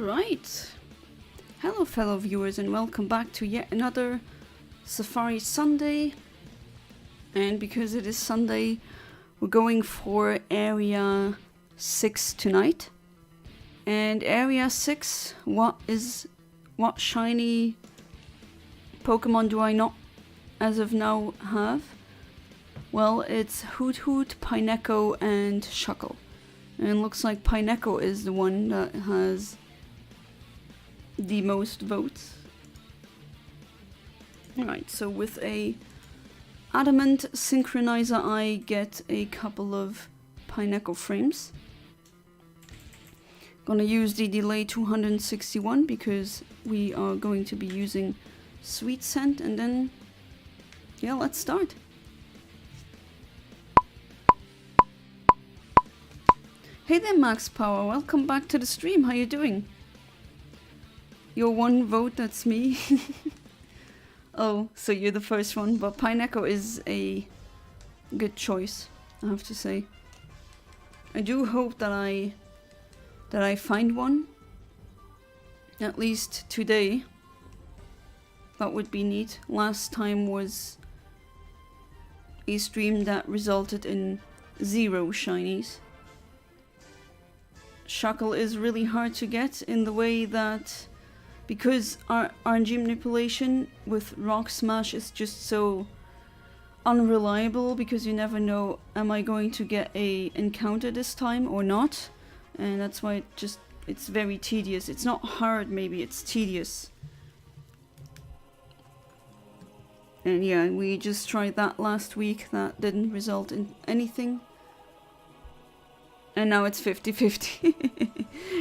Alright. Hello fellow viewers and welcome back to yet another Safari Sunday. And because it is Sunday, we're going for Area 6 tonight. And Area 6, what shiny Pokemon do I not as of now have? Well, it's Hoot Hoot, Pineco and Shuckle. And looks like Pineco is the one that has the most votes. Alright, so with a Adamant Synchronizer I get a couple of Pineco frames. Gonna use the delay 261 because we are going to be using Sweet Scent, and then yeah, let's start. Hey there Max Power, welcome back to the stream, how you doing? Your one vote, that's me. Oh, so you're the first one, but Pineco is a good choice, I have to say. I do hope that I find one, at least today. That would be neat. Last time was a stream that resulted in 0 shinies. Shuckle is really hard to get in the way that, because our RNG manipulation with Rock Smash is just so unreliable, because you never know, am I going to get a encounter this time or not? And that's why it's very tedious. It's not hard, maybe, it's tedious. And yeah, we just tried that last week, that didn't result in anything. And now it's 50-50.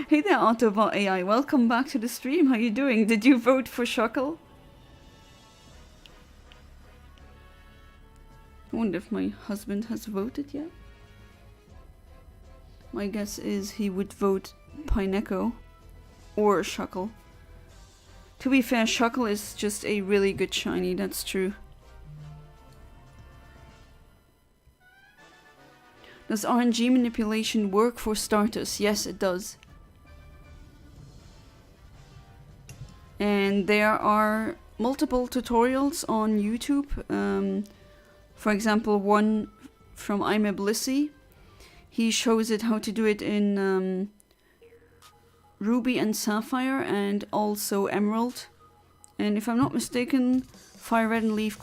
Hey there, Autobot AI, welcome back to the stream, how you doing? Did you vote for Shuckle? I wonder if my husband has voted yet. My guess is he would vote Pineco or Shuckle. To be fair, Shuckle is just a really good shiny, that's true. Does RNG manipulation work for starters? Yes, it does. And there are multiple tutorials on YouTube. For example, one from I'm a Blissey. He shows it how to do it in Ruby and Sapphire and also Emerald. And if I'm not mistaken, Fire Red and Leaf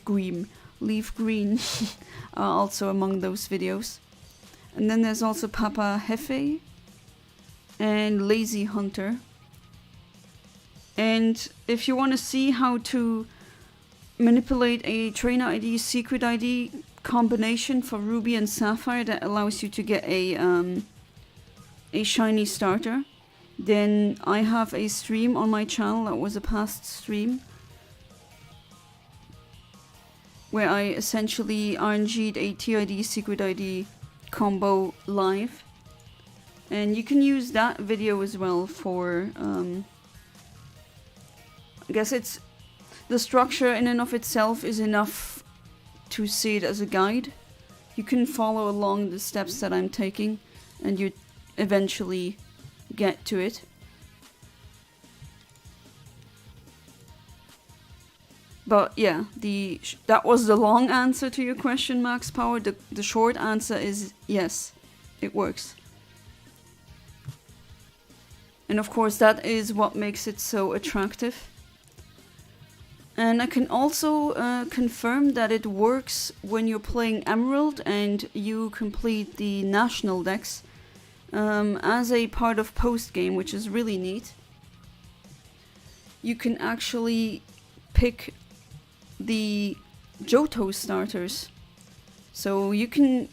Green are also among those videos. And then there's also Papa Hefe and Lazy Hunter. And if you want to see how to manipulate a Trainer ID, Secret ID combination for Ruby and Sapphire that allows you to get a shiny starter, then I have a stream on my channel that was a past stream where I essentially RNG'd a TID Secret ID combo live. And you can use that video as well for, I guess it's, the structure in and of itself is enough to see it as a guide. You can follow along the steps that I'm taking and you eventually get to it. But yeah, that was the long answer to your question, Max Power. The short answer is yes, it works. And of course that is what makes it so attractive. And I can also confirm that it works when you're playing Emerald and you complete the national decks as a part of post-game, which is really neat. You can actually pick the Johto starters. So you can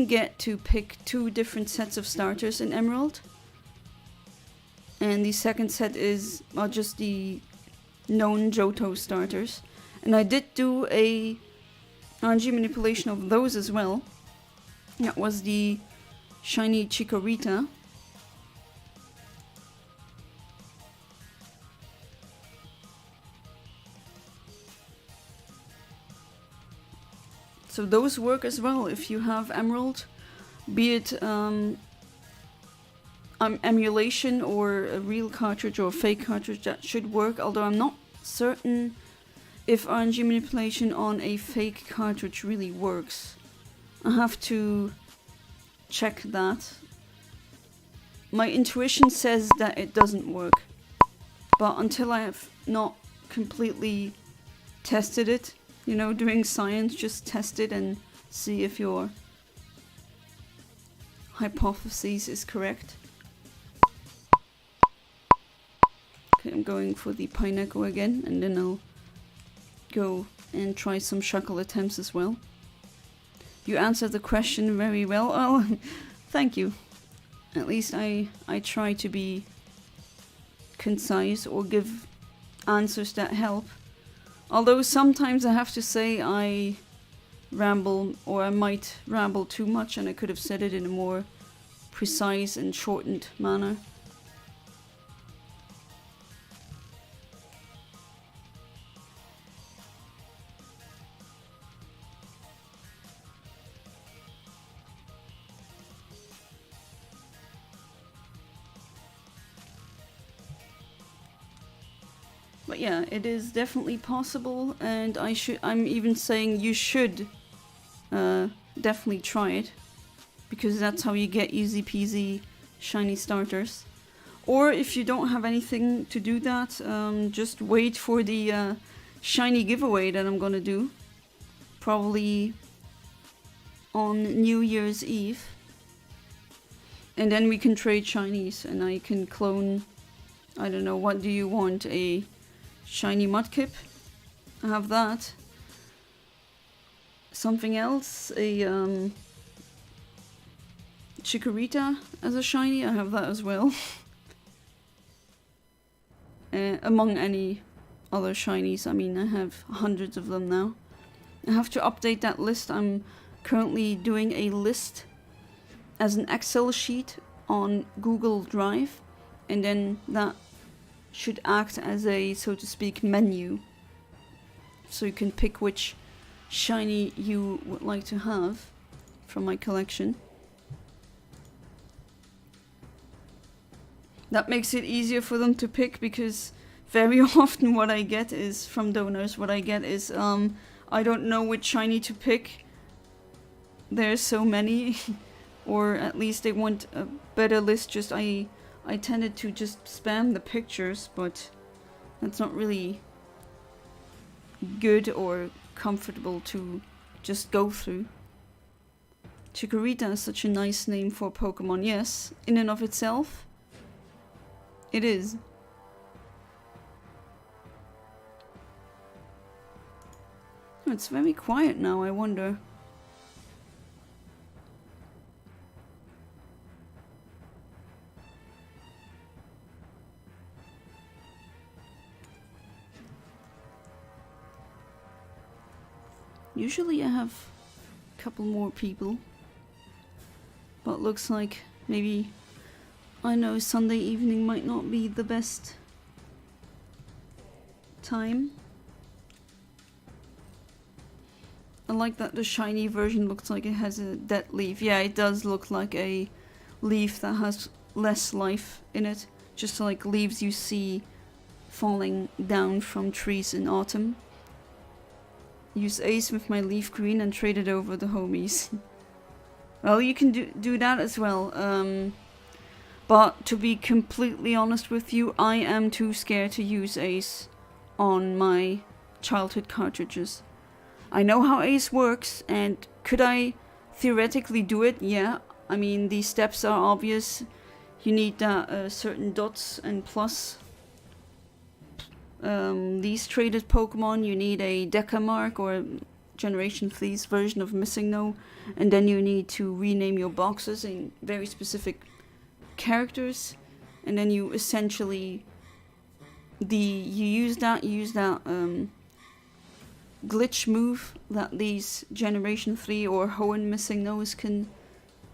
get to pick 2 different sets of starters in Emerald. And the second set is just the known Johto starters. And I did do a RNG manipulation of those as well. That was the shiny Chikorita. So those work as well if you have Emerald, be it emulation or a real cartridge or a fake cartridge, that should work, although I'm not certain if RNG manipulation on a fake cartridge really works. I have to check that. My intuition says that it doesn't work, but until I have not completely tested it, you know, doing science, just test it and see if your hypothesis is correct. Okay, I'm going for the Pineco again, and then I'll go and try some Shuckle attempts as well. You answered the question very well. Oh, thank you. At least I try to be concise or give answers that help. Although sometimes I have to say I ramble, or I might ramble too much, and I could have said it in a more precise and shortened manner. But yeah, it is definitely possible, and I'm even saying you should definitely try it, because that's how you get easy peasy shiny starters. Or if you don't have anything to do that, just wait for the shiny giveaway that I'm gonna do, probably on New Year's Eve, and then we can trade shinies, and I can clone, I don't know, what do you want, a shiny Mudkip? I have that. Something else, a Chikorita as a shiny, I have that as well. Among any other shinies, I mean, I have hundreds of them now. I have to update that list. I'm currently doing a list as an Excel sheet on Google Drive, and then that should act as a, so to speak, menu. So you can pick which shiny you would like to have from my collection. That makes it easier for them to pick, because very often what I get is, from donors, what I get is, I don't know which shiny to pick. There's so many. Or at least they want a better list. Just I tended to just spam the pictures, but that's not really good or comfortable to just go through. Chikorita is such a nice name for Pokemon. Yes, in and of itself, it is. Oh, it's very quiet now, I wonder. Usually I have a couple more people, but looks like maybe, I know, Sunday evening might not be the best time. I like that the shiny version looks like it has a dead leaf. Yeah, it does look like a leaf that has less life in it, just like leaves you see falling down from trees in autumn. Use Ace with my leaf green and trade it over the homies. Well, you can do that as well. But to be completely honest with you, I am too scared to use Ace on my childhood cartridges. I know how Ace works, and could I theoretically do it? Yeah. I mean, the steps are obvious. You need that certain dots and plus. These traded Pokemon, you need a Deca mark or Generation 3's version of Missing No, and then you need to rename your boxes in very specific characters, and then you essentially use that glitch move that these Generation 3 or Hoenn Missing No's can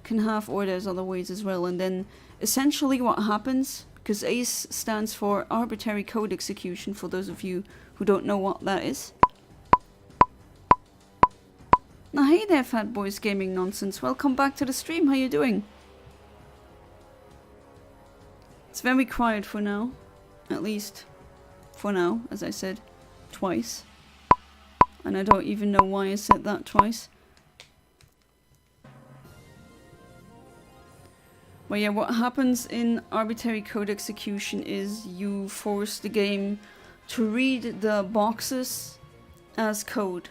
have, or there's other ways as well, and then essentially what happens, because ACE stands for Arbitrary Code Execution, for those of you who don't know what that is. Now, hey there, Fat Boys Gaming Nonsense. Welcome back to the stream. How you doing? It's very quiet for now. At least for now, as I said twice. And I don't even know why I said that twice. But yeah, what happens in arbitrary code execution is you force the game to read the boxes as code.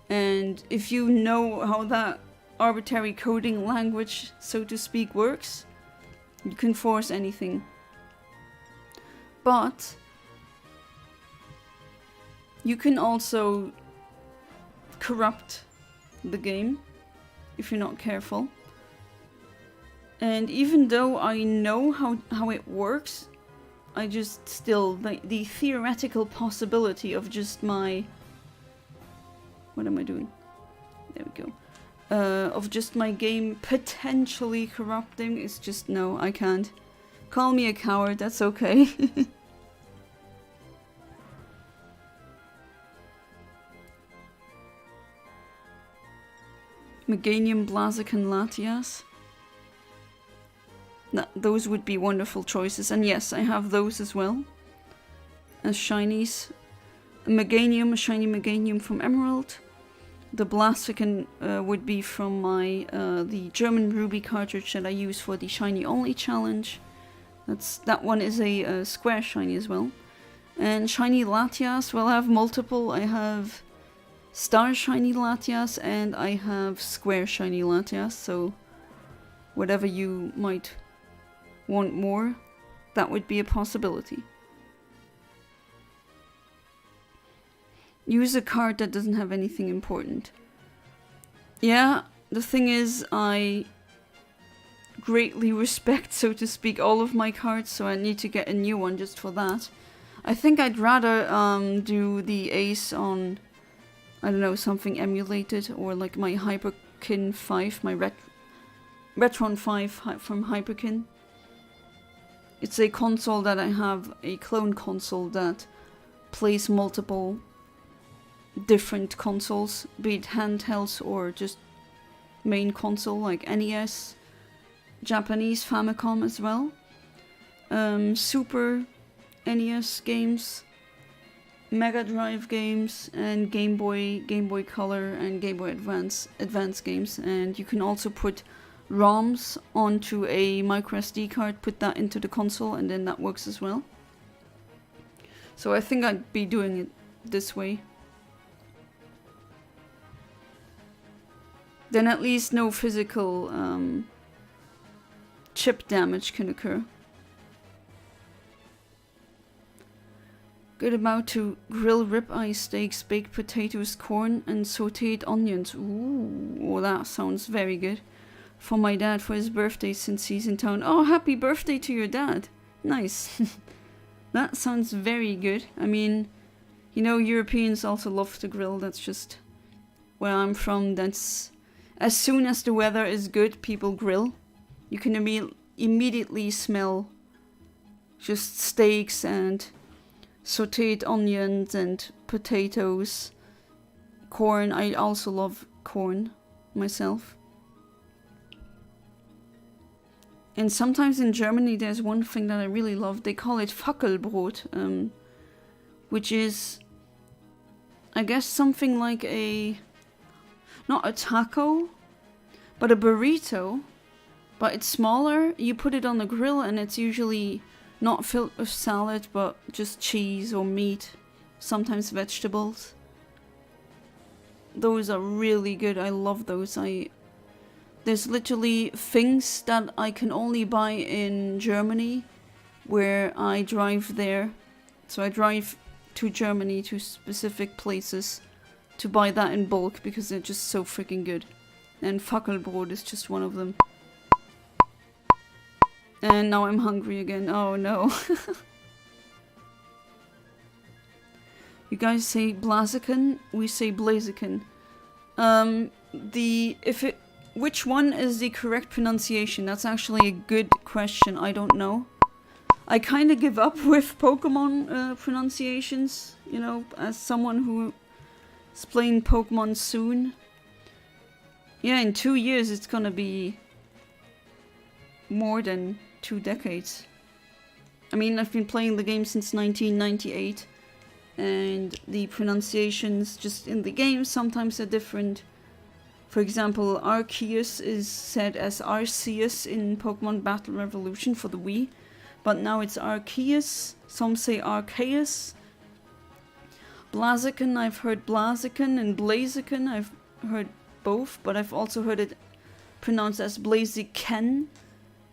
And if you know how that arbitrary coding language, so to speak, works, you can force anything. But you can also corrupt the game if you're not careful. And even though I know how it works, I just still, the theoretical possibility of just my... What am I doing? There we go. Of just my game potentially corrupting is just, no, I can't. Call me a coward, that's okay. Meganium, Blaziken, Latias. Those would be wonderful choices, and yes, I have those as well. As shinies. Meganium, a shiny Meganium from Emerald. The Blaziken would be from my the German Ruby cartridge that I use for the Shiny Only challenge. That one is a square shiny as well. And shiny Latias, well, I have multiple. I have star shiny Latias and I have square shiny Latias, so whatever you might want more, that would be a possibility. Use a card that doesn't have anything important. Yeah, the thing is, I greatly respect, so to speak, all of my cards, so I need to get a new one just for that. I think I'd rather do the ace on, I don't know, something emulated, or like my Hyperkin 5, my Retron 5 from Hyperkin. It's a console that I have, a clone console that plays multiple different consoles, be it handhelds or just main console like NES, Japanese Famicom as well, Super NES games, Mega Drive games, and Game Boy Color and Game Boy Advance games. And you can also put ROMs onto a microSD card, put that into the console, and then that works as well. So I think I'd be doing it this way. Then at least no physical chip damage can occur. Good about to grill ribeye steaks, baked potatoes, corn, and sauteed onions. Ooh, well, that sounds very good. For my dad for his birthday since he's in town. Oh, happy birthday to your dad. Nice. That sounds very good. I mean, you know, Europeans also love to grill. That's just where I'm from. That's... As soon as the weather is good, people grill. You can immediately smell just steaks and sauteed onions and potatoes. Corn. I also love corn myself. And sometimes in Germany there's one thing that I really love. They call it Fackelbrot, which is, I guess, something like a... not a taco, but a burrito, but it's smaller. You put it on the grill and it's usually not filled with salad, but just cheese or meat, sometimes vegetables. Those are really good. I love those. There's literally things that I can only buy in Germany where I drive there. So I drive to Germany, to specific places, to buy that in bulk because they're just so freaking good. And Fackelbrot is just one of them. And now I'm hungry again. Oh no. You guys say Blaziken, we say Blaziken. Which one is the correct pronunciation? That's actually a good question. I don't know. I kind of give up with Pokemon pronunciations, you know, as someone who is playing Pokemon soon. Yeah, in 2 years it's gonna be more than 2 decades. I mean, I've been playing the game since 1998, and the pronunciations just in the game sometimes are different. For example, Arceus is said as Arceus in Pokemon Battle Revolution for the Wii, but now it's Arceus, some say Arceus. Blaziken, I've heard Blaziken, and Blaziken, I've heard both, but I've also heard it pronounced as Blaziken,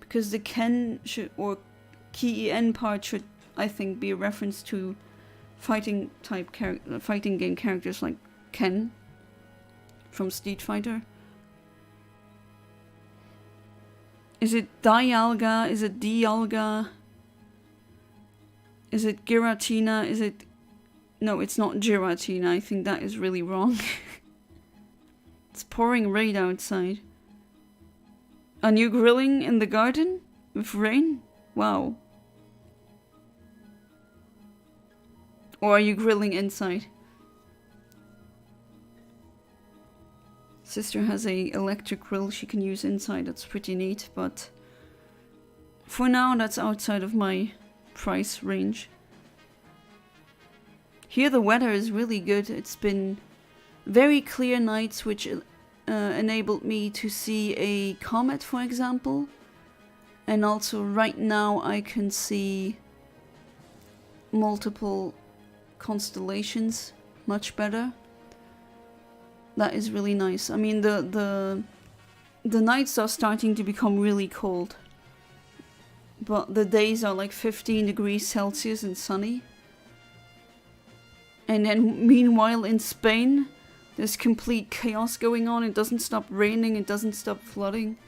because the Ken should, or K-E-N part should, I think, be a reference to fighting game characters like Ken from Street Fighter. Is it Dialga? Is it Dialga? Is it Giratina? Is it... No, it's not Giratina. I think that is really wrong. It's pouring rain outside. Are you grilling in the garden? With rain? Wow. Or are you grilling inside? Sister has a electric grill she can use inside. That's pretty neat, but for now that's outside of my price range. Here the weather is really good. It's been very clear nights, which enabled me to see a comet, for example. And also right now I can see multiple constellations much better. That is really nice. I mean, the nights are starting to become really cold, but the days are like 15 degrees Celsius and sunny. And then meanwhile in Spain, there's complete chaos going on. It doesn't stop raining, it doesn't stop flooding.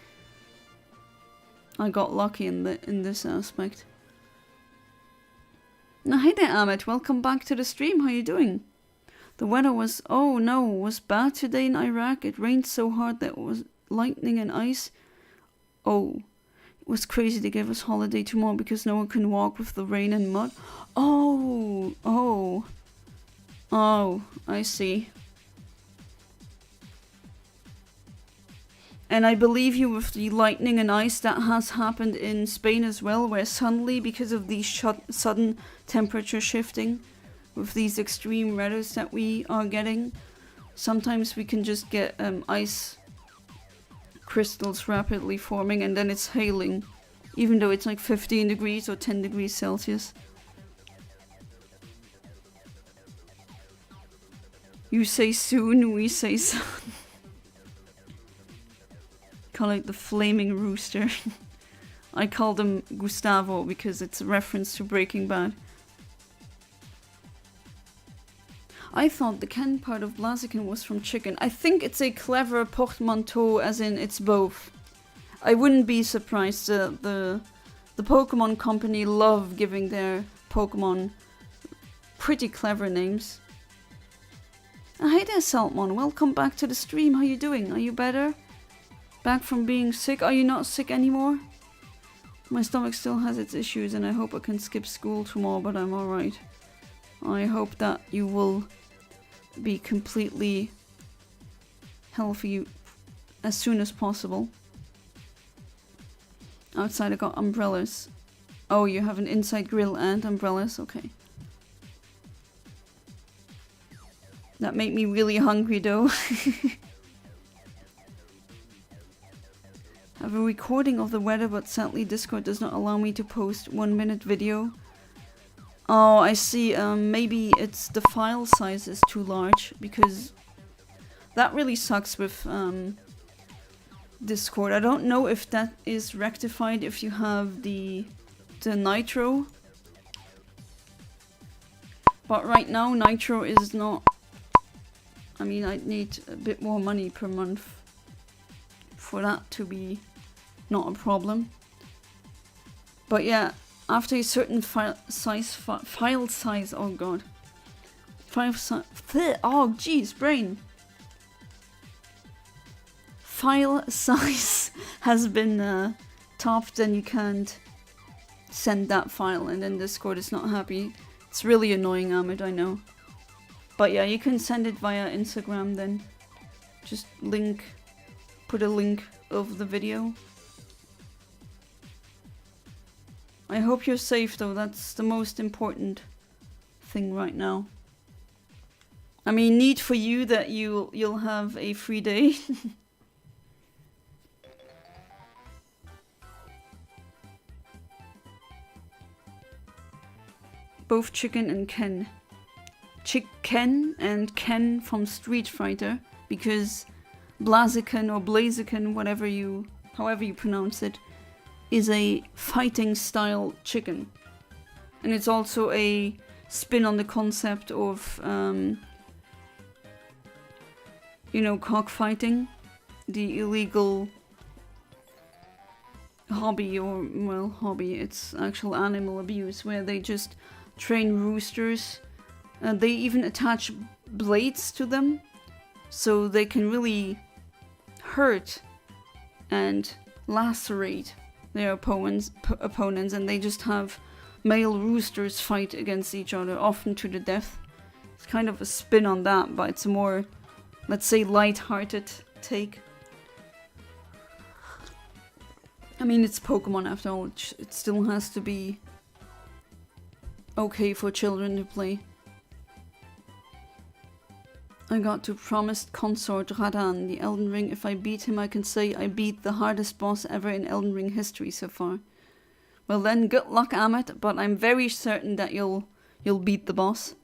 I got lucky in this aspect. Now, hey there, Ahmed. Welcome back to the stream. How you doing? The weather was, oh no, was bad today in Iraq. It rained so hard that it was lightning and ice. Oh, it was crazy. They gave us holiday tomorrow because no one can walk with the rain and mud. Oh, I see. And I believe you with the lightning and ice, that has happened in Spain as well, where suddenly, because of the sudden temperature shifting, with these extreme weathers that we are getting, sometimes we can just get ice crystals rapidly forming and then it's hailing, even though it's like 15 degrees or 10 degrees Celsius. You say soon, we say sun. Call it the flaming rooster. I called him Gustavo because it's a reference to Breaking Bad. I thought the Ken part of Blaziken was from chicken. I think it's a clever portmanteau, as in it's both. I wouldn't be surprised. The Pokemon company love giving their Pokemon pretty clever names. Hey there, Saltmon. Welcome back to the stream. How you doing? Are you better? Back from being sick? Are you not sick anymore? My stomach still has its issues and I hope I can skip school tomorrow, but I'm alright. I hope that you will be completely healthy as soon as possible. Outside I got umbrellas. Oh, you have an inside grill and umbrellas? Okay. That made me really hungry though. I have a recording of the weather, but sadly Discord does not allow me to post 1-minute video. Oh, I see. Maybe it's the file size is too large, because that really sucks with Discord. I don't know if that is rectified if you have the Nitro. But right now Nitro is not... I mean, I'd need a bit more money per month for that to be not a problem. But yeah, after a certain file size, oh god. Oh jeez, brain. File size has been topped and you can't send that file, and then Discord is not happy. It's really annoying, Ahmed, I know. But yeah, you can send it via Instagram then. Just put a link of the video. I hope you're safe though, that's the most important thing right now. I mean, neat for you that you'll have a free day. Both Chicken and Ken. Chicken and Ken from Street Fighter, because Blaziken or Blaziken, however you pronounce it, is a fighting style chicken. And it's also a spin on the concept of, you know, cockfighting, the illegal hobby, or, well, hobby, it's actual animal abuse, where they just train roosters. They even attach blades to them, so they can really hurt and lacerate their opponents, and they just have male roosters fight against each other, often to the death. It's kind of a spin on that, but it's a more, let's say, light-hearted take. I mean, it's Pokemon after all, it still has to be okay for children to play. I got to promised consort Radan, the Elden Ring. If I beat him, I can say I beat the hardest boss ever in Elden Ring history so far. Well then, good luck, Amit, but I'm very certain that you'll beat the boss.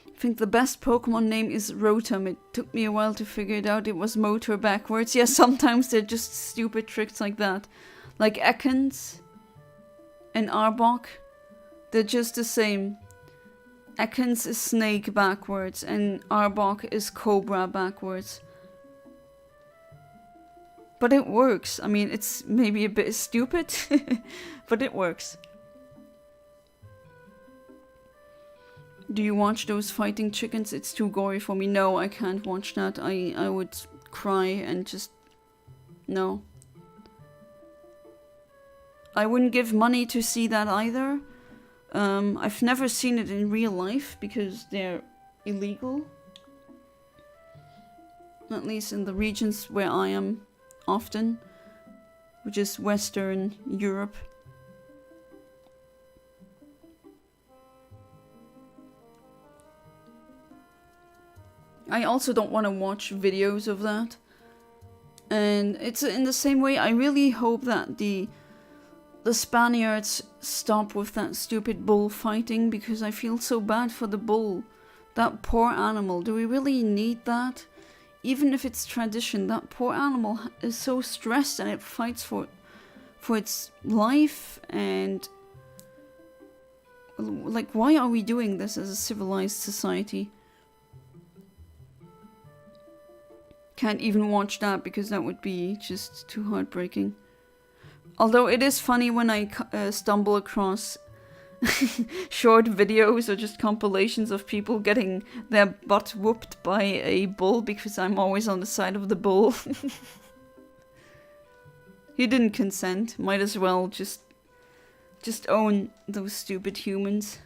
I think the best Pokemon name is Rotom. It took me a while to figure it out. It was motor backwards. Yeah, sometimes they're just stupid tricks like that. Like Ekans and Arbok, they're just the same. Ekans is snake backwards and Arbok is cobra backwards. But it works. I mean, it's maybe a bit stupid, but it works. Do you watch those fighting chickens? It's too gory for me. No, I can't watch that. I would cry and just... no. I wouldn't give money to see that either. I've never seen it in real life because they're illegal. At least in the regions where I am often, which is Western Europe. I also don't want to watch videos of that. And it's in the same way, I really hope that the Spaniards stop with that stupid bull fighting, because I feel so bad for the bull. That poor animal. Do we really need that? Even if it's tradition, that poor animal is so stressed and it fights for its life. And like, why are we doing this as a civilized society? Can't even watch that because that would be just too heartbreaking. Although it is funny when I stumble across short videos or just compilations of people getting their butt whooped by a bull, because I'm always on the side of the bull. He didn't consent. Might as well just own those stupid humans.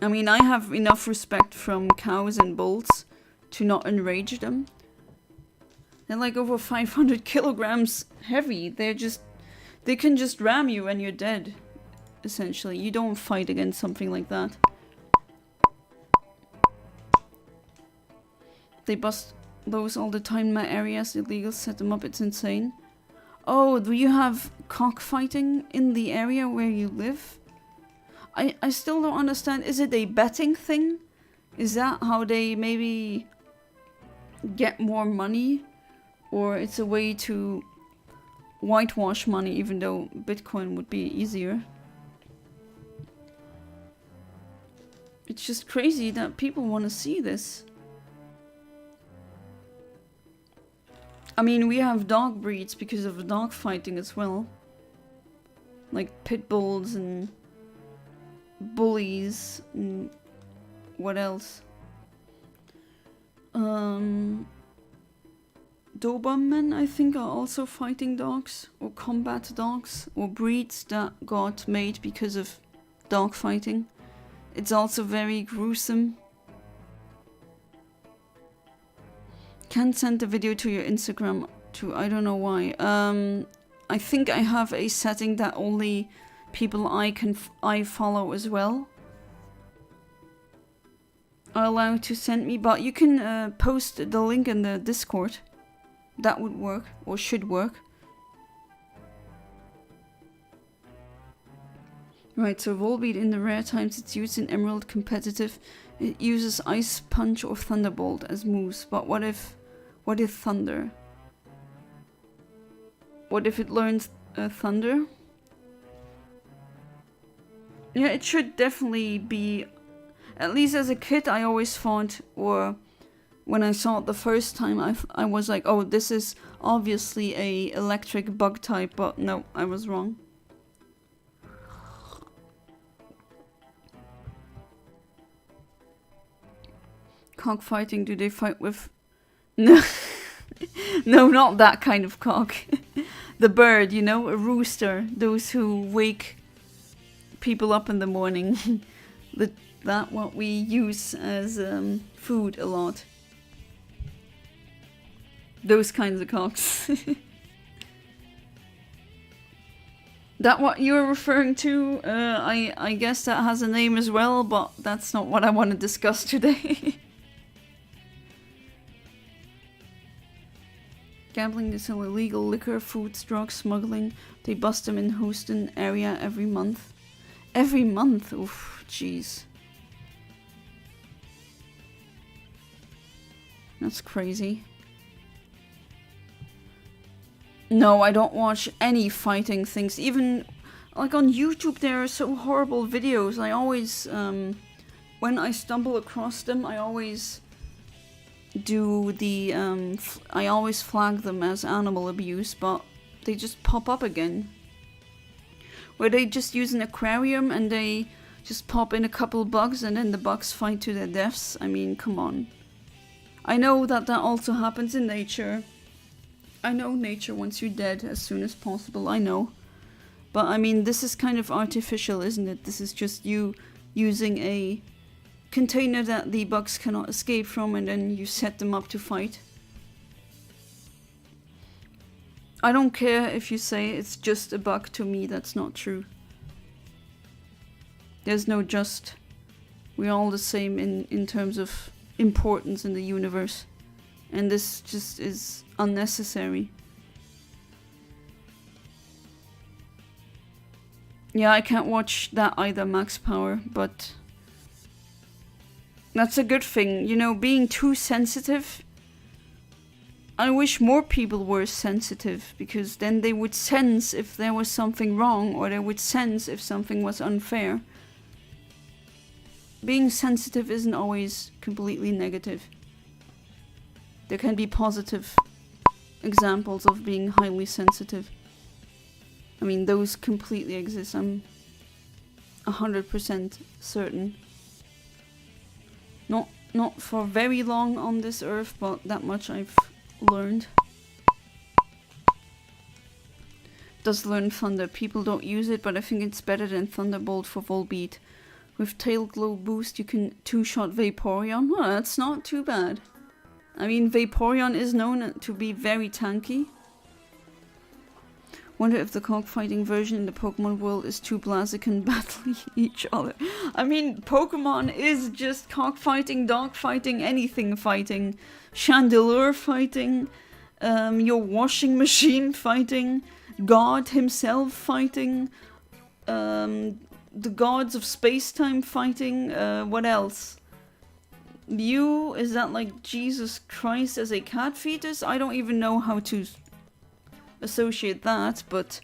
I mean, I have enough respect from cows and bulls to not enrage them. They're like over 500 kilograms heavy. They can just ram you and you're dead, essentially. You don't fight against something like that. They bust those all the time in my areas. Illegals set them up. It's insane. Oh, do you have cockfighting in the area where you live? I still don't understand. Is it a betting thing? Is that how they maybe get more money? Or it's a way to whitewash money, even though Bitcoin would be easier. It's just crazy that people want to see this. I mean, we have dog breeds because of dog fighting as well. Like pit bulls and bullies and what else? Doberman, I think, are also fighting dogs or combat dogs or breeds that got made because of dog fighting. It's also very gruesome. can't send the video to your Instagram too. I don't know why. I think I have a setting that only people I follow as well are allowed to send me, but you can post the link in the Discord. That would work, or should work. Right, so Volbeat in the rare times it's used in Emerald competitive, it uses Ice Punch or Thunderbolt as moves, but what if Thunder? What if it learns Thunder? Yeah, it should definitely be, at least as a kid I always thought, or when I saw it the first time I was like, oh, this is obviously a electric bug type, but no, I was wrong. Cockfighting, do they fight with... No, no, not that kind of cock. The bird, you know, a rooster. Those who wake people up in the morning. That what we use as food a lot. Those kinds of cocks. That what you're referring to? I guess that has a name as well, but that's not what I want to discuss today. Gambling is still illegal. Liquor, food, drugs, smuggling. They bust them in Houston area every month. Every month? Oof, jeez. That's crazy. No, I don't watch any fighting things. Even, like on YouTube, there are so horrible videos. I always, when I stumble across them, I always do the, I always flag them as animal abuse, but they just pop up again. Where they just use an aquarium and they just pop in a couple bugs and then the bugs fight to their deaths. I mean, come on. I know that that also happens in nature. I know nature wants you dead as soon as possible, I know. But I mean, this is kind of artificial, isn't it? This is just you using a container that the bugs cannot escape from and then you set them up to fight. I don't care if you say it's just a bug. To me, that's not true. There's no just. We're all the same in terms of importance in the universe. And this just is unnecessary. Yeah, I can't watch that either, Max Power, but that's a good thing. You know, being too sensitive, I wish more people were sensitive, because then they would sense if there was something wrong, or they would sense if something was unfair. Being sensitive isn't always completely negative. There can be positive examples of being highly sensitive. I mean, those completely exist. I'm 100% certain. Not for very long on this earth, but that much I've learned. Does learn Thunder. People don't use it, but I think it's better than Thunderbolt for Volbeat. With Tail Glow Boost, you can two-shot Vaporeon. Well, that's not too bad. I mean, Vaporeon is known to be very tanky. Wonder if the cockfighting version in the Pokemon world is two Blaziken battling each other. I mean, Pokemon is just cockfighting, dogfighting, anything fighting. Chandelure fighting. Your washing machine fighting. God himself fighting. The gods of space-time fighting. What else? Mew? Is that like Jesus Christ as a cat fetus? I don't even know how to associate that, but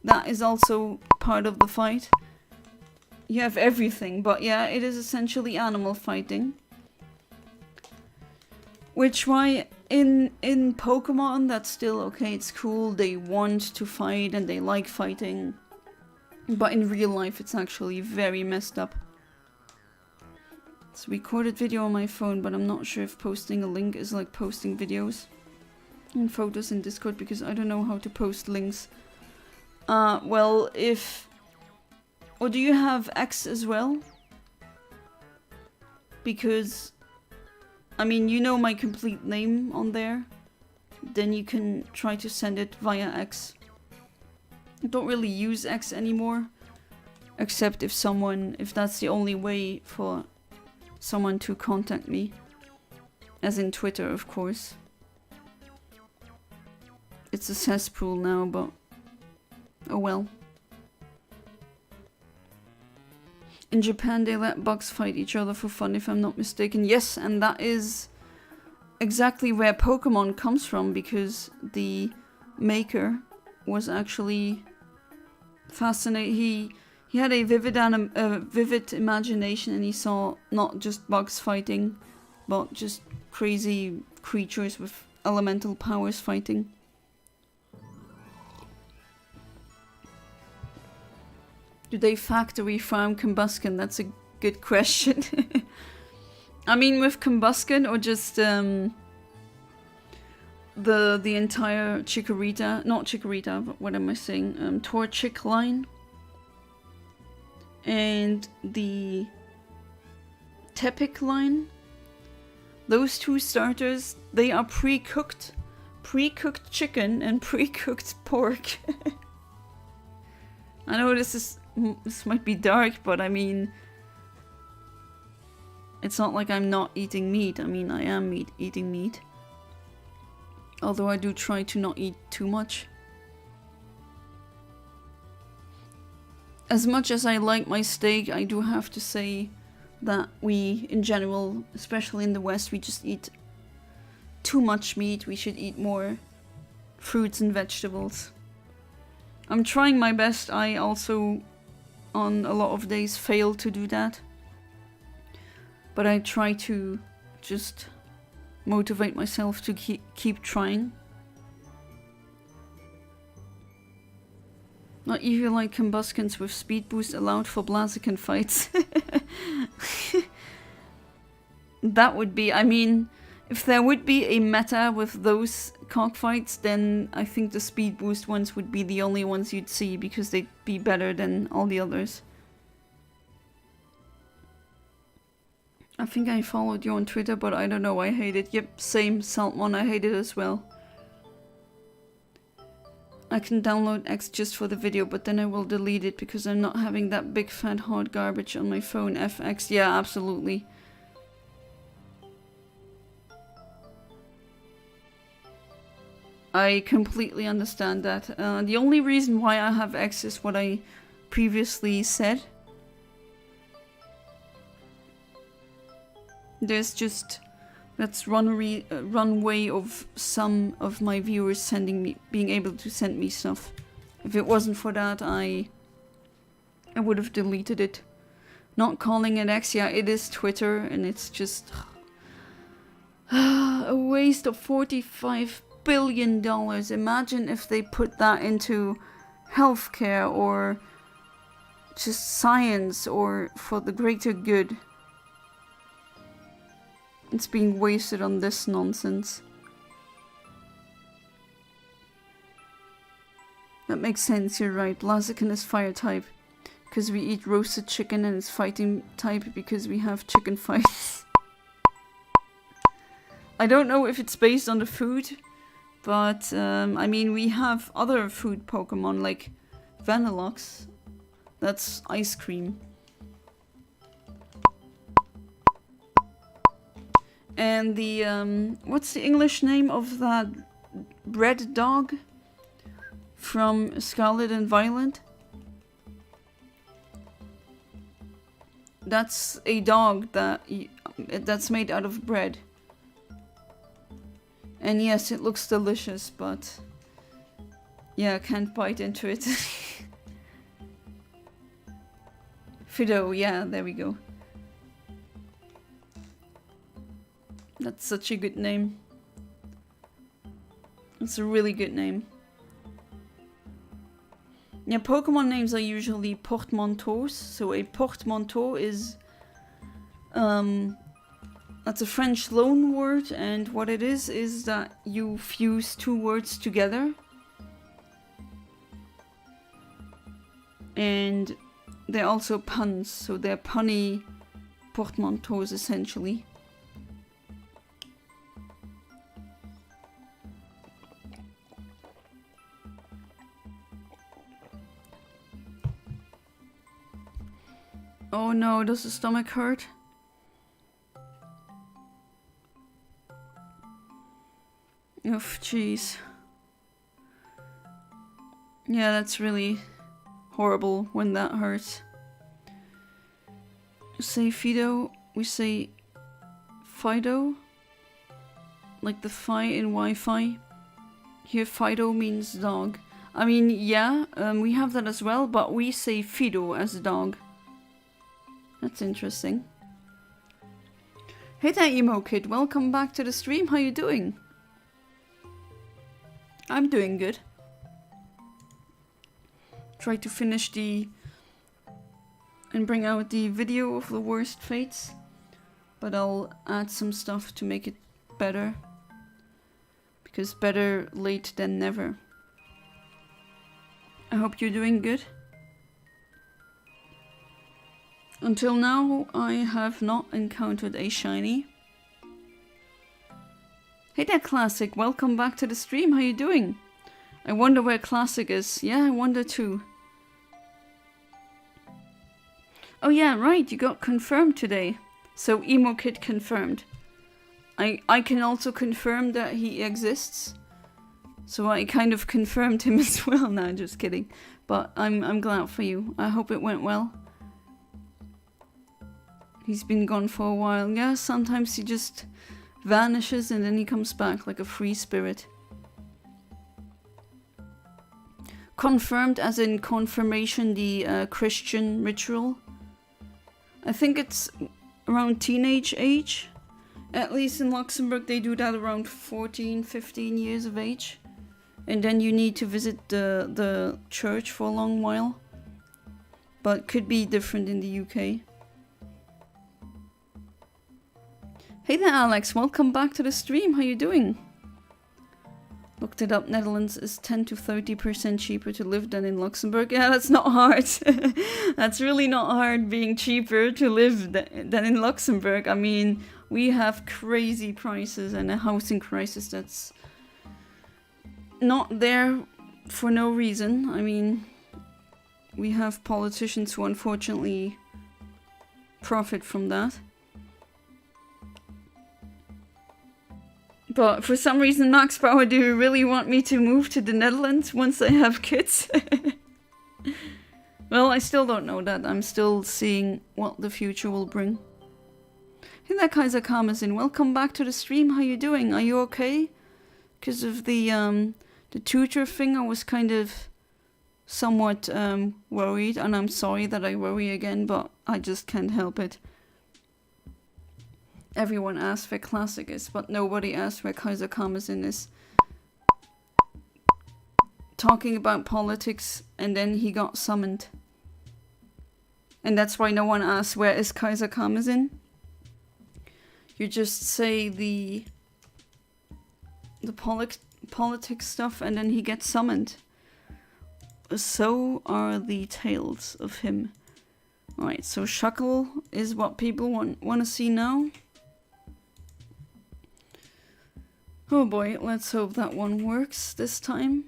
that is also part of the fight. You have everything, but yeah, it is essentially animal fighting. Which why in Pokemon that's still okay, it's cool, they want to fight and they like fighting. But in real life it's actually very messed up. It's a recorded video on my phone, but I'm not sure if posting a link is like posting videos and photos in Discord, because I don't know how to post links. Well, if... Or do you have X as well? Because I mean, you know my complete name on there. Then you can try to send it via X. I don't really use X anymore. Except if that's the only way for someone to contact me. As in Twitter, of course. It's a cesspool now, but oh well. In Japan, they let bugs fight each other for fun, if I'm not mistaken. Yes, and that is exactly where Pokémon comes from, because the maker was actually fascinated. He had a vivid imagination, and he saw not just bugs fighting, but just crazy creatures with elemental powers fighting. Do they factory farm Combusken? That's a good question. I mean, with Combusken or just the entire Chikorita, not Chikorita, but what am I saying? Torchic line and the Tepic line. Those two starters, they are pre-cooked chicken and pre-cooked pork. I know this might be dark, but I mean, it's not like I'm not eating meat. I mean, I am eating meat. Although I do try to not eat too much. As much as I like my steak, I do have to say that we, in general, especially in the West, we just eat too much meat. We should eat more fruits and vegetables. I'm trying my best. I also, on a lot of days, fail to do that. But I try to just motivate myself to keep trying. Not even like Combuskens with speed boost allowed for Blaziken fights. That would be, I mean, if there would be a meta with those cockfights, then I think the speed boost ones would be the only ones you'd see, because they'd be better than all the others. I think I followed you on Twitter, but I don't know, I hate it. Yep, same, Saltmon, I hate it as well. I can download X just for the video, but then I will delete it because I'm not having that big fat hard garbage on my phone. FX, yeah, absolutely. I completely understand that. The only reason why I have X is what I previously said. There's just that's runway of some of my viewers being able to send me stuff. If it wasn't for that, I would have deleted it. Not calling it X, yeah, it is Twitter, and it's just a waste of $45 billion. Imagine if they put that into healthcare or just science or for the greater good. It's being wasted on this nonsense. That makes sense, you're right. Blaziken is fire type. Because we eat roasted chicken, and it's fighting type because we have chicken fights. I don't know if it's based on the food, but I mean, we have other food Pokemon like Vanilluxe. That's ice cream. And the, what's the English name of that bread dog from Scarlet and Violet? That's a dog that's made out of bread. And yes, it looks delicious, but yeah, I can't bite into it. Fido, yeah, there we go. That's such a good name. It's a really good name. Yeah, Pokemon names are usually portmanteaus. So a portmanteau is that's a French loan word, and what it is that you fuse two words together. And they're also puns, so they're punny portmanteaus essentially. Oh no, does the stomach hurt? Oof, jeez. Yeah, that's really horrible when that hurts. Say Fido, we say Fido. Like the Phi in Wi-Fi. Here Fido means dog. I mean, yeah, we have that as well, but we say Fido as a dog. That's interesting. Hey there, Emo Kid. Welcome back to the stream. How you doing? I'm doing good. Try to finish and bring out the video of the worst fates, but I'll add some stuff to make it better, because better late than never. I hope you're doing good. Until now, I have not encountered a shiny. Hey there, Classic. Welcome back to the stream. How you doing? I wonder where Classic is. Yeah, I wonder too. Oh yeah, right. You got confirmed today. So Emo Kid confirmed. I can also confirm that he exists. So I kind of confirmed him as well. No, just kidding. But I'm glad for you. I hope it went well. He's been gone for a while. Yeah, sometimes he just vanishes and then he comes back like a free spirit. Confirmed as in confirmation, the Christian ritual. I think it's around teenage age. At least in Luxembourg they do that around 14, 15 years of age. And then you need to visit the church for a long while. But could be different in the UK. Hey there, Alex. Welcome back to the stream. How you doing? Looked it up. Netherlands is 10 to 30% cheaper to live than in Luxembourg. Yeah, that's not hard. That's really not hard, being cheaper to live than in Luxembourg. I mean, we have crazy prices and a housing crisis that's not there for no reason. I mean, we have politicians who unfortunately profit from that. But for some reason, Max Power, do you really want me to move to the Netherlands once I have kids? Well, I still don't know that. I'm still seeing what the future will bring. Hey there, Kaiser Karmazin. Welcome back to the stream. How you doing? Are you okay? Because of the tutor thing, I was kind of somewhat worried. And I'm sorry that I worry again, but I just can't help it. Everyone asks where Classic is, but nobody asks where Kaiser Karmazin is. Talking about politics, and then he got summoned. And that's why no one asks where is Kaiser Karmazin. You just say the politics stuff, and then he gets summoned. So are the tales of him. Alright, so Shuckle is what people want to see now. Oh boy, let's hope that one works this time.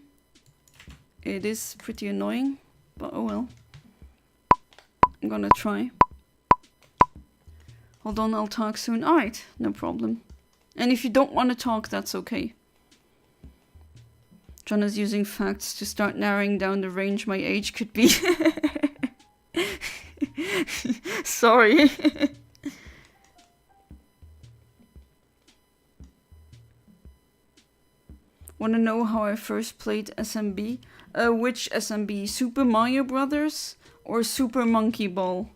It is pretty annoying, but oh well. I'm gonna try. Hold on, I'll talk soon. Alright, no problem. And if you don't want to talk, that's okay. John is using facts to start narrowing down the range my age could be. Sorry. Wanna know how I first played SMB? Which SMB? Super Mario Brothers or Super Monkey Ball?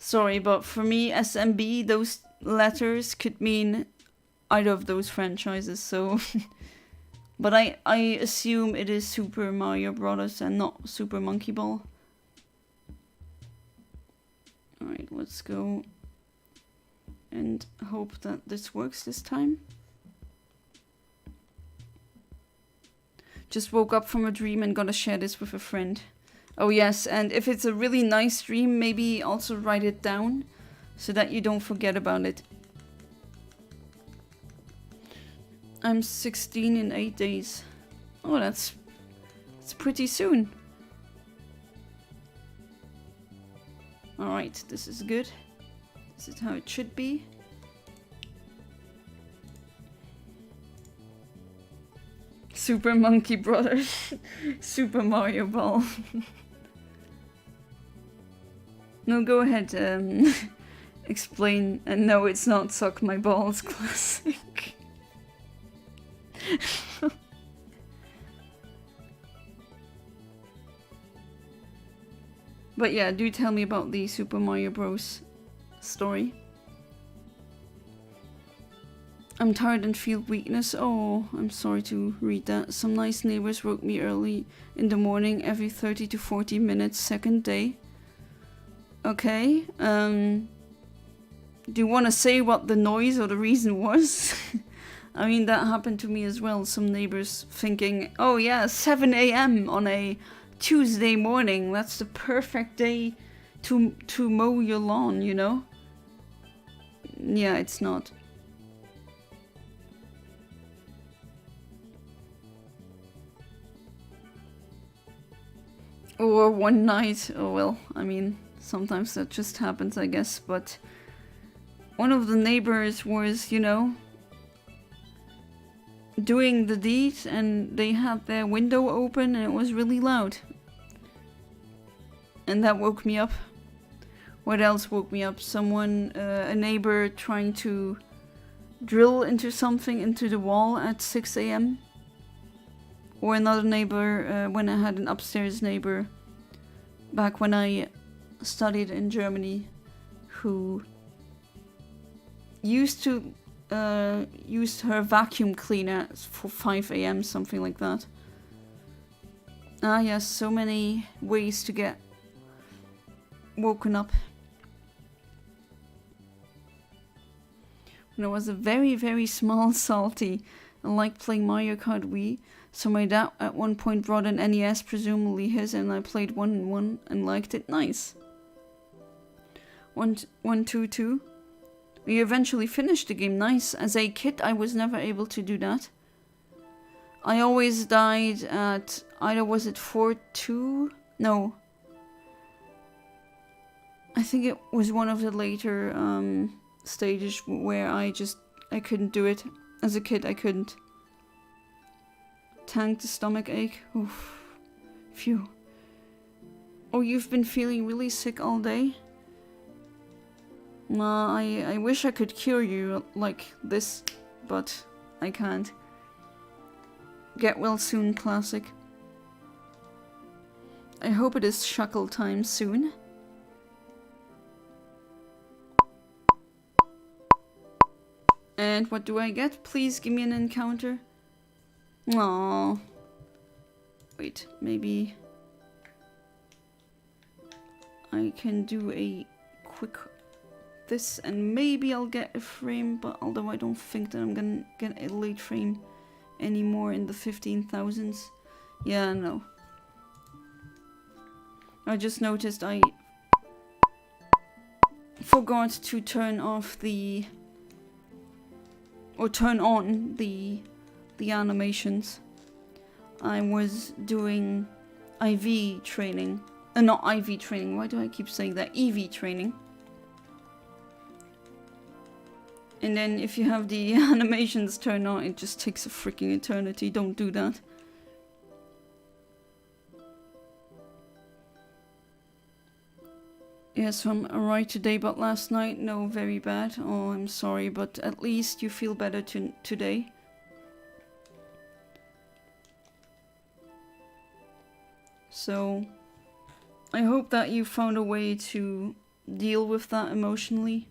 Sorry, but for me, SMB, those letters could mean either of those franchises, so... But I assume it is Super Mario Brothers and not Super Monkey Ball. Alright, let's go and hope that this works this time. Just woke up from a dream and gotta share this with a friend. Oh yes, and if it's a really nice dream, maybe also write it down so that you don't forget about it. I'm 16 in 8 days. Oh, that's pretty soon. Alright, this is good. This is how it should be. Super Monkey Brothers. Super Mario Ball. No, go ahead. Explain. And no, it's not Suck My Balls Classic. But yeah, do tell me about the Super Mario Bros. Story. I'm tired and feel weakness. Oh, I'm sorry to read that. Some nice neighbors woke me early in the morning every 30 to 40 minutes, second day. Okay, do you want to say what the noise or the reason was? I mean, that happened to me as well. Some neighbors thinking, oh yeah, 7 AM on a Tuesday morning. That's the perfect day to mow your lawn, you know? Yeah, it's not. Or one night. Oh well, I mean, sometimes that just happens, I guess. But one of the neighbors was, you know, doing the deed, and they had their window open and it was really loud. And that woke me up. What else woke me up? Someone, a neighbor trying to drill into something into the wall at 6 AM. Or another neighbor, when I had an upstairs neighbor back when I studied in Germany, who used to use her vacuum cleaner for 5 AM, something like that. Ah yes, so many ways to get woken up. When I was a very, very small salty, I liked playing Mario Kart Wii, so my dad at one point brought an NES, presumably his, and I played 1-1 and liked it. Nice. 1-2-2. We eventually finished the game. Nice. As a kid, I was never able to do that. I always died at either, was it 4-2? No. I think it was one of the later stages where I couldn't do it. As a kid, I couldn't. Tanked the stomach ache. Oof. Phew. Oh, you've been feeling really sick all day? I wish I could cure you like this, but I can't. Get well soon, classic. I hope it is shuckle time soon. And what do I get? Please give me an encounter. Aww. Wait, maybe I can do a quick this and maybe I'll get a frame, but although I don't think that I'm gonna get a late frame anymore in the 15,000s. Yeah, no. I just noticed I forgot to turn off the or turn on the animations. I was doing IV training. Not IV training, why do I keep saying that? EV training. And then if you have the animations turned on, it just takes a freaking eternity. Don't do that. Yes, I'm alright today, but last night, no, very bad. Oh, I'm sorry, but at least you feel better today. So, I hope that you found a way to deal with that emotionally,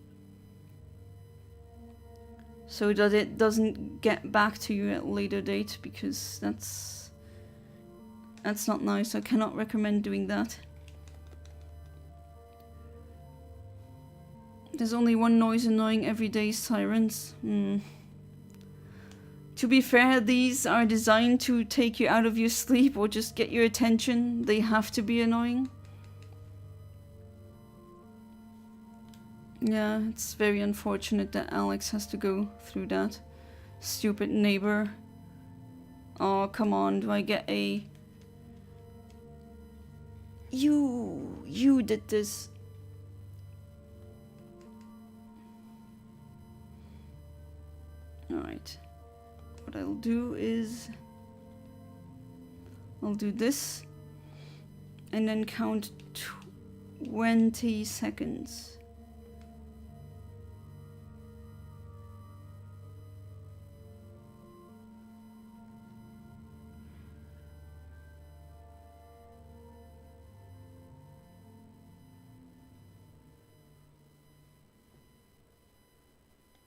so that it doesn't get back to you at a later date, because that's not nice. I cannot recommend doing that. There's only one noise annoying every day, sirens. To be fair, these are designed to take you out of your sleep or just get your attention. They have to be annoying. Yeah, it's very unfortunate that Alex has to go through that. Stupid neighbor. Oh, come on, do I get a... You did this. Alright. What I'll do is... I'll do this. And then count 20 seconds.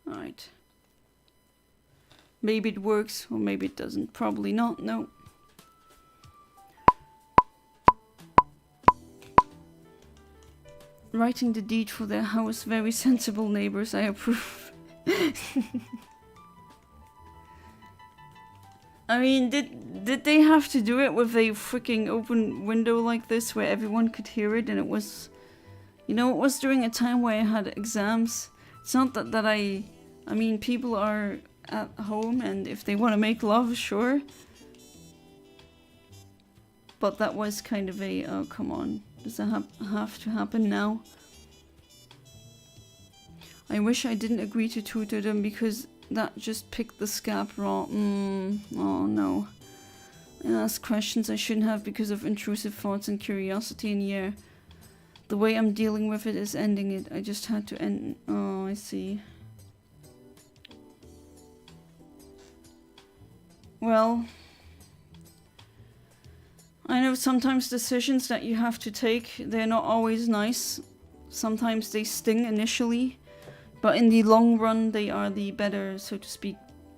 Alright. Maybe it works, or maybe it doesn't. Probably not, no. Writing the deed for their house, very sensible neighbors, I approve. I mean, did they have to do it with a freaking open window like this where everyone could hear it? And it was, you know, it was during a time where I had exams. It's not that I mean, people are at home and if they want to make love, sure. But that was kind of a, oh come on, does that have to happen now? I wish I didn't agree to tutor them because that just picked the scab raw. Oh no. I ask questions I shouldn't have because of intrusive thoughts and curiosity, and yeah, the way I'm dealing with it is ending it. I just had to end. Oh, I see. Well, I know sometimes decisions that you have to take, they're not always nice. Sometimes they sting initially, but in the long run they are the better, so to speak,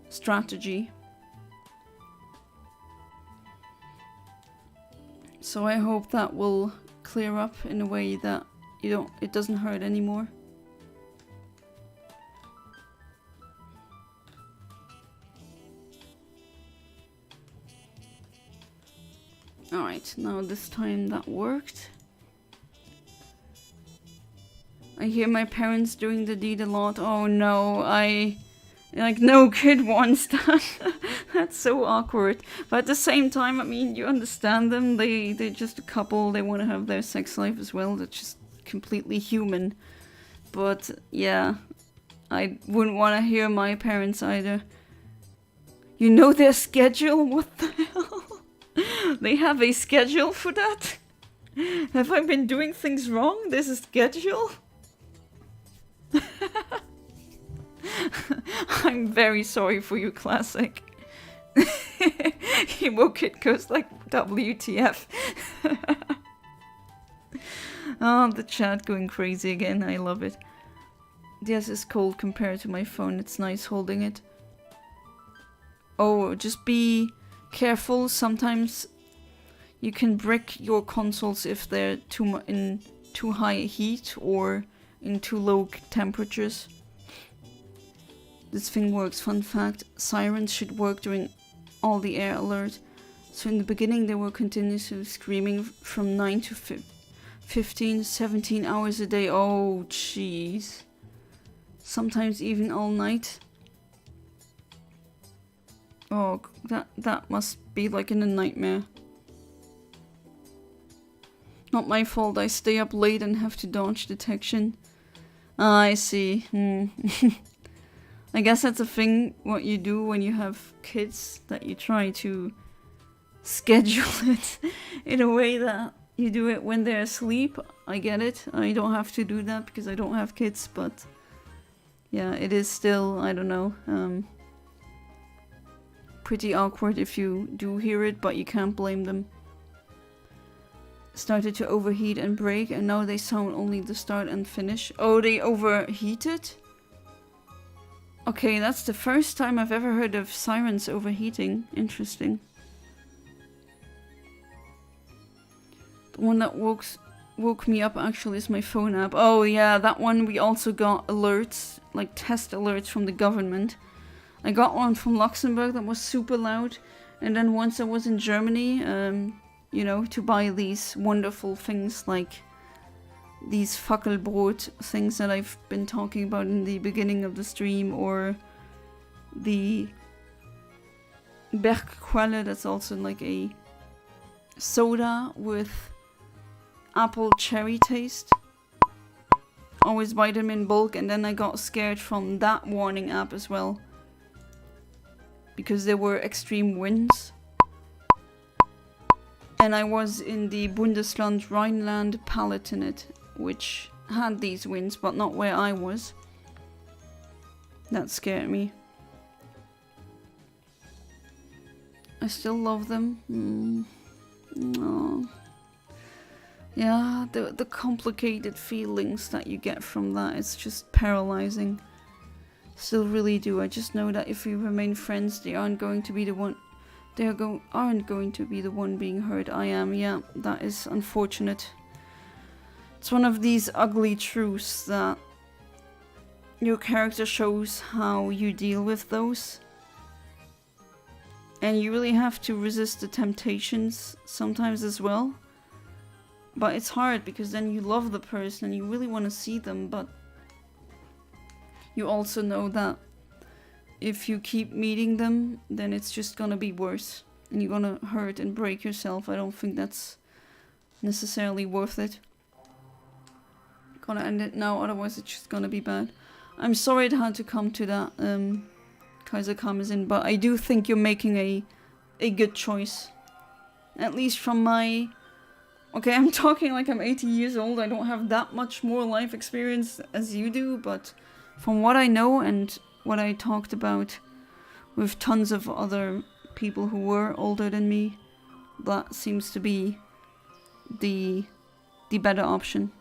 strategy. So I hope that will clear up in a way that it doesn't hurt anymore. Alright, now this time that worked. I hear my parents doing the deed a lot. Oh no, like, no kid wants that. That's so awkward. But at the same time, I mean, you understand them. They're just a couple. They want to have their sex life as well. That's just completely human. But yeah, I wouldn't want to hear my parents either. You know their schedule? What the hell? They have a schedule for that? Have I been doing things wrong? There's a schedule? I'm very sorry for you, Classic. Emo Kid goes like WTF. Oh, the chat going crazy again. I love it. Yes, it's cold compared to my phone. It's nice holding it. Oh, just be careful. Sometimes you can brick your consoles if they're in too high heat or in too low temperatures. This thing works. Fun fact, sirens should work during all the air alert. So in the beginning they were continuously screaming from 9 to 15, 17 hours a day. Oh jeez. Sometimes even all night. Oh, that must be like in a nightmare. Not my fault, I stay up late and have to dodge detection. Ah, I see. I guess that's a thing, what you do when you have kids, that you try to schedule it in a way that you do it when they're asleep. I get it. I don't have to do that because I don't have kids, but yeah, it is still, I don't know, pretty awkward if you do hear it, but you can't blame them. Started to overheat and break, and now they sound only the start and finish. Oh, they overheated? Okay, that's the first time I've ever heard of sirens overheating. Interesting. The one that woke me up actually is my phone app. Oh yeah, that one we also got alerts, like test alerts from the government. I got one from Luxembourg that was super loud, and then once I was in Germany, you know, to buy these wonderful things like these Fackelbrot things that I've been talking about in the beginning of the stream, or the Bergquelle, that's also like a soda with apple cherry taste. Always buy them in bulk, and then I got scared from that warning app as well. because there were extreme winds. And I was in the Bundesland Rhineland-Palatinate, which had these winds, but not where I was. That scared me. I still love them. No. Yeah, the complicated feelings that you get from that, it's just paralyzing. Still really do. I just know that if we remain friends, they aren't going to be the one. Aren't going to be the one being hurt. I am. Yeah, that is unfortunate. It's one of these ugly truths that your character shows how you deal with those. And you really have to resist the temptations sometimes as well. But it's hard because then you love the person and you really want to see them, but you also know that if you keep meeting them, then it's just gonna be worse. And you're gonna hurt and break yourself. I don't think that's necessarily worth it. Gonna end it now, otherwise it's just gonna be bad. I'm sorry it had to come to that, Kaiser Kamazin, but I do think you're making a good choice. At least from my... Okay, I'm talking like I'm 80 years old. I don't have that much more life experience as you do, but from what I know and what I talked about with tons of other people who were older than me, that seems to be the better option.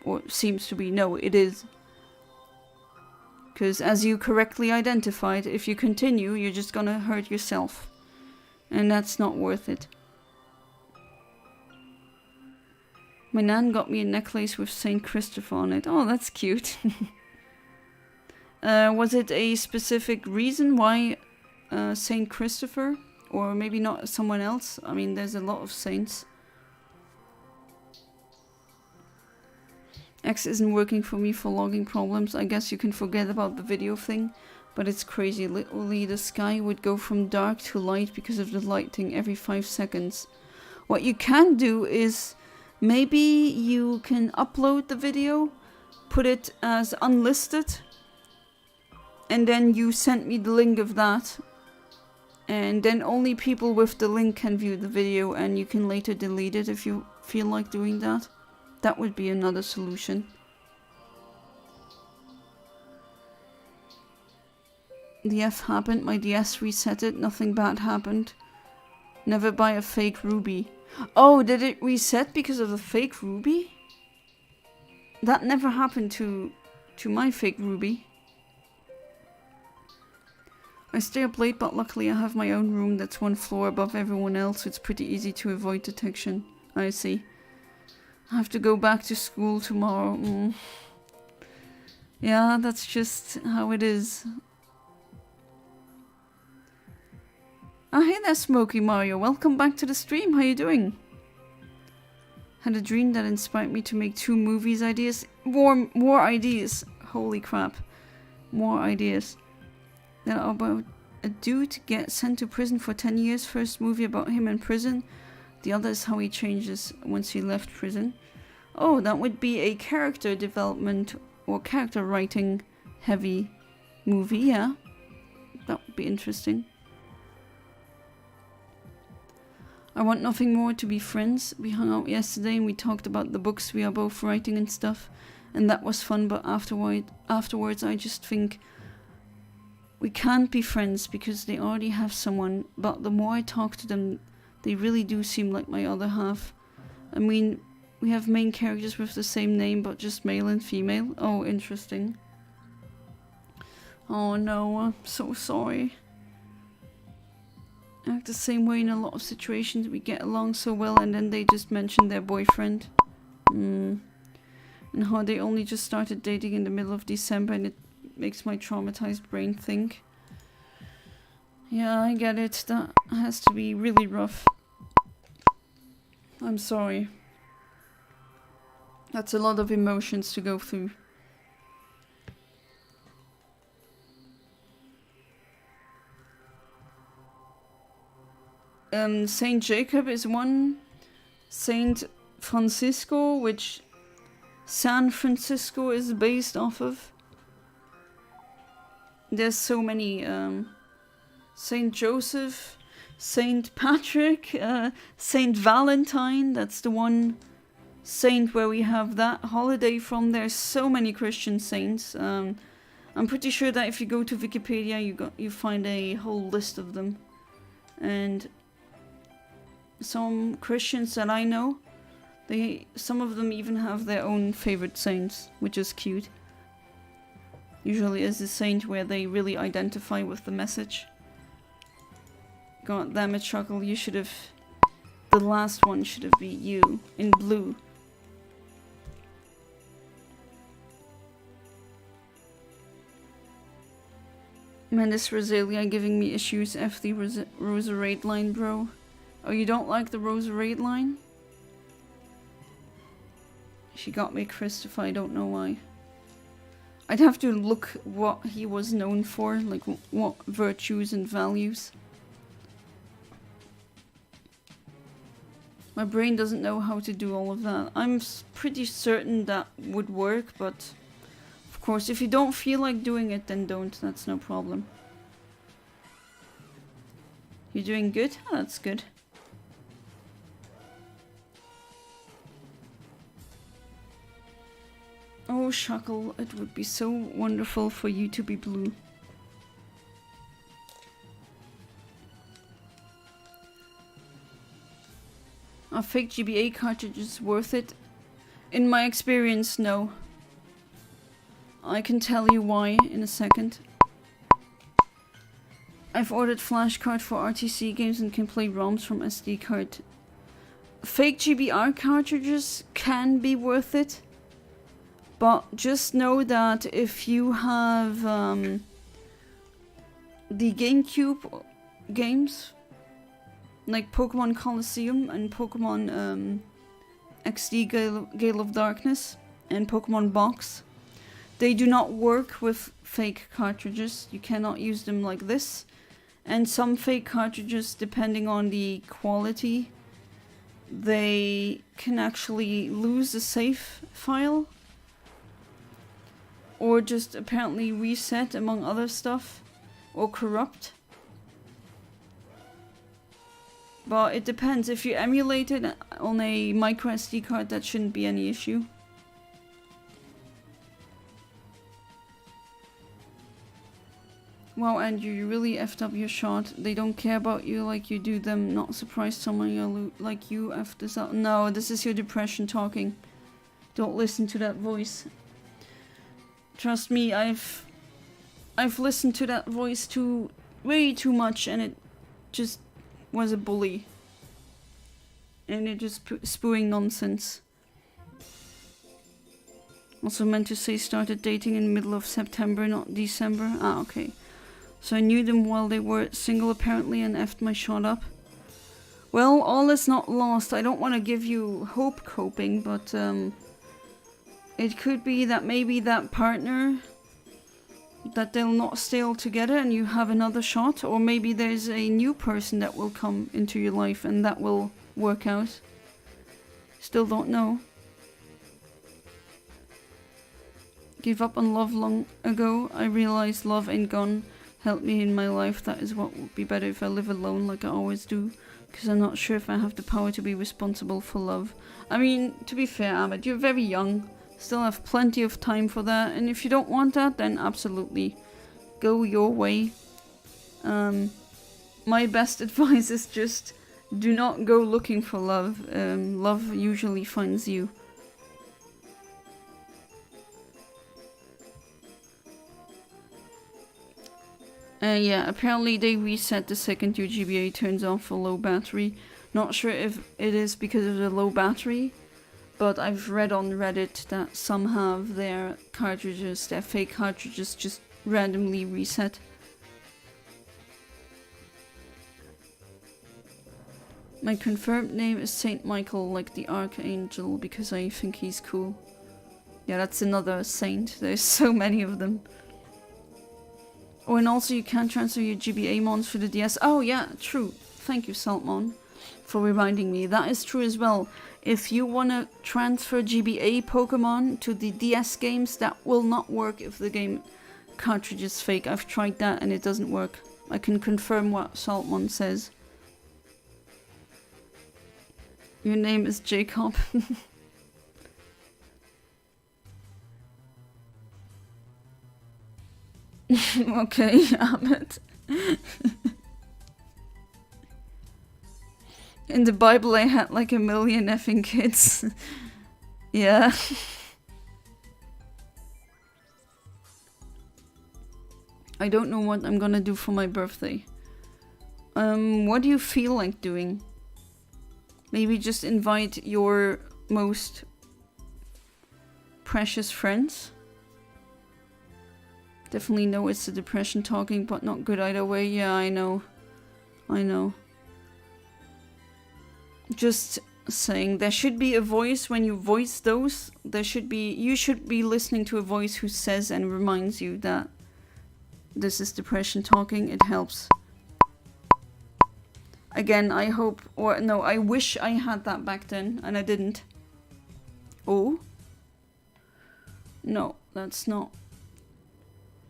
Or seems to be. No, it is. Because as you correctly identified, if you continue, you're just gonna hurt yourself. And that's not worth it. My nan got me a necklace with Saint Christopher on it. Oh, that's cute. Was it a specific reason why Saint Christopher? Or maybe not someone else? I mean, there's a lot of saints. X isn't working for me for logging problems. I guess you can forget about the video thing. But it's crazy. Literally, the sky would go from dark to light because of the lighting every 5 seconds. What you can do is... maybe you can upload the video, put it as unlisted, and then you send me the link of that. And then only people with the link can view the video, and you can later delete it if you feel like doing that. That would be another solution. The F happened, my DS resetted, nothing bad happened. Never buy a fake ruby. Oh, did it reset because of the fake ruby? That never happened to my fake ruby. I stay up late, but luckily I have my own room that's 1 floor above everyone else, so it's pretty easy to avoid detection. I see. I have to go back to school tomorrow. Yeah, that's just how it is. Ah, hey there, Smokey Mario. Welcome back to the stream. How you doing? Had a dream that inspired me to make 2 movies ideas. More ideas. Holy crap. More ideas. Then about a dude get sent to prison for 10 years. First movie about him in prison. The other is how he changes once he left prison. Oh, that would be a character development or character writing heavy movie, yeah. That would be interesting. I want nothing more to be friends. We hung out yesterday and we talked about the books we are both writing and stuff. And that was fun, but afterwards I just think we can't be friends because they already have someone. But the more I talk to them, they really do seem like my other half. I mean, we have main characters with the same name, but just male and female. Oh, interesting. Oh no, I'm so sorry. I act the same way in a lot of situations. We get along so well and then they just mention their boyfriend. And how they only just started dating in the middle of December and it makes my traumatized brain think. Yeah, I get it. That has to be really rough. I'm sorry. That's a lot of emotions to go through. Saint Jacob is one. Saint Francisco, which San Francisco is based off of. There's so many Saint Joseph, Saint Patrick, Saint Valentine. That's the one saint where we have that holiday from. There's so many Christian saints. I'm pretty sure that if you go to Wikipedia, you find a whole list of them. And some Christians that I know, some of them even have their own favorite saints, which is cute. Usually is a saint where they really identify with the message. God damn it, Chuckle, you should have... The last one should have been you, in blue. Man, this Rosalia giving me issues. F the Roserade line, bro. Oh, you don't like the Roserade line? She got me Christopher, I don't know why. I'd have to look what he was known for, like what virtues and values. My brain doesn't know how to do all of that. I'm pretty certain that would work, but of course, if you don't feel like doing it, then don't. That's no problem. You're doing good? Oh, that's good. Oh, Shuckle, it would be so wonderful for you to be blue. Are fake GBA cartridges worth it? In my experience, no. I can tell you why in a second. I've ordered flashcard for RTC games and can play ROMs from SD card. Fake GBR cartridges can be worth it. But just know that if you have the GameCube games, like Pokemon Colosseum and Pokemon XD Gale of Darkness and Pokemon Box, they do not work with fake cartridges. You cannot use them like this. And some fake cartridges, depending on the quality, they can actually lose a save file. Or just apparently reset, among other stuff. Or corrupt. But it depends. If you emulate it on a micro SD card, that shouldn't be any issue. Wow, Andrew, you really effed up your shot. They don't care about you like you do them. Not surprised someone like you effed this up. No, this is your depression talking. Don't listen to that voice. Trust me, I've listened to that voice way too much, and it just was a bully. And it just spewing nonsense. Also meant to say started dating in the middle of September, not December. Ah, okay. So I knew them while they were single apparently and effed my shot up. Well, all is not lost. I don't want to give you hope coping, but it could be that maybe that partner, that they'll not stay all together and you have another shot, or maybe there's a new person that will come into your life and that will work out. Still don't know. Gave up on love long ago. I realized love ain't gone. Help me in my life. That is what would be better if I live alone like I always do. Because I'm not sure if I have the power to be responsible for love. I mean, to be fair, Ahmed, you're very young. Still have plenty of time for that. And if you don't want that, then absolutely. Go your way. My best advice is just do not go looking for love. Love usually finds you. Yeah, apparently they reset the second your GBA turns off for low battery. Not sure if it is because of the low battery, but I've read on Reddit that some have their cartridges, their fake cartridges, just randomly reset. My confirmed name is Saint Michael, like the Archangel, because I think he's cool. Yeah, that's another saint. There's so many of them. Oh, and also you can transfer your GBA mons for the DS. Oh yeah, true. Thank you, Saltmon, for reminding me. That is true as well. If you want to transfer GBA Pokemon to the DS games, that will not work if the game cartridge is fake. I've tried that and it doesn't work. I can confirm what Saltmon says. Your name is Jacob. Okay, Ahmed. In the Bible, I had like 1 million effing kids. Yeah. I don't know what I'm gonna do for my birthday. What do you feel like doing? Maybe just invite your most precious friends. Definitely know it's the depression talking, but not good either way. Yeah, I know. I know. Just saying, there should be a voice when you voice those. There should be, you should be listening to a voice who says and reminds you that this is depression talking. It helps. Again, I hope, or no, I wish I had that back then, and I didn't. Oh? No, that's not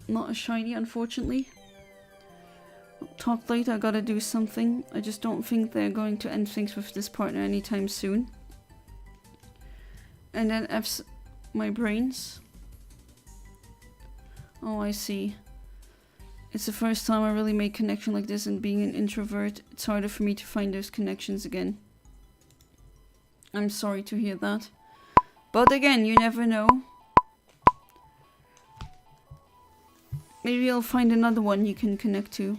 a shiny, unfortunately. Talk later, I gotta do something. I just don't think they're going to end things with this partner anytime soon. And then F's my brains. Oh, I see. It's the first time I really made connection like this, and being an introvert, it's harder for me to find those connections again. I'm sorry to hear that. But again, you never know. Maybe I'll find another one you can connect to.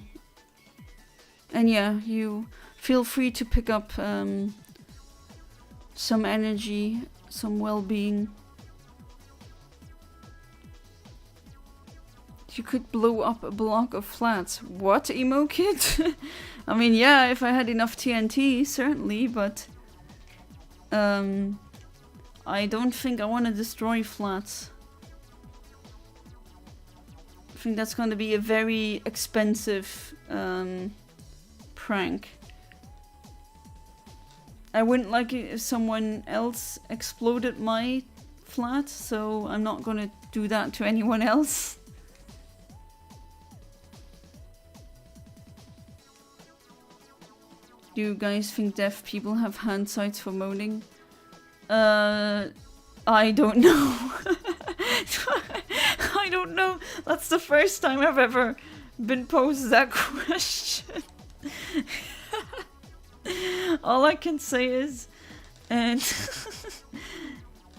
And yeah, you feel free to pick up some energy, some well-being. You could blow up a block of flats. What, emo kid? I mean, yeah, if I had enough TNT, certainly, but I don't think I want to destroy flats. I think that's going to be a very expensive prank. I wouldn't like it if someone else exploded my flat, so I'm not going to do that to anyone else. Do you guys think deaf people have hand sights for moaning? I don't know. I don't know. That's the first time I've ever been posed that question. All I can say is, and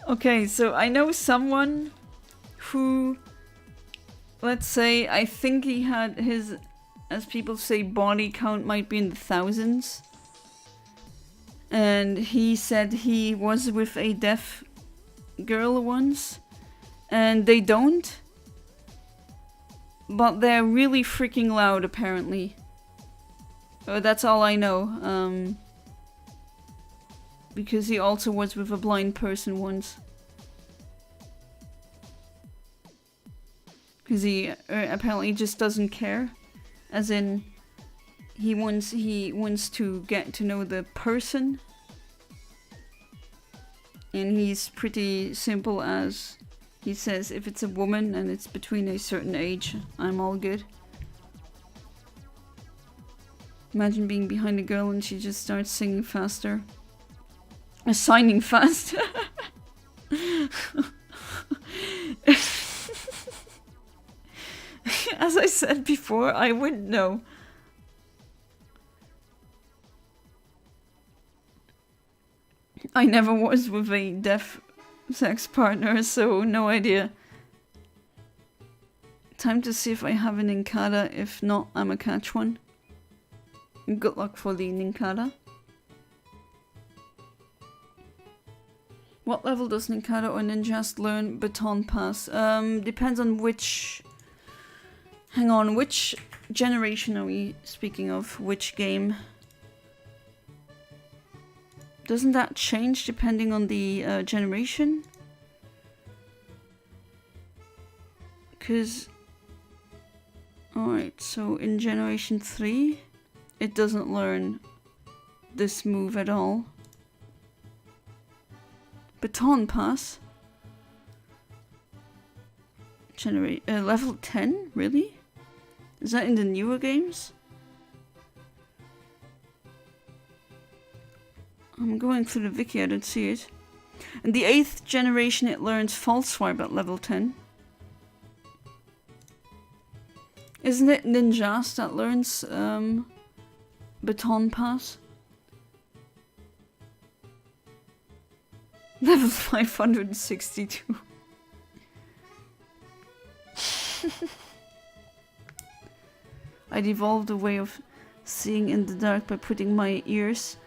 okay, so I know someone who, let's say, I think he had his, as people say, body count might be in the thousands. And he said he was with a deaf girl once, and they don't. But they're really freaking loud, apparently. That's all I know. Because he also was with a blind person once. Because he apparently just doesn't care. As in, he wants to get to know the person. And he's pretty simple as he says, if it's a woman and it's between a certain age, I'm all good. Imagine being behind a girl and she just starts singing faster. Signing faster. As I said before, I wouldn't know. I never was with a deaf sex partner, so no idea. Time to see if I have an Ninkada. If not, I'ma catch one. Good luck for the Ninkada. What level does Ninkada or Ninjas learn Baton Pass? Depends on which... Hang on, which generation are we speaking of? Which game? Doesn't that change depending on the generation? Because... Alright, so in Generation 3, it doesn't learn this move at all. Baton Pass? Level 10? Really? Is that in the newer games? I'm going through the wiki, I don't see it. In the 8th generation it learns False Swipe at level 10. Isn't it Ninjas that learns Baton Pass? Level 562. I'd evolved a way of seeing in the dark by putting my ears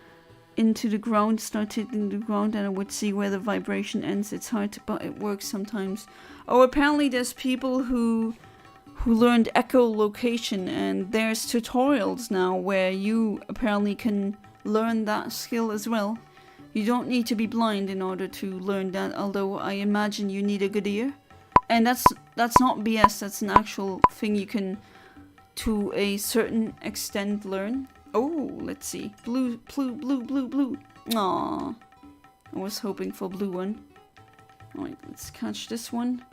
into the ground, start hitting the ground, and I would see where the vibration ends. It's hard, but it works sometimes. Oh, apparently there's people who learned echolocation, and there's tutorials now where you apparently can learn that skill as well. You don't need to be blind in order to learn that, although I imagine you need a good ear. And that's not BS, that's an actual thing you can, to a certain extent, learn. Oh, let's see. Blue. Aww. I was hoping for blue one. Alright, let's catch this one.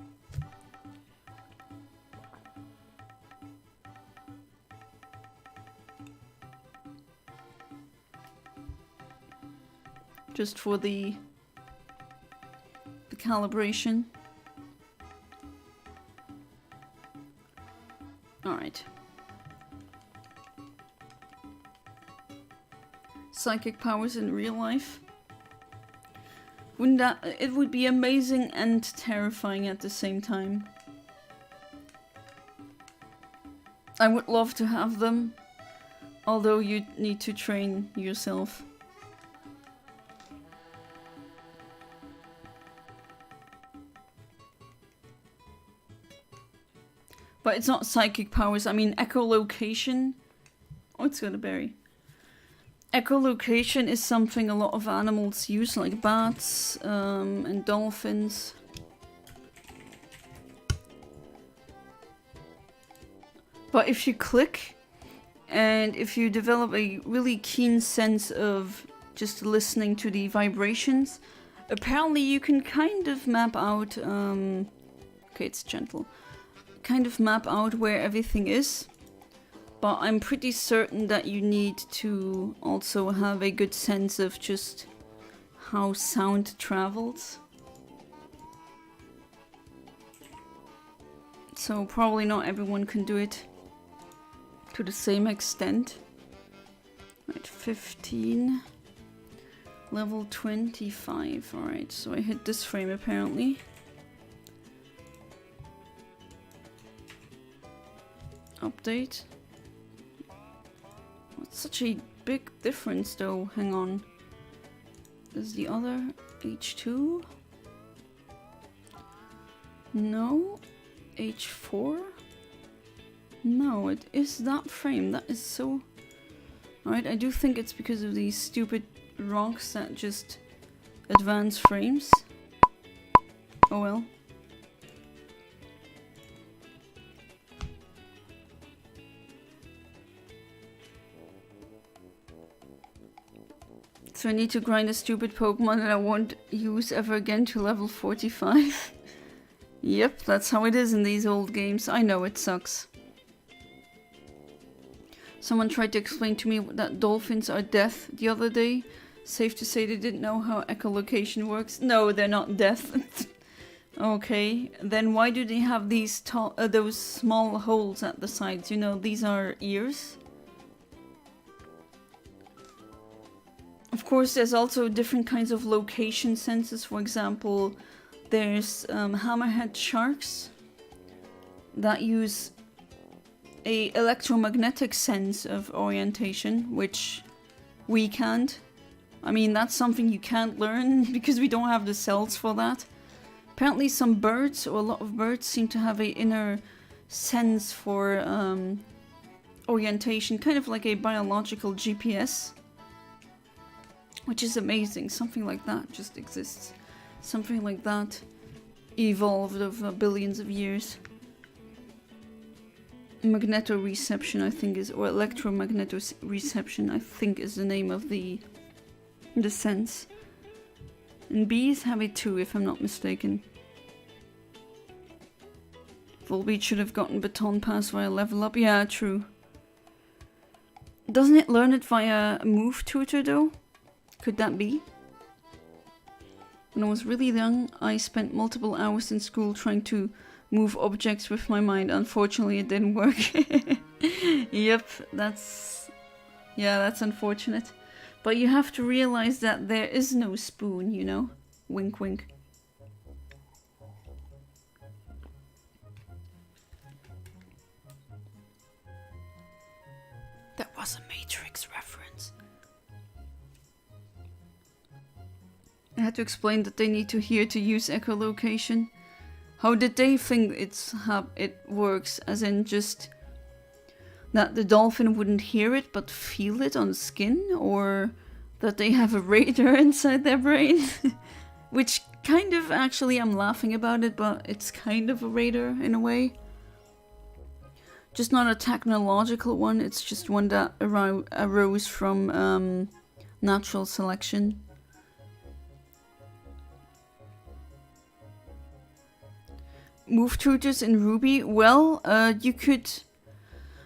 Just for the calibration. Alright. Psychic powers in real life. Wouldn't that... It would be amazing and terrifying at the same time. I would love to have them, although you need to train yourself. But it's not psychic powers, I mean echolocation. Oh, it's got a berry. Echolocation is something a lot of animals use, like bats and dolphins. But if you click, and if you develop a really keen sense of just listening to the vibrations, apparently you can kind of map out, okay, it's gentle, kind of map out where everything is. But I'm pretty certain that you need to also have a good sense of just how sound travels. So probably not everyone can do it to the same extent. Right, 15. Level 25. Alright, so I hit this frame apparently. Update. What's such a big difference though? Hang on. Is the other H2? No. H4? No, it is that frame. That is so... Alright, I do think it's because of these stupid rocks that just advance frames. Oh well. So I need to grind a stupid Pokemon that I won't use ever again to level 45. Yep, that's how it is in these old games. I know, it sucks. Someone tried to explain to me that dolphins are deaf the other day. Safe to say they didn't know how echolocation works. No, they're not deaf. Okay, then why do they have these those small holes at the sides? You know, these are ears. Of course, there's also different kinds of location senses. For example, there's hammerhead sharks that use a electromagnetic sense of orientation, which we can't. I mean, that's something you can't learn because we don't have the cells for that. Apparently some birds, or a lot of birds, seem to have an inner sense for orientation, kind of like a biological GPS. Which is amazing. Something like that just exists. Something like that evolved over billions of years. Magnetoreception, I think is, or electromagnetoreception, I think is the name of the sense. And bees have it too, if I'm not mistaken. Volbeat should have gotten Baton Pass via level up. Yeah, true. Doesn't it learn it via move tutor though? Could that be? When I was really young, I spent multiple hours in school trying to move objects with my mind. Unfortunately, it didn't work. Yep, that's unfortunate. But you have to realize that there is no spoon, you know? Wink, wink. That was a Matrix reference. I had to explain that they need to hear to use echolocation. How did they think it works? As in just that the dolphin wouldn't hear it but feel it on skin? Or that they have a radar inside their brain? Which kind of, actually, I'm laughing about it, but it's kind of a radar in a way. Just not a technological one, it's just one that arose from natural selection. Move tutors in Ruby? Well, you could...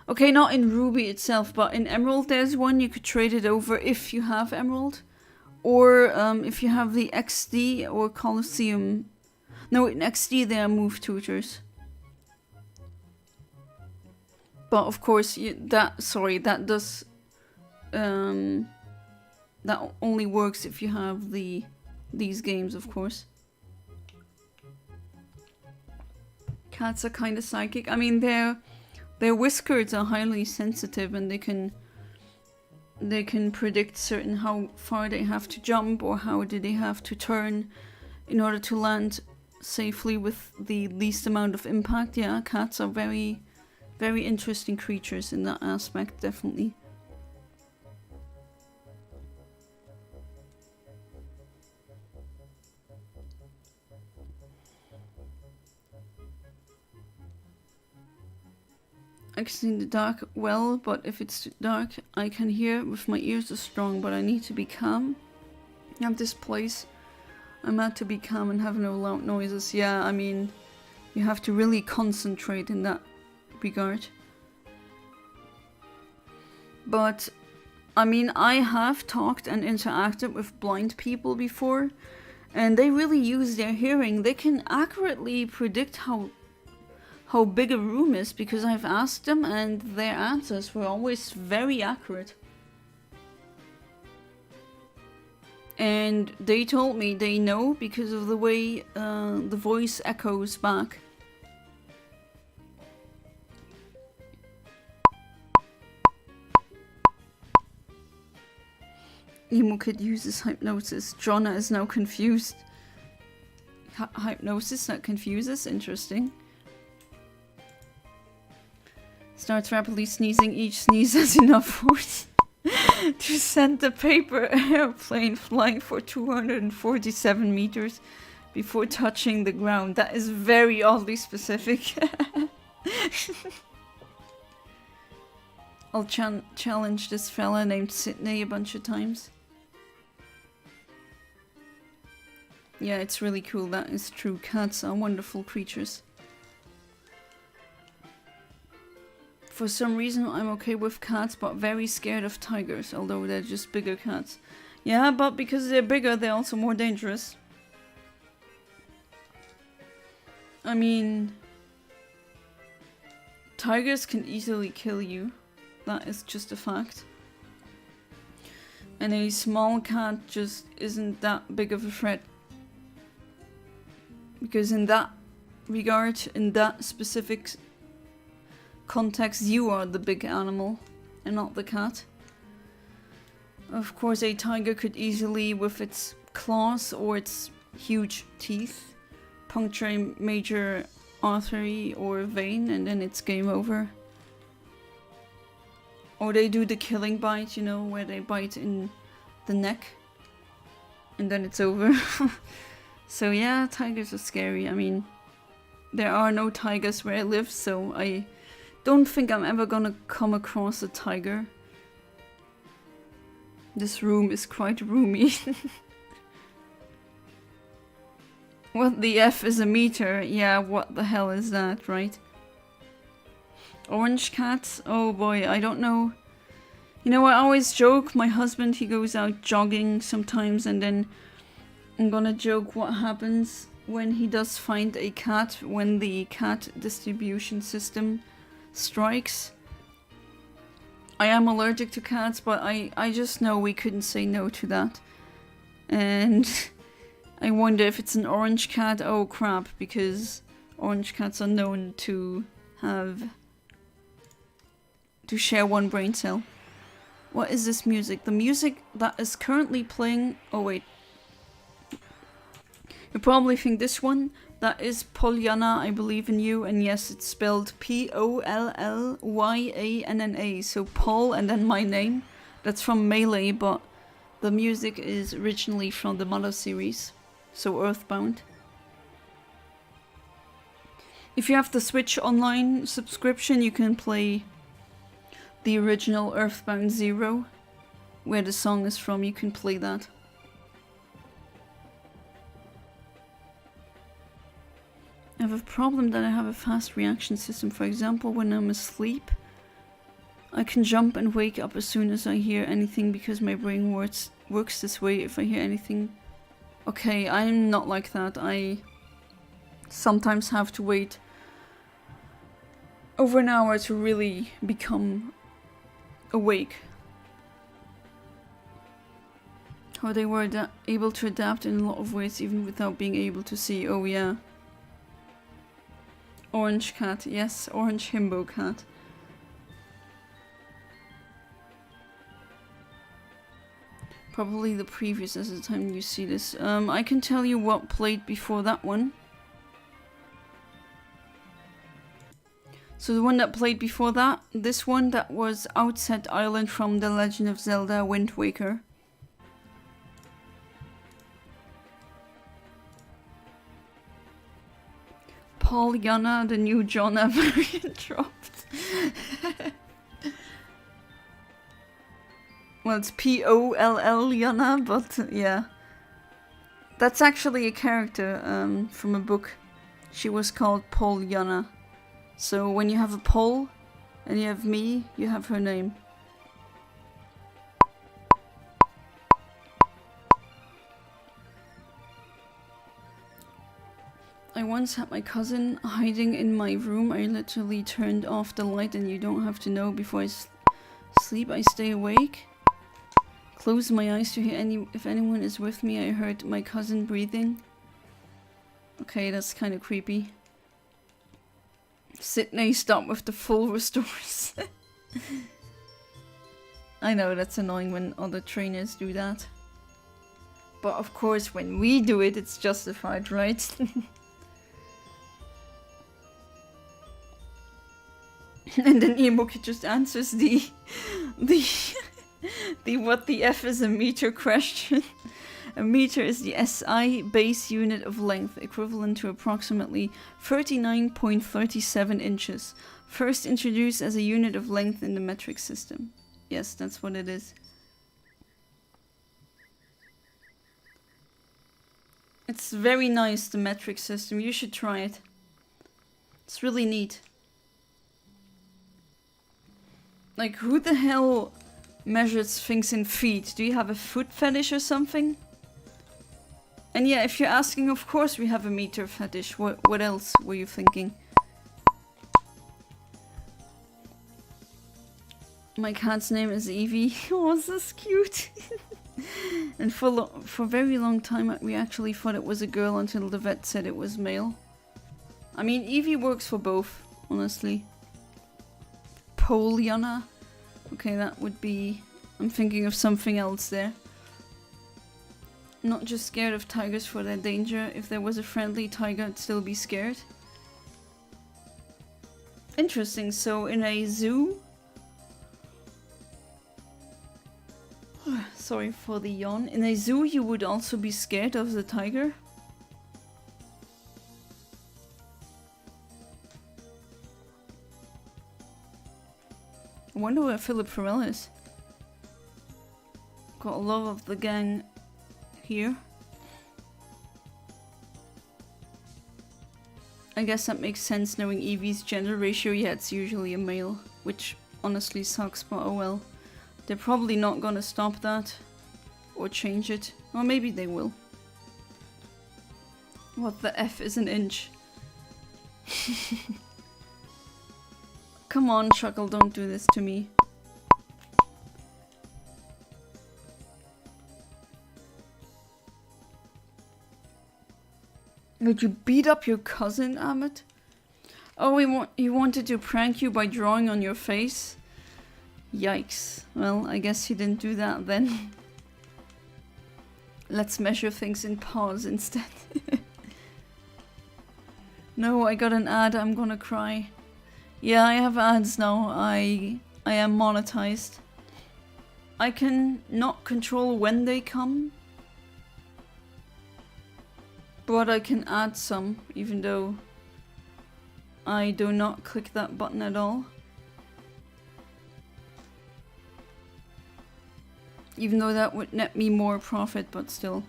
Okay, not in Ruby itself, but in Emerald there's one. You could trade it over if you have Emerald. Or if you have the XD or Colosseum. No, in XD there are move tutors. But of course, that does... that only works if you have these games, of course. Cats are kind of psychic. I mean, their whiskers are highly sensitive, and they can predict certain how far they have to jump or how do they have to turn in order to land safely with the least amount of impact. Yeah, cats are very, very interesting creatures in that aspect, definitely. I can see in the dark well, but if it's too dark, I can hear with my ears are strong, but I need to be calm. At this place, I'm meant to be calm and have no loud noises. Yeah, I mean, you have to really concentrate in that regard. But, I mean, I have talked and interacted with blind people before, and they really use their hearing. They can accurately predict how big a room is, because I've asked them and their answers were always very accurate. And they told me they know because of the way the voice echoes back. Emo Kid uses hypnosis. Jonna is now confused. Hypnosis that confuses? Interesting. Starts rapidly sneezing. Each sneeze has enough force to send the paper airplane flying for 247 meters before touching the ground. That is very oddly specific. I'll challenge this fella named Sydney a bunch of times. Yeah, it's really cool. That is true. Cats are wonderful creatures. For some reason, I'm okay with cats, but very scared of tigers, although they're just bigger cats. Yeah, but because they're bigger, they're also more dangerous. I mean, tigers can easily kill you. That is just a fact. And a small cat just isn't that big of a threat. Because in that regard, in that specific context, you are the big animal and not the cat. Of course, a tiger could easily, with its claws or its huge teeth, puncture a major artery or vein, and then it's game over. Or they do the killing bite, you know, where they bite in the neck and then it's over. So yeah, tigers are scary. I mean, there are no tigers where I live, so I don't think I'm ever gonna come across a tiger. This room is quite roomy. What the F is a meter? Yeah, what the hell is that, right? Orange cats? Oh boy, I don't know. You know, I always joke, my husband, he goes out jogging sometimes, and then I'm gonna joke what happens when he does find a cat, when the cat distribution system strikes. I am allergic to cats, but I just know we couldn't say no to that. And I wonder if it's an orange cat. Oh crap, because orange cats are known to share one brain cell. What is this music? The music that is currently playing... Oh wait. You probably think this one. That is Pollyanna, I Believe in You. And yes, it's spelled Pollyanna. So Paul and then my name. That's from Melee, but the music is originally from the Mother series. So Earthbound. If you have the Switch Online subscription, you can play the original Earthbound 0, where the song is from. You can play that. I have a problem that I have a fast reaction system. For example, when I'm asleep, I can jump and wake up as soon as I hear anything because my brain works this way if I hear anything. Okay, I'm not like that. I sometimes have to wait over an hour to really become awake. How they were able to adapt in a lot of ways even without being able to see. Oh yeah. Orange cat, yes, orange himbo cat. Probably the previous as the time you see this. I can tell you what played before that one. So the one that played before that, this one that was Outset Island from The Legend of Zelda Wind Waker. Pollyanna, the new Jonna variant dropped. Well, it's P-O-L-L Yana, but yeah. That's actually a character from a book. She was called Pollyanna. So when you have a Pol and you have me, you have her name. I once had my cousin hiding in my room. I literally turned off the light, and you don't have to know before I sleep. I stay awake. Close my eyes to hear if anyone is with me. I heard my cousin breathing. Okay, that's kind of creepy. Sydney, stop with the full restores. I know that's annoying when other trainers do that. But of course, when we do it, it's justified, right? And then Imoki just answers the what the F is a meter question. A meter is the SI base unit of length, equivalent to approximately 39.37 inches. First introduced as a unit of length in the metric system. Yes, that's what it is. It's very nice, the metric system. You should try it. It's really neat. Like, who the hell measures things in feet? Do you have a foot fetish or something? And yeah, if you're asking, of course we have a meter fetish. What else were you thinking? My cat's name is Evie. Oh, this is cute. And for a very long time we actually thought it was a girl until the vet said it was male. I mean, Evie works for both, honestly. Pollyanna. Okay, that would be... I'm thinking of something else there. Not just scared of tigers for their danger. If there was a friendly tiger, I'd still be scared. Interesting, so in a zoo... Sorry for the yawn. In a zoo you would also be scared of the tiger? I wonder where Philip Farrell is. Got a lot of the gang here. I guess that makes sense knowing Eevee's gender ratio. Yeah, it's usually a male, which honestly sucks, but oh well. They're probably not gonna stop that or change it. Or maybe they will. What the F is an inch? Come on, Chuckle, don't do this to me. Would you beat up your cousin, Amit? Oh, he wanted to prank you by drawing on your face? Yikes. Well, I guess he didn't do that then. Let's measure things in paws instead. No, I got an ad, I'm gonna cry. Yeah, I have ads now. I am monetized. I can not control when they come, but I can add some, even though I do not click that button at all. Even though that would net me more profit, but still.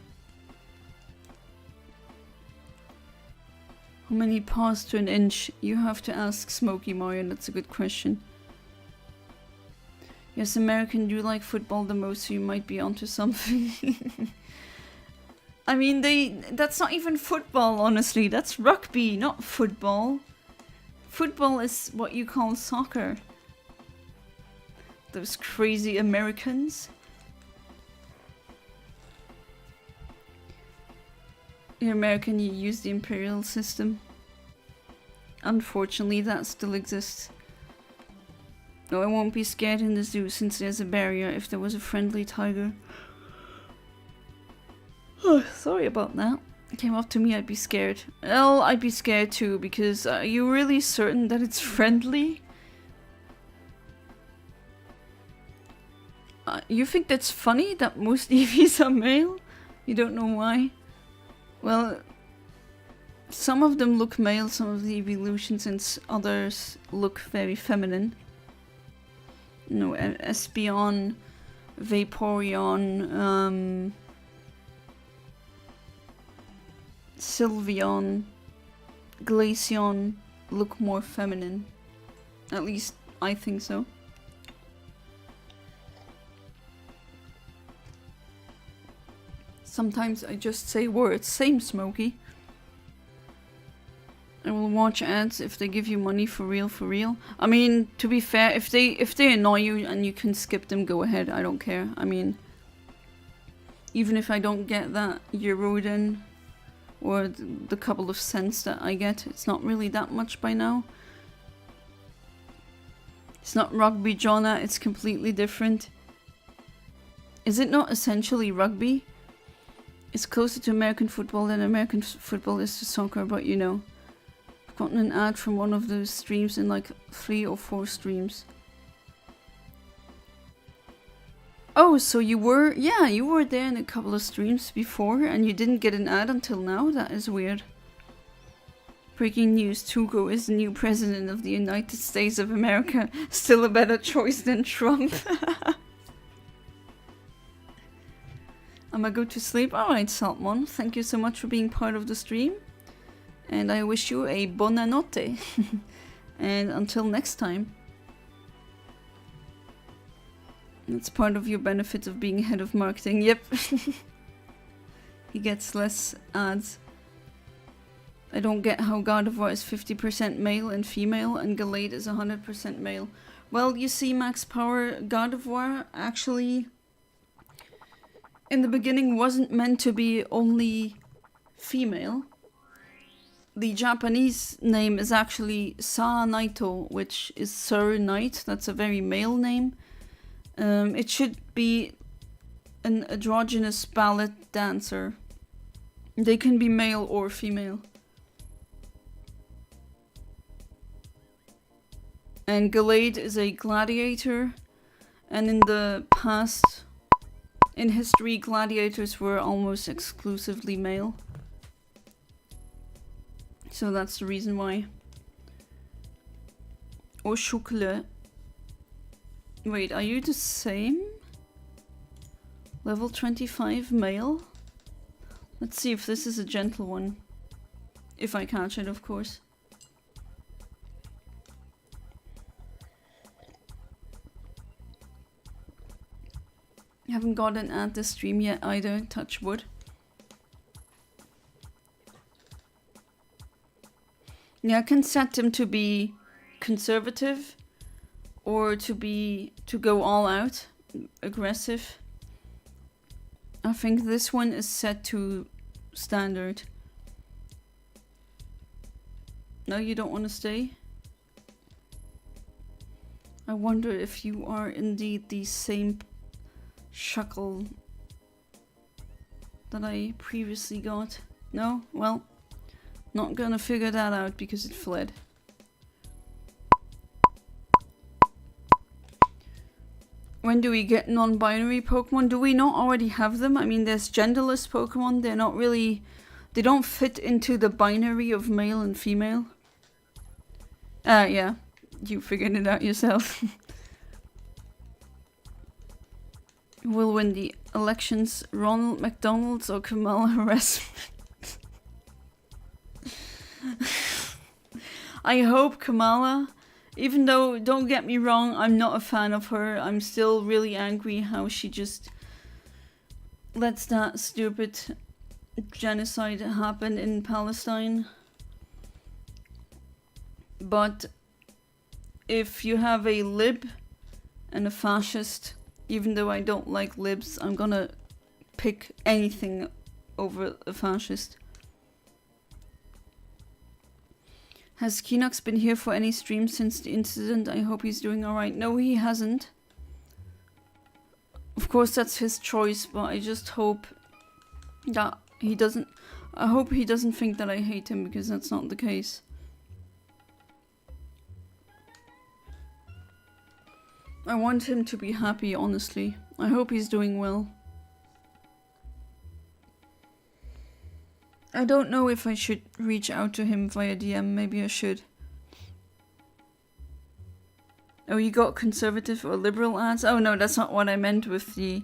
How many paws to an inch? You have to ask Smokey Mario, that's a good question. Yes, American do like football the most, so you might be onto something. I mean, that's not even football, honestly. That's rugby, not football. Football is what you call soccer. Those crazy Americans. You're American, you use the imperial system. Unfortunately, that still exists. No, I won't be scared in the zoo since there's a barrier if there was a friendly tiger. Oh, sorry about that. It came up to me, I'd be scared. Well, I'd be scared too, because are you really certain that it's friendly? You think that's funny, that most Eevees are male? You don't know why? Well, some of them look male, some of the evolutions, and others look very feminine. No, Espeon, Vaporeon, Sylveon, Glaceon look more feminine. At least I think so. Sometimes I just say words. Same, Smokey. I will watch ads if they give you money for real, for real. I mean, to be fair, if they annoy you and you can skip them, go ahead. I don't care. I mean, even if I don't get that Eurodin or the couple of cents that I get, it's not really that much by now. It's not rugby, Jonna. It's completely different. Is it not essentially rugby? It's closer to American football than American football is to soccer, but you know. I've gotten an ad from one of those streams in like 3 or 4 streams. Oh, so you were, yeah, you were there in a couple of streams before and you didn't get an ad until now? That is weird. Breaking news, Tuco is the new president of the United States of America. Still a better choice than Trump. I'ma go to sleep. Alright, Saltmon, thank you so much for being part of the stream. And I wish you a buona notte. And until next time. That's part of your benefit of being head of marketing. Yep. He gets less ads. I don't get how God of War is 50% male and female and Gallade is 100% male. Well, you see, Max Power, God of War actually in the beginning wasn't meant to be only female. The Japanese name is actually Saa Naito, which is Sir Knight. That's a very male name. It should be an androgynous ballet dancer. They can be male or female. And Gallade is a gladiator. And in the past, in history, gladiators were almost exclusively male. So that's the reason why. Oshukle. Wait, are you the same? Level 25 male? Let's see if this is a gentle one. If I catch it, of course. Haven't gotten at the stream yet either, touch wood. Yeah, I can set them to be conservative or to go all out, aggressive. I think this one is set to standard. No, you don't want to stay? I wonder if you are indeed the same shuckle that I previously got. No? Well, not gonna figure that out because it fled. When do we get non-binary Pokemon? Do we not already have them? I mean, there's genderless Pokemon. They're not really... They don't fit into the binary of male and female. Yeah. You figured it out yourself. Who will win the elections? Ronald McDonald's or Kamala Harris? I hope Kamala, even though, don't get me wrong, I'm not a fan of her. I'm still really angry how she just lets that stupid genocide happen in Palestine. But if you have a lib and a fascist, even though I don't like libs, I'm gonna pick anything over a fascist. Has Kinox been here for any streams since the incident? I hope he's doing alright. No, he hasn't. Of course, that's his choice, but I just hope that he doesn't... I hope he doesn't think that I hate him, because that's not the case. I want him to be happy, honestly. I hope he's doing well. I don't know if I should reach out to him via DM. Maybe I should. Oh, you got conservative or liberal ads? Oh no, that's not what I meant with the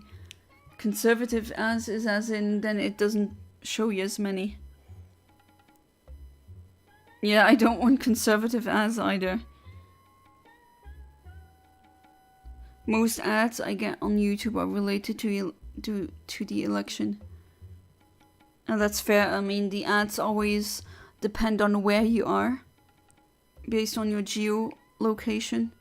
conservative ads, is as in then it doesn't show you as many. Yeah, I don't want conservative ads either. Most ads I get on YouTube are related to the election. And that's fair. I mean, the ads always depend on where you are, based on your geolocation.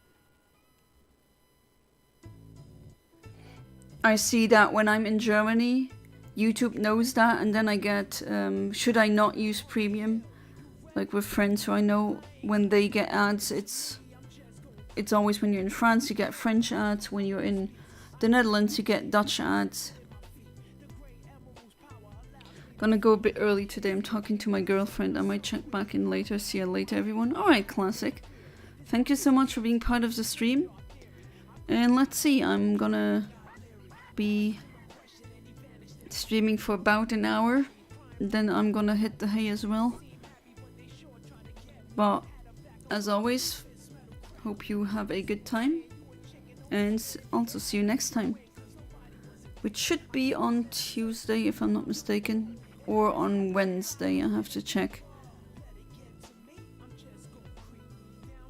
I see that when I'm in Germany, YouTube knows that, and then I get, should I not use premium? Like with friends who I know, when they get ads, it's always when you're in France, you get French ads. When you're in the Netherlands, you get Dutch ads. Gonna go a bit early today. I'm talking to my girlfriend. I might check back in later. See you later, everyone. Alright, classic. Thank you so much for being part of the stream. And let's see, I'm gonna be streaming for about an hour. Then I'm gonna hit the hay as well. But, as always, hope you have a good time. And also see you next time. Which should be on Tuesday, if I'm not mistaken. Or on Wednesday, I have to check.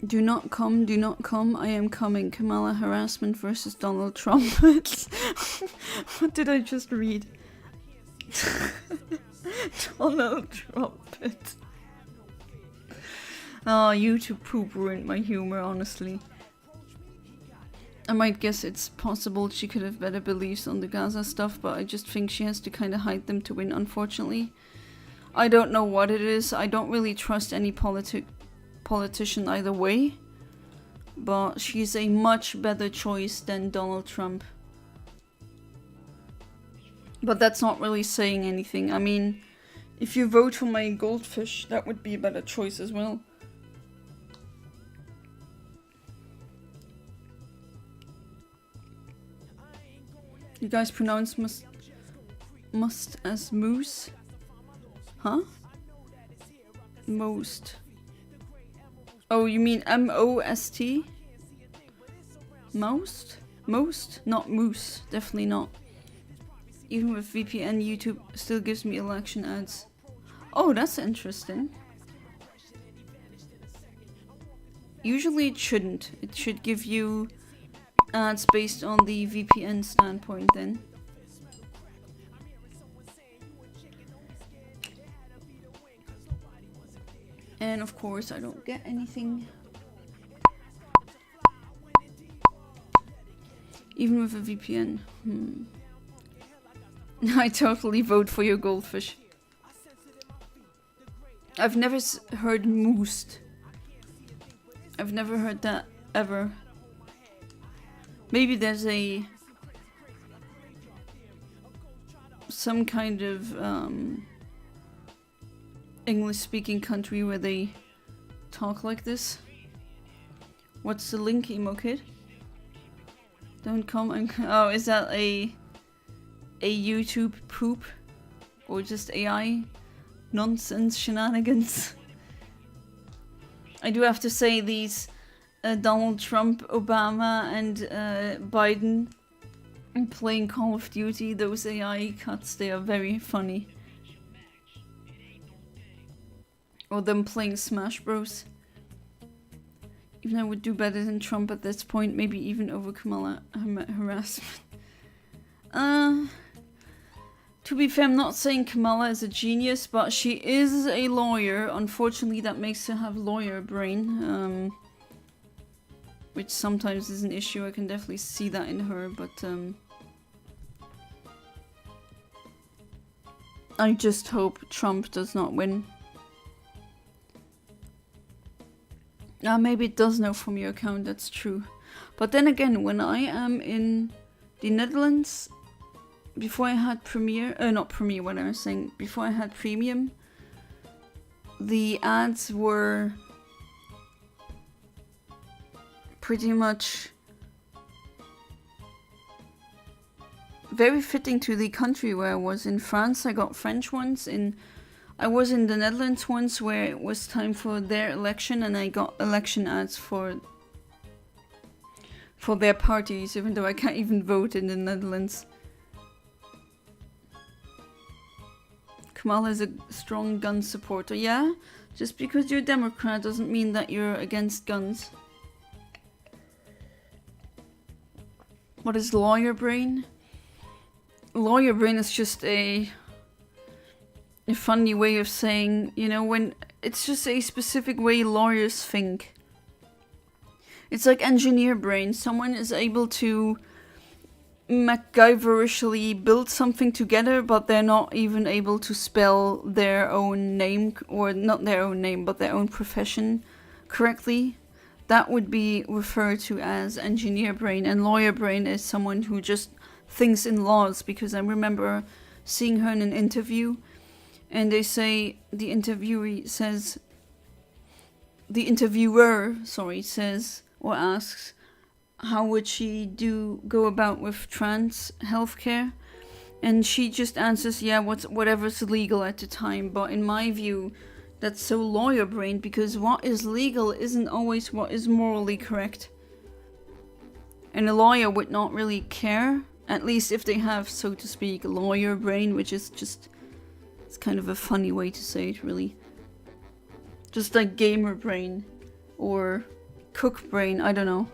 Do not come, I am coming. Kamala harassment versus Donald Trump. What did I just read? Donald Trumpet. Oh, YouTube poop ruined my humor, honestly. I might guess it's possible she could have better beliefs on the Gaza stuff, but I just think she has to kind of hide them to win, unfortunately. I don't know what it is. I don't really trust any politician either way. But she's a much better choice than Donald Trump. But that's not really saying anything. I mean, if you vote for my goldfish, that would be a better choice as well. You guys pronounce must as moose? Huh? Most. Oh, you mean M-O-S-T? Most? Most? Not moose. Definitely not. Even with VPN, YouTube still gives me election ads. Oh, that's interesting. Usually it shouldn't. It should give you ads based on the VPN standpoint then. And of course I don't get anything. Even with a VPN. I totally vote for your goldfish. I've never heard moosed. I've never heard that ever. Maybe there's some kind of English speaking country where they talk like this. What's the link, emo kid? Don't come and oh, is that a YouTube poop or just AI nonsense shenanigans? I do have to say these Donald Trump, Obama, and Biden playing Call of Duty, those AI cuts, they are very funny. Or them playing Smash Bros. Even I would do better than Trump at this point, maybe even over Kamala harassment. To be fair, I'm not saying Kamala is a genius, but she is a lawyer. Unfortunately, that makes her have lawyer brain, which sometimes is an issue. I can definitely see that in her, but I just hope Trump does not win. Maybe it does know from your account, that's true. But then again, when I am in the Netherlands, before I had before I had Premium, the ads were pretty much very fitting to the country where I was. In France, I got French ones. I was in the Netherlands once where it was time for their election and I got election ads for their parties, even though I can't even vote in the Netherlands. Kamala is a strong gun supporter. Yeah, just because you're a Democrat doesn't mean that you're against guns. What is lawyer brain? Lawyer brain is just a funny way of saying, you know, when it's just a specific way lawyers think. It's like engineer brain. Someone is able to MacGyverishly build something together, but they're not even able to spell their own name, or not their own name, but their own profession correctly. That would be referred to as engineer brain, and lawyer brain is someone who just thinks in laws, because I remember seeing her in an interview, and they say, the interviewer says, or asks, how would she go about with trans healthcare? And she just answers, yeah, whatever's legal at the time. But in my view, that's so lawyer brain, because what is legal isn't always what is morally correct. And a lawyer would not really care, at least if they have, so to speak, lawyer brain, which is just, it's kind of a funny way to say it, really. Just like gamer brain, or cook brain, I don't know.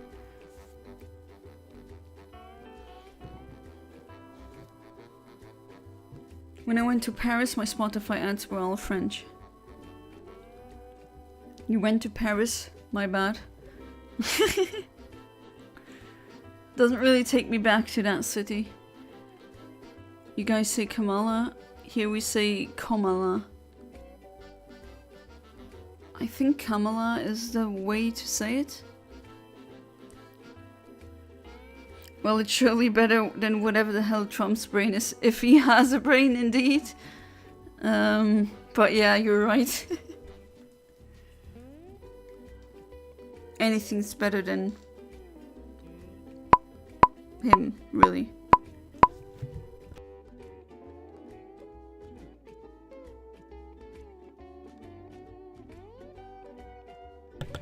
When I went to Paris, my Spotify ads were all French. You went to Paris? My bad. Doesn't really take me back to that city. You guys say Kamala. Here we say Kamala. I think Kamala is the way to say it. Well, it's surely better than whatever the hell Trump's brain is, if he has a brain indeed. But yeah, you're right. Anything's better than him, really.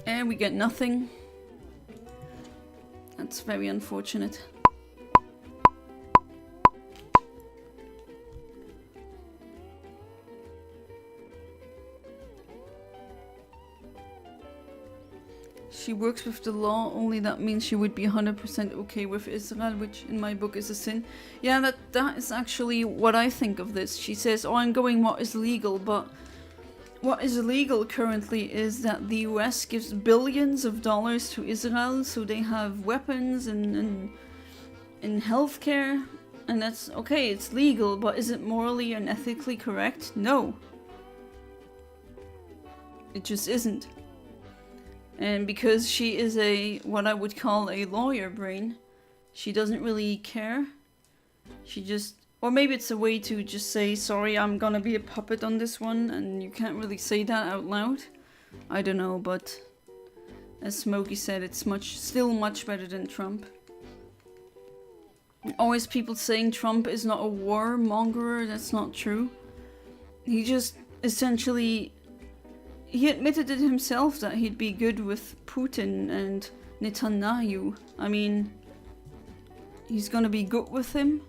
And we get nothing. That's very unfortunate. She works with the law, only that means she would be 100% okay with Israel, which in my book is a sin. Yeah, that is actually what I think of this. She says, oh, I'm going what is legal, but what is illegal currently is that the US gives billions of dollars to Israel, so they have weapons and healthcare, and that's okay, it's legal, but is it morally and ethically correct? No. It just isn't. And because she is what I would call a lawyer brain, she doesn't really care. She just, or maybe it's a way to just say, sorry, I'm gonna be a puppet on this one, and you can't really say that out loud. I don't know, but as Smokey said, it's still much better than Trump. Always people saying Trump is not a warmonger, that's not true. He just essentially, he admitted it himself that he'd be good with Putin and Netanyahu. I mean, he's gonna be good with him?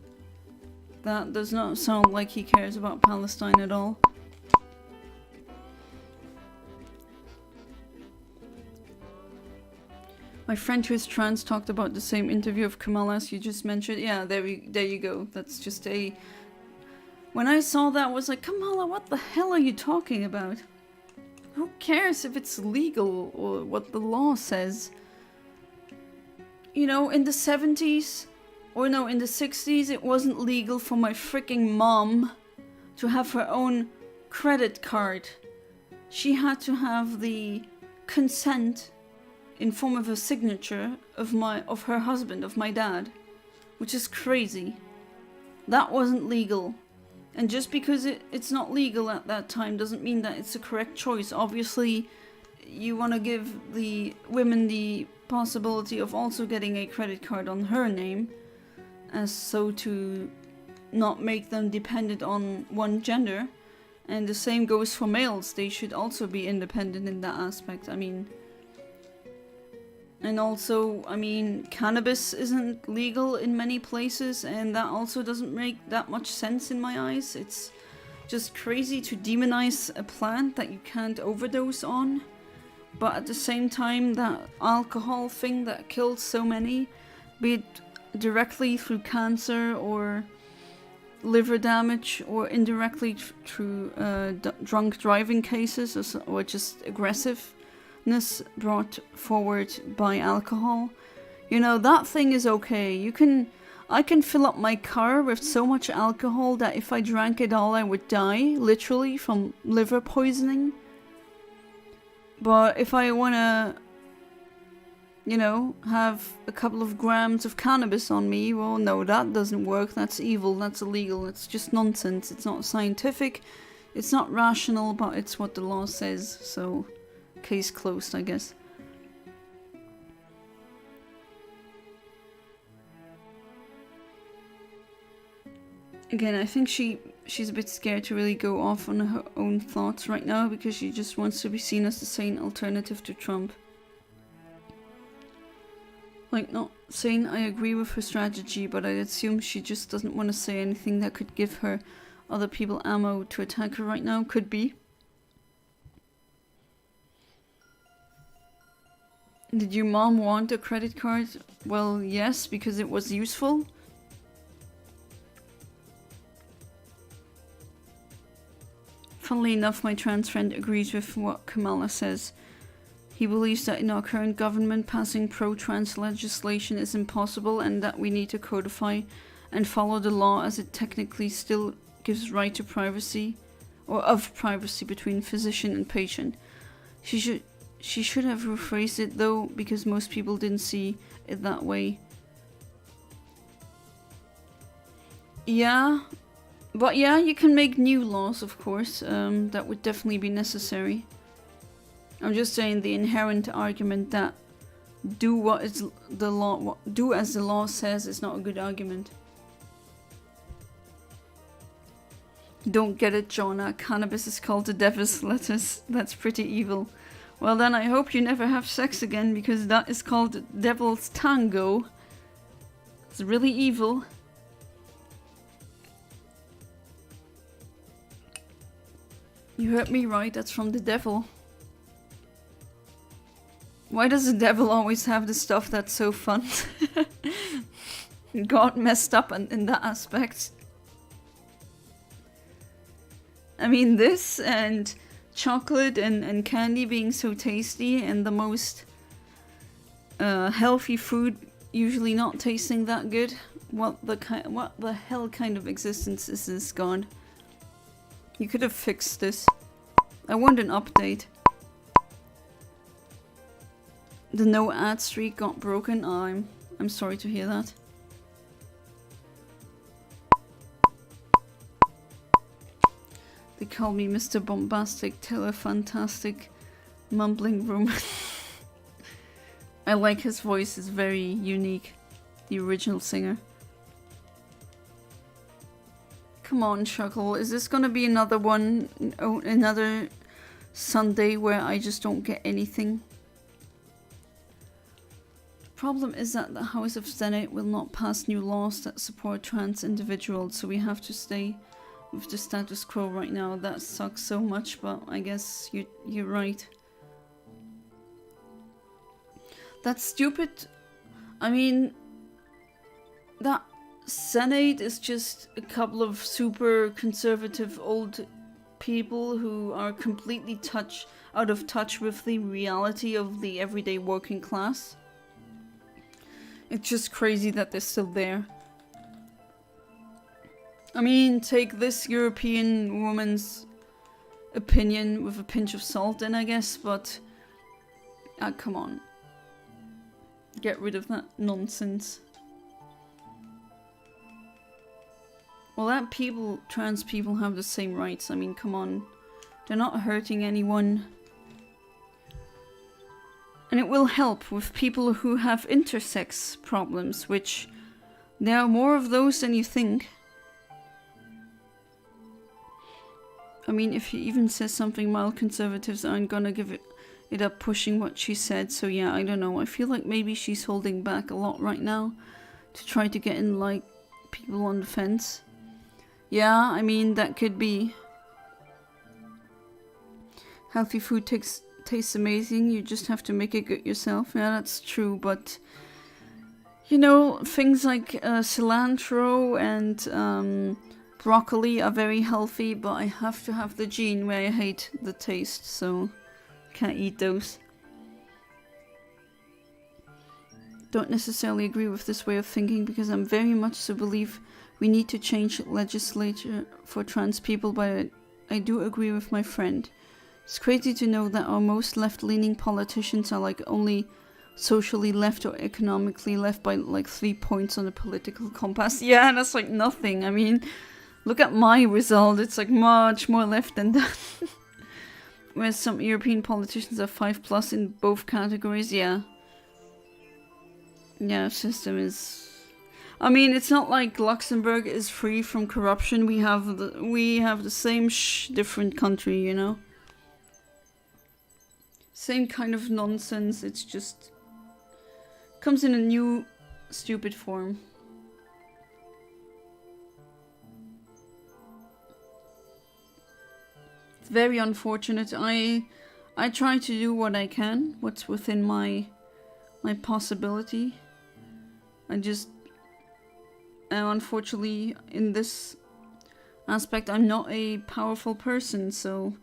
That does not sound like he cares about Palestine at all. My friend who is trans talked about the same interview of Kamala's you just mentioned. Yeah, there you go. That's just a... When I saw that, I was like, Kamala, what the hell are you talking about? Who cares if it's legal or what the law says? You know, in the 70s, or no, in the 60s, it wasn't legal for my freaking mom to have her own credit card. She had to have the consent in form of a signature of her husband, of my dad, which is crazy. That wasn't legal. And just because it's not legal at that time doesn't mean that it's a correct choice. Obviously, you want to give the women the possibility of also getting a credit card on her name, as so to not make them dependent on one gender. And the same goes for males. They should also be independent in that aspect. I mean... And also, I mean, cannabis isn't legal in many places, and that also doesn't make that much sense in my eyes. It's just crazy to demonize a plant that you can't overdose on. But at the same time, that alcohol thing that killed so many, be it directly through cancer or liver damage, or indirectly through drunk driving cases, or just aggressiveness brought forward by alcohol. You know, that thing is okay. I can fill up my car with so much alcohol that if I drank it all I would die, literally, from liver poisoning. But if I wanna, you know, have a couple of grams of cannabis on me, well, no, that doesn't work. That's evil, that's illegal, it's just nonsense. It's not scientific, it's not rational, but it's what the law says, so... Case closed, I guess. Again, I think she's a bit scared to really go off on her own thoughts right now because she just wants to be seen as the sane alternative to Trump. Like, not saying I agree with her strategy, but I assume she just doesn't want to say anything that could give her other people ammo to attack her right now. Could be. Did your mom want a credit card? Well, yes, because it was useful. Funnily enough, my trans friend agrees with what Kamala says. He believes that in our current government, passing pro-trans legislation is impossible and that we need to codify and follow the law as it technically still gives right to privacy, or of privacy between physician and patient. She should have rephrased it though, because most people didn't see it that way. Yeah, but yeah, you can make new laws, of course. That would definitely be necessary. I'm just saying the inherent argument that do as the law says is not a good argument. Don't get it, Jonah. Cannabis is called the devil's lettuce. That's pretty evil. Well then, I hope you never have sex again, because that is called devil's tango. It's really evil. You heard me right, that's from the devil. Why does the devil always have the stuff that's so fun? Got messed up in that aspect. I mean, this and chocolate and candy being so tasty, and the most healthy food usually not tasting that good. What the hell kind of existence is this, God? You could have fixed this. I want an update. The no ad streak got broken. Oh, I'm sorry to hear that. They call me Mr. Bombastic, Telefantastic, Mumbling Room. I like his voice, it's very unique. The original singer. Come on, Chuckle. Is this gonna be another one? Oh, another Sunday where I just don't get anything? Problem is that the House of Senate will not pass new laws that support trans individuals, so we have to stay with the status quo right now. That sucks so much, but I guess you're right. That's stupid. I mean, that Senate is just a couple of super conservative old people who are completely out of touch with the reality of the everyday working class. It's just crazy that they're still there. I mean, take this European woman's opinion with a pinch of salt then, I guess, but come on. Get rid of that nonsense. Well, that trans people have the same rights. I mean, come on. They're not hurting anyone. And it will help with people who have intersex problems, which there are more of those than you think. I mean, if he even says something, mild conservatives aren't gonna give it up pushing what she said. So yeah, I don't know. I feel like maybe she's holding back a lot right now to try to get in, like, people on the fence. Yeah, I mean, that could be. Healthy food tastes amazing, you just have to make it good yourself. Yeah, that's true, but you know, things like cilantro and broccoli are very healthy, but I have to have the gene where I hate the taste, so can't eat those. Don't necessarily agree with this way of thinking, because I'm very much so believe we need to change legislature for trans people, but I do agree with my friend. It's crazy to know that our most left-leaning politicians are like only socially left or economically left by like 3 points on the political compass. Yeah, that's like nothing. I mean, look at my result. It's like much more left than that. Whereas some European politicians are 5+ in both categories. Yeah. Yeah, system is... I mean, it's not like Luxembourg is free from corruption. We have the same different country, you know? Same kind of nonsense, it's just comes in a new stupid form. It's very unfortunate. I try to do what I can, what's within my possibility. I just unfortunately in this aspect I'm not a powerful person, so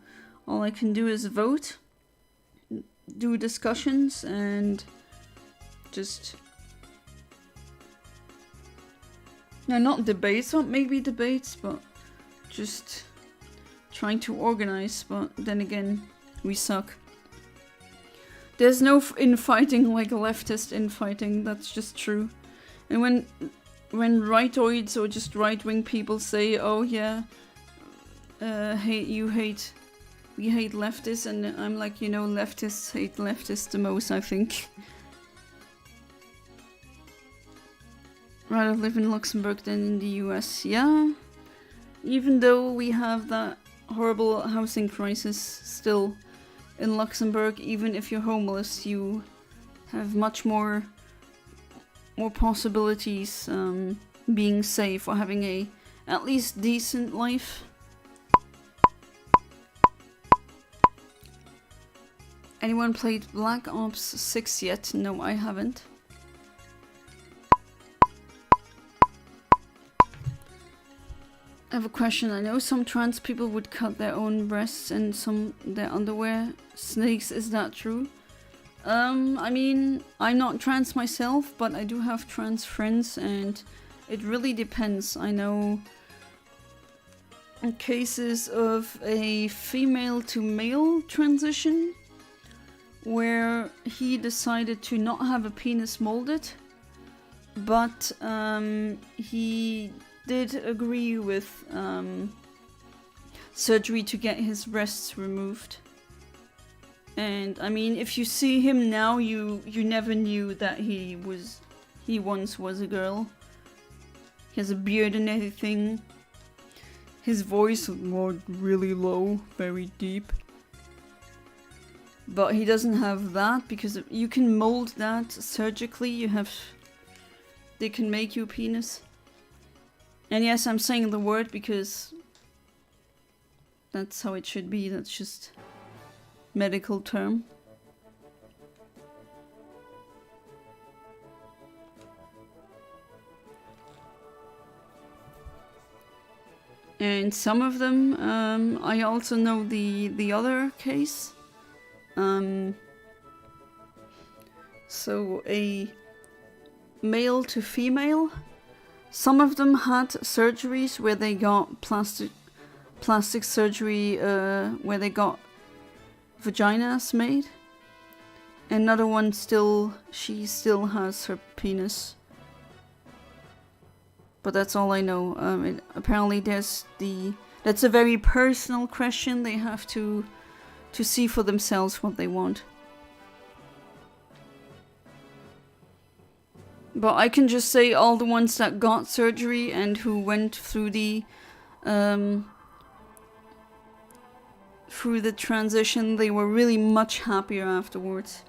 all I can do is vote, do discussions, and just not debates, not maybe debates, but just trying to organize. But then again, we suck. There's no infighting like leftist infighting, that's just true. And when rightoids or just right-wing people say, oh yeah, we hate leftists, and I'm like, you know, leftists hate leftists the most, I think. Rather live in Luxembourg than in the US. Yeah, even though we have that horrible housing crisis still in Luxembourg, even if you're homeless, you have much more possibilities being safe or having a at least decent life. Anyone played Black Ops 6 yet? No, I haven't. I have a question. I know some trans people would cut their own breasts and some their underwear. Snakes, is that true? I mean, I'm not trans myself, but I do have trans friends, and it really depends. I know cases of a female to male transition where he decided to not have a penis molded, but he did agree with surgery to get his breasts removed. And I mean, if you see him now, you never knew that he once was a girl. He has a beard and everything. His voice was really low, very deep. But he doesn't have that because you can mold that surgically. They can make you a penis. And yes, I'm saying the word because that's how it should be. That's just medical term. And some of them, I also know the other case. So a male to female. Some of them had surgeries where they got plastic surgery, where they got vaginas made. Another one she still has her penis. But that's all I know. Apparently that's a very personal question. They have to see for themselves what they want. But I can just say all the ones that got surgery and who went through the transition, they were really much happier afterwards.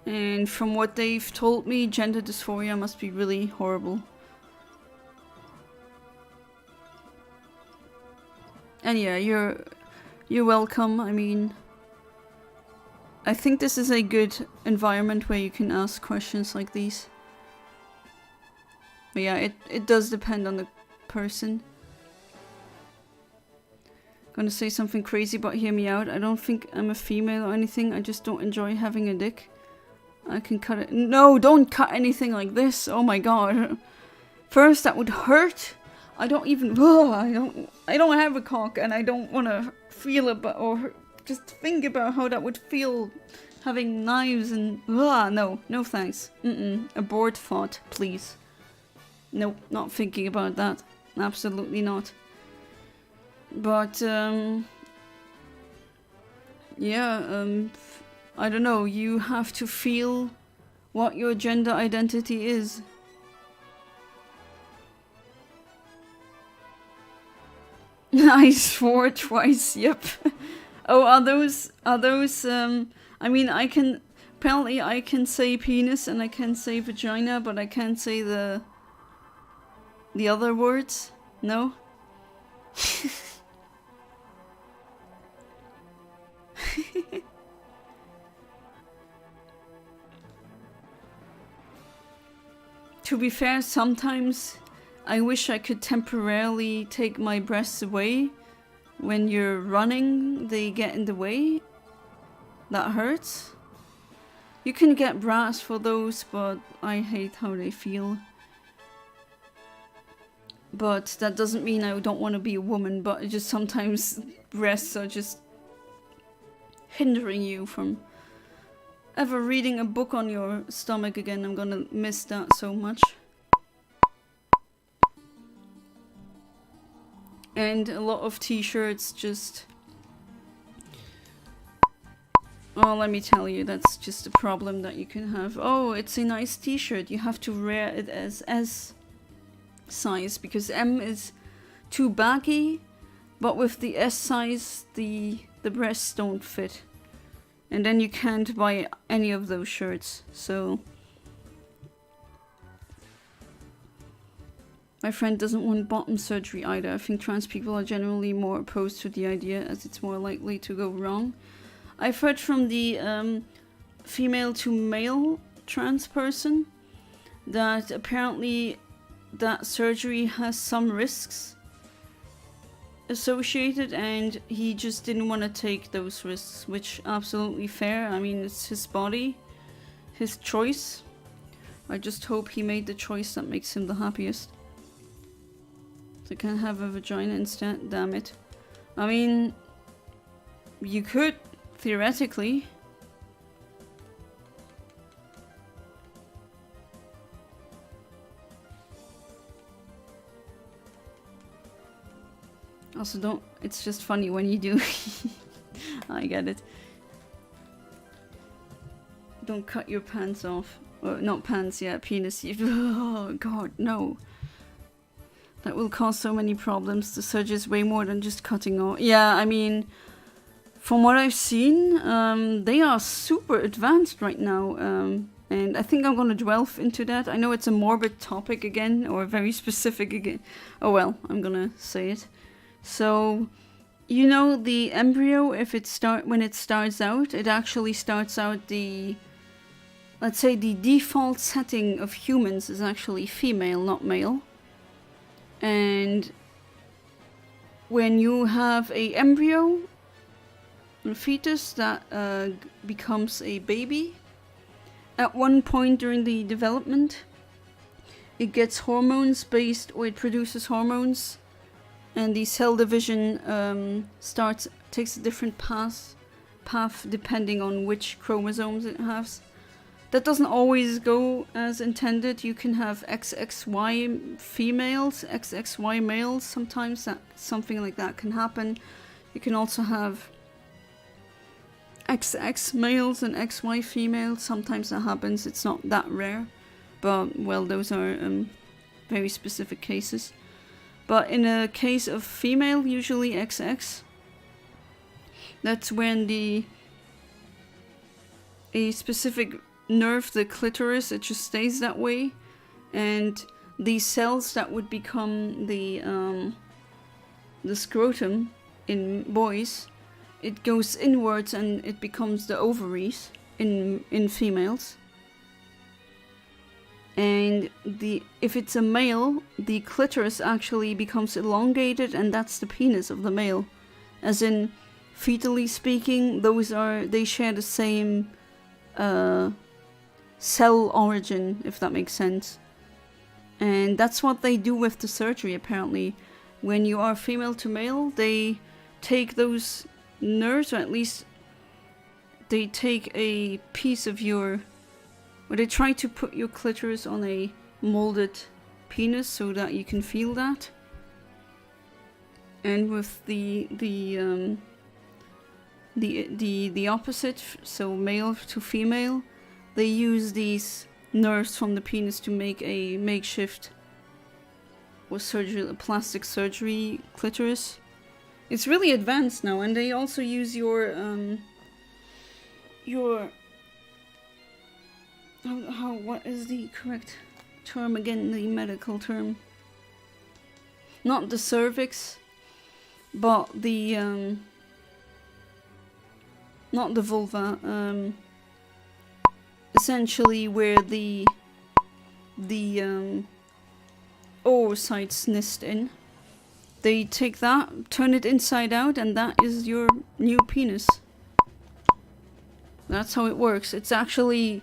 And from what they've told me, gender dysphoria must be really horrible. And yeah, you're welcome. I mean, I think this is a good environment where you can ask questions like these. But yeah, it does depend on the person. Gonna say something crazy, but hear me out. I don't think I'm a female or anything. I just don't enjoy having a dick. I can cut it. No, don't cut anything like this. Oh my god. First, that would hurt. I don't have a cock, and I don't want to feel about or just think about how that would feel having knives and no thanks. Abort thought, please. Nope, not thinking about that. Absolutely not. But I don't know, you have to feel what your gender identity is. I swore twice, yep. Oh, are those, I mean, apparently I can say penis and I can say vagina, but I can't say the other words? No? To be fair, sometimes I wish I could temporarily take my breasts away. When you're running, they get in the way. That hurts. You can get bras for those, but I hate how they feel. But that doesn't mean I don't want to be a woman, but it just sometimes breasts are just hindering you from ever reading a book on your stomach again. I'm gonna miss that so much. And a lot of t-shirts just... Oh, let me tell you, that's just a problem that you can have. Oh, it's a nice t-shirt. You have to wear it as S size because M is too baggy, but with the S size, the breasts don't fit. And then you can't buy any of those shirts, so... My friend doesn't want bottom surgery either. I think trans people are generally more opposed to the idea as it's more likely to go wrong. I've heard from the female to male trans person that apparently that surgery has some risks associated and he just didn't want to take those risks, which absolutely fair. I mean, it's his body, his choice. I just hope he made the choice that makes him the happiest. So can have a vagina instead, damn it. I mean, you could, theoretically. Also don't, it's just funny when you do. I get it. Don't cut your pants off. Or not pants, yeah, penis. Oh god, no. That will cause so many problems. The surgery is way more than just cutting off. Yeah, I mean, from what I've seen, they are super advanced right now. And I think I'm gonna delve into that. I know it's a morbid topic again, or very specific again. Oh well, I'm gonna say it. So, you know, the embryo, when it starts out, it actually starts out let's say the default setting of humans is actually female, not male. And when you have a embryo, a fetus that becomes a baby, at one point during the development, it gets hormones or it produces hormones, and the cell division takes a different path depending on which chromosomes it has. That doesn't always go as intended. You can have XXY females, XXY males. Sometimes something like that can happen. You can also have XX males and XY females. Sometimes that happens. It's not that rare. But, well, those are very specific cases. But in a case of female, usually XX, that's when a specific nerve, the clitoris, it just stays that way, and these cells that would become the scrotum in boys, it goes inwards and it becomes the ovaries in females. And if it's a male, the clitoris actually becomes elongated, and that's the penis of the male. As in, fetally speaking, they share the same cell origin, if that makes sense. And that's what they do with the surgery, apparently. When you are female to male, they take those nerves, or at least they take a piece of they try to put your clitoris on a molded penis so that you can feel that. And with the opposite, so male to female, they use these nerves from the penis to make a makeshift plastic surgery clitoris. It's really advanced now, and they also use your what is the correct term again, the medical term? Not the cervix, but not the vulva, essentially where the oocytes nest in. They take that, turn it inside out, and that is your new penis. That's how it works. It's actually,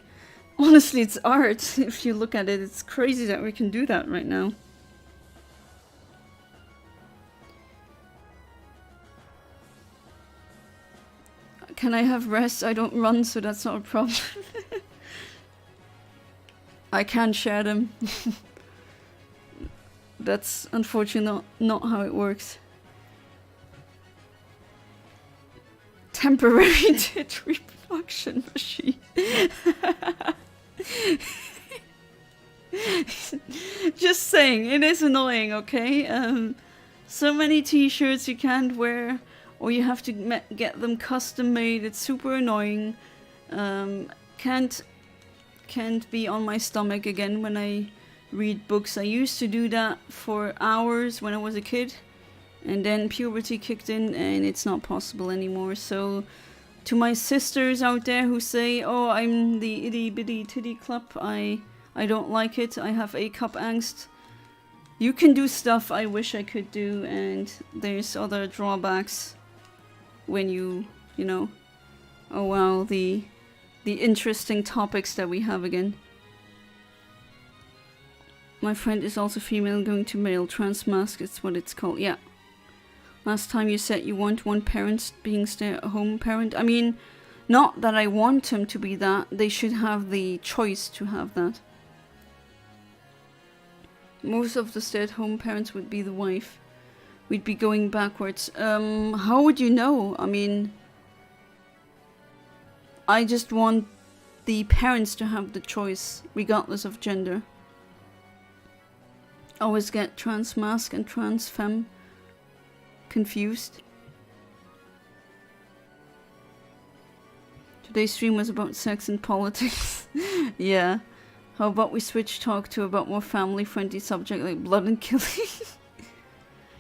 honestly, it's art. If you look at it, it's crazy that we can do that right now. Can I have rest? I don't run, so that's not a problem. I can share them. That's unfortunately not how it works. Temporary tit reproduction machine. Just saying, it is annoying, okay? So many t-shirts you can't wear, or you have to get them custom made. It's super annoying. Can't be on my stomach again when I read books. I used to do that for hours when I was a kid, and then puberty kicked in and it's not possible anymore. So to my sisters out there who say, oh, I'm the itty bitty titty club, I don't like it, I have A cup angst. You can do stuff I wish I could do, and there's other drawbacks when you know. Oh wow, the interesting topics that we have again. My friend is also female going to male. Trans mask is what it's called. Yeah. Last time you said you want one parent being stay-at-home parent. I mean, not that I want them to be that. They should have the choice to have that. Most of the stay-at-home parents would be the wife. We'd be going backwards. How would you know? I mean, I just want the parents to have the choice, regardless of gender. Always get trans mask and trans femme confused. Today's stream was about sex and politics. Yeah. How about we switch talk to about more family-friendly subject like blood and killing?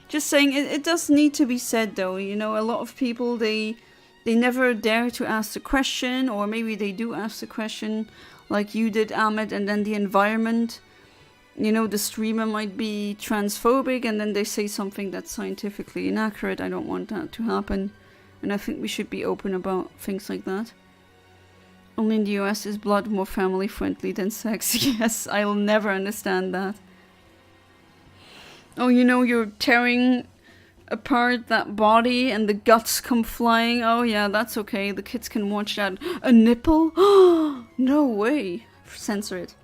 Just saying, it does need to be said though. You know, a lot of people, they never dare to ask the question, or maybe they do ask the question like you did, Ahmed, and then the environment. You know, the streamer might be transphobic and then they say something that's scientifically inaccurate. I don't want that to happen. And I think we should be open about things like that. Only in the US is blood more family friendly than sex. Yes, I'll never understand that. Oh, you know, you're tearing apart that body and the guts come flying. Oh yeah, that's okay. The kids can watch that. A nipple? No way. Censor it.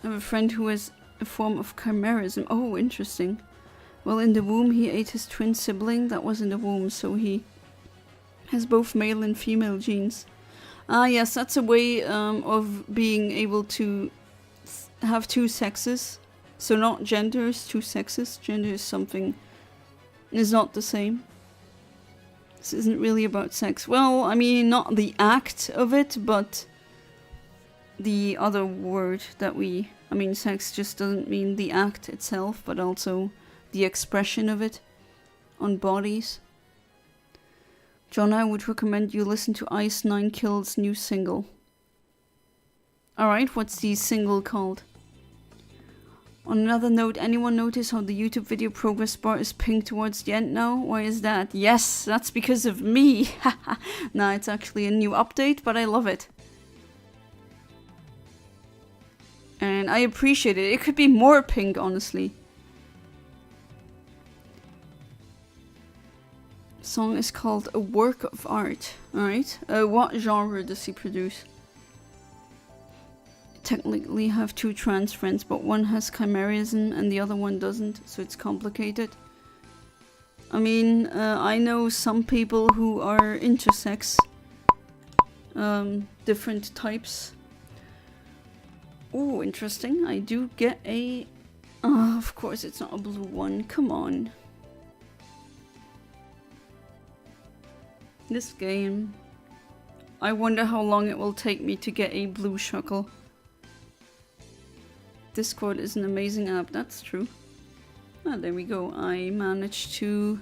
I have a friend who has a form of chimerism. Oh, interesting. Well, in the womb he ate his twin sibling that was in the womb, so he has both male and female genes. Ah, yes, that's a way of being able to have two sexes. So not genders, two sexes. Gender is something, is not the same. This isn't really about sex. Well, I mean, not the act of it, but the other word that we... I mean, sex just doesn't mean the act itself, but also the expression of it on bodies. John, I would recommend you listen to Ice 9 Kill's new single. Alright, what's the single called? On another note, anyone notice how the YouTube video progress bar is pink towards the end now? Why is that? Yes, that's because of me! Nah, it's actually a new update, but I love it. And I appreciate it. It could be more pink, honestly. The song is called A Work of Art. Alright. What genre does he produce? Technically have two trans friends, but one has chimerism and the other one doesn't, so it's complicated. I mean, I know some people who are intersex. Different types. Oh, interesting. I do get a... Oh, of course it's not a blue one. Come on. This game. I wonder how long it will take me to get a blue shuckle. Discord is an amazing app. That's true. Ah, there we go. I managed to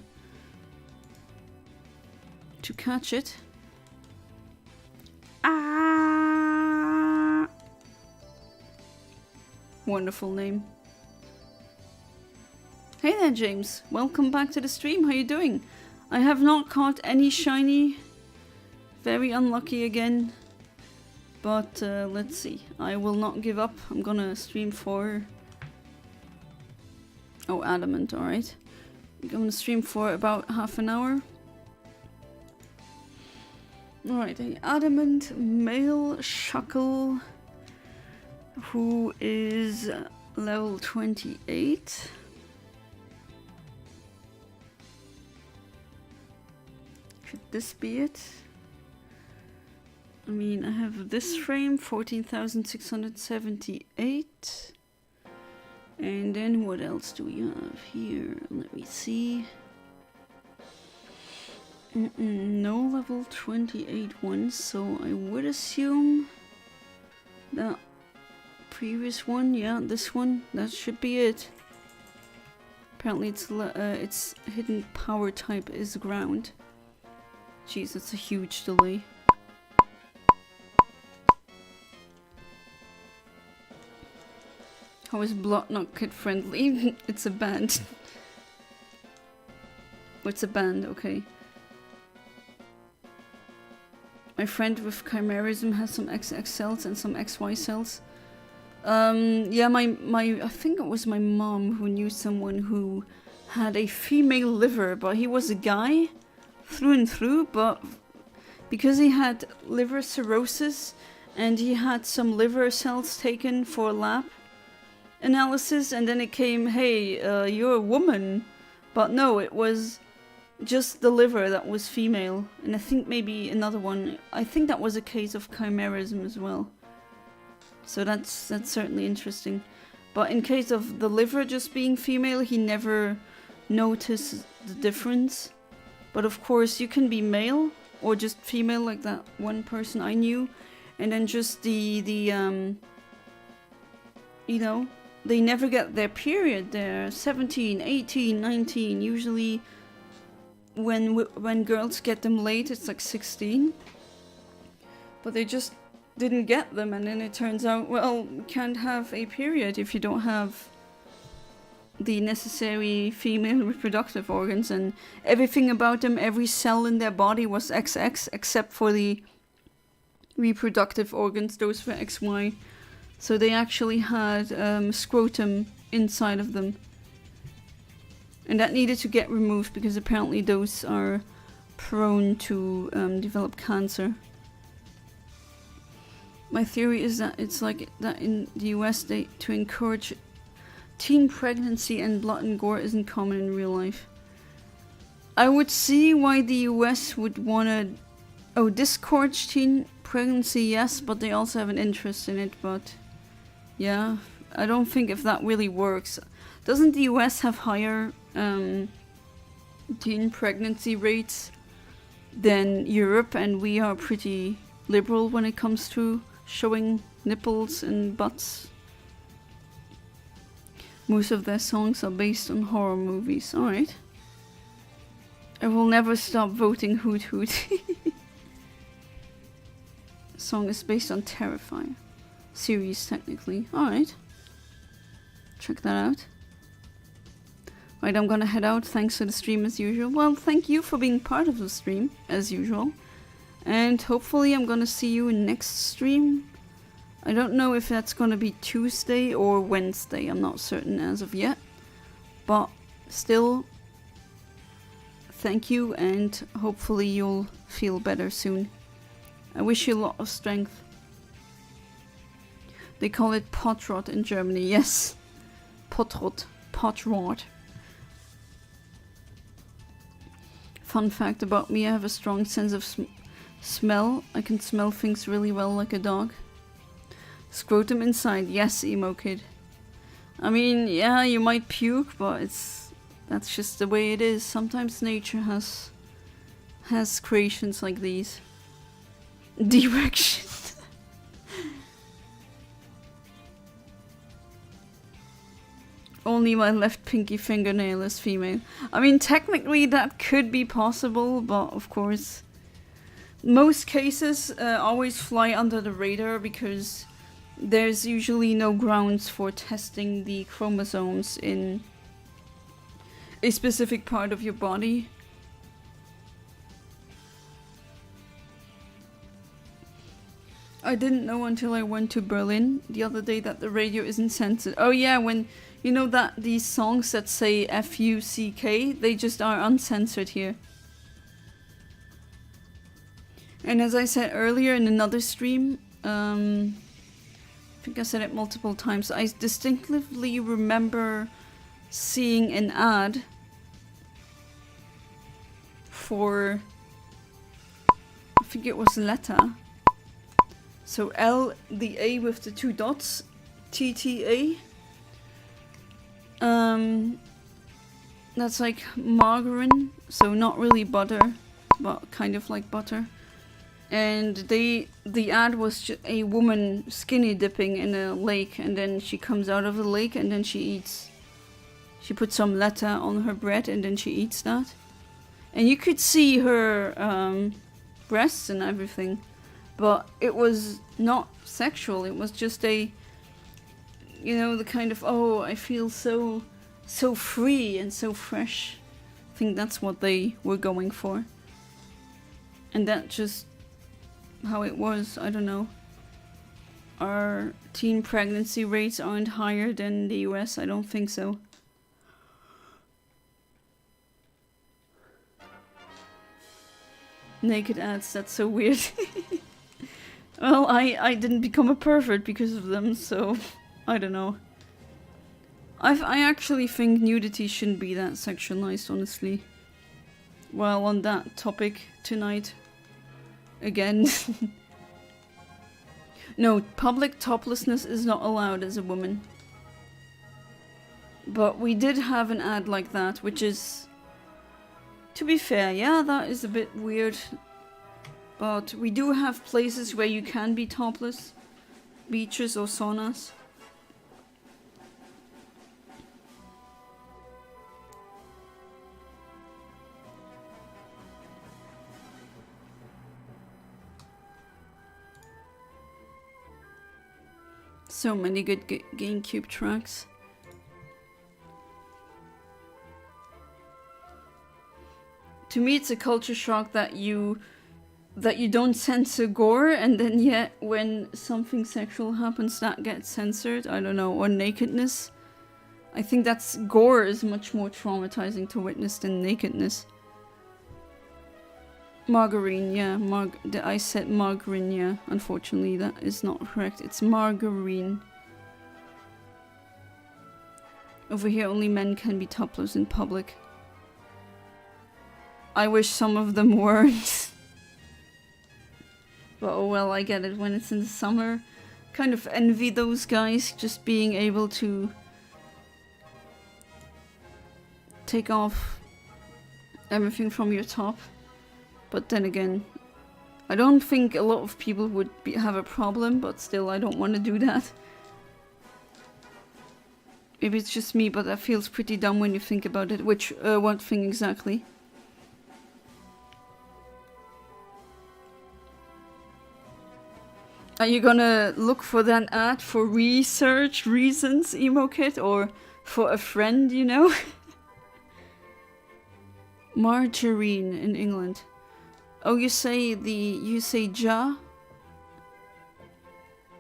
catch it. Ah! Wonderful name. Hey there, James. Welcome back to the stream. How you doing? I have not caught any shiny. Very unlucky again. But let's see. I will not give up. I'm gonna stream for... Oh, adamant. Alright. I'm gonna stream for about half an hour. Alright, a adamant male shuckle who is level 28. Could this be it? I mean, I have this frame, 14,678. And then what else do we have here? Let me see. No level 28 ones, so I would assume that previous one, yeah, this one, that should be it. Apparently its hidden power type is ground. Jeez, that's a huge delay. How is Blood not kid friendly? It's a band. It's a band, okay. My friend with chimerism has some XX cells and some XY cells. Yeah, I think it was my mom who knew someone who had a female liver, but he was a guy through and through, but because he had liver cirrhosis and he had some liver cells taken for lab analysis, and then it came, hey, you're a woman. But no, it was just the liver that was female, and I think maybe another one. I think that was a case of chimerism as well. So that's certainly interesting. But in case of the liver just being female, he never noticed the difference. But of course, you can be male or just female, like that one person I knew, and then just the you know, they never get their period. They're 17, 18, 19, usually. When girls get them late, it's like 16. But they just didn't get them, and then it turns out, well, you can't have a period if you don't have the necessary female reproductive organs, and everything about them, every cell in their body was XX, except for the reproductive organs, those were XY. So they actually had scrotum inside of them. And that needed to get removed because apparently those are prone to develop cancer. My theory is that it's like that in the US, to encourage teen pregnancy and blood and gore isn't common in real life. I would see why the US would want to discourage teen pregnancy, yes, but they also have an interest in it. But yeah, I don't think if that really works. Doesn't the US have higher teen pregnancy rates than Europe, and we are pretty liberal when it comes to showing nipples and butts? Most of their songs are based on horror movies. Alright. I will never stop voting Hoot Hoot. Song is based on Terrifier. Series, technically. Alright. Check that out. Right, I'm gonna head out. Thanks for the stream as usual. Well, thank you for being part of the stream, as usual. And hopefully I'm gonna see you in next stream. I don't know if that's gonna be Tuesday or Wednesday. I'm not certain as of yet. But still, thank you, and hopefully you'll feel better soon. I wish you a lot of strength. They call it Potrot in Germany. Yes. Potrot. Potrot. Fun fact about me, I have a strong sense of smell. I can smell things really well like a dog. Scrotum inside. Yes, emo kid. I mean, yeah, you might puke, but that's just the way it is. Sometimes nature has creations like these. Direction. Only my left pinky fingernail is female. I mean, technically that could be possible, but of course, most cases always fly under the radar because there's usually no grounds for testing the chromosomes in a specific part of your body. I didn't know until I went to Berlin the other day that the radio isn't censored. Oh yeah, when you know that these songs that say F-U-C-K, they just are uncensored here. And as I said earlier in another stream, I think I said it multiple times, I distinctively remember seeing an ad for, I think it was Letta. So L, the A with the two dots, TTA. That's like margarine, so not really butter, but kind of like butter. and the ad was a woman skinny dipping in a lake, and then she comes out of the lake and then she puts some letter on her bread and then she eats that. And you could see her breasts and everything, but it was not sexual. It was just a, you know, the kind of, oh, I feel so free and so fresh. I think that's what they were going for. And that just how it was. I don't know. Our teen pregnancy rates aren't higher than the US. I don't think so. Naked ads, that's so weird. Well, I didn't become a pervert because of them, so I don't know. I actually think nudity shouldn't be that sexualized, honestly. Well, on that topic tonight. Again. No, public toplessness is not allowed as a woman. But we did have an ad like that, which is... To be fair, yeah, that is a bit weird. But we do have places where you can be topless. Beaches or saunas. So many good GameCube tracks. To me, it's a culture shock that you don't censor gore, and then yet when something sexual happens, that gets censored. I don't know, or nakedness. I think that's gore is much more traumatizing to witness than nakedness. Margarine, yeah, I said margarine, yeah. Unfortunately, that is not correct. It's margarine. Over here, only men can be topless in public. I wish some of them weren't. But oh well, I get it. When it's in the summer, kind of envy those guys just being able to take off everything from your top. But then again, I don't think a lot of people would have a problem, but still I don't want to do that. Maybe it's just me, but that feels pretty dumb when you think about it. Which, what thing exactly? Are you gonna look for that ad for research reasons, Emo Kid, or for a friend, you know? Margarine in England. Oh, you say ja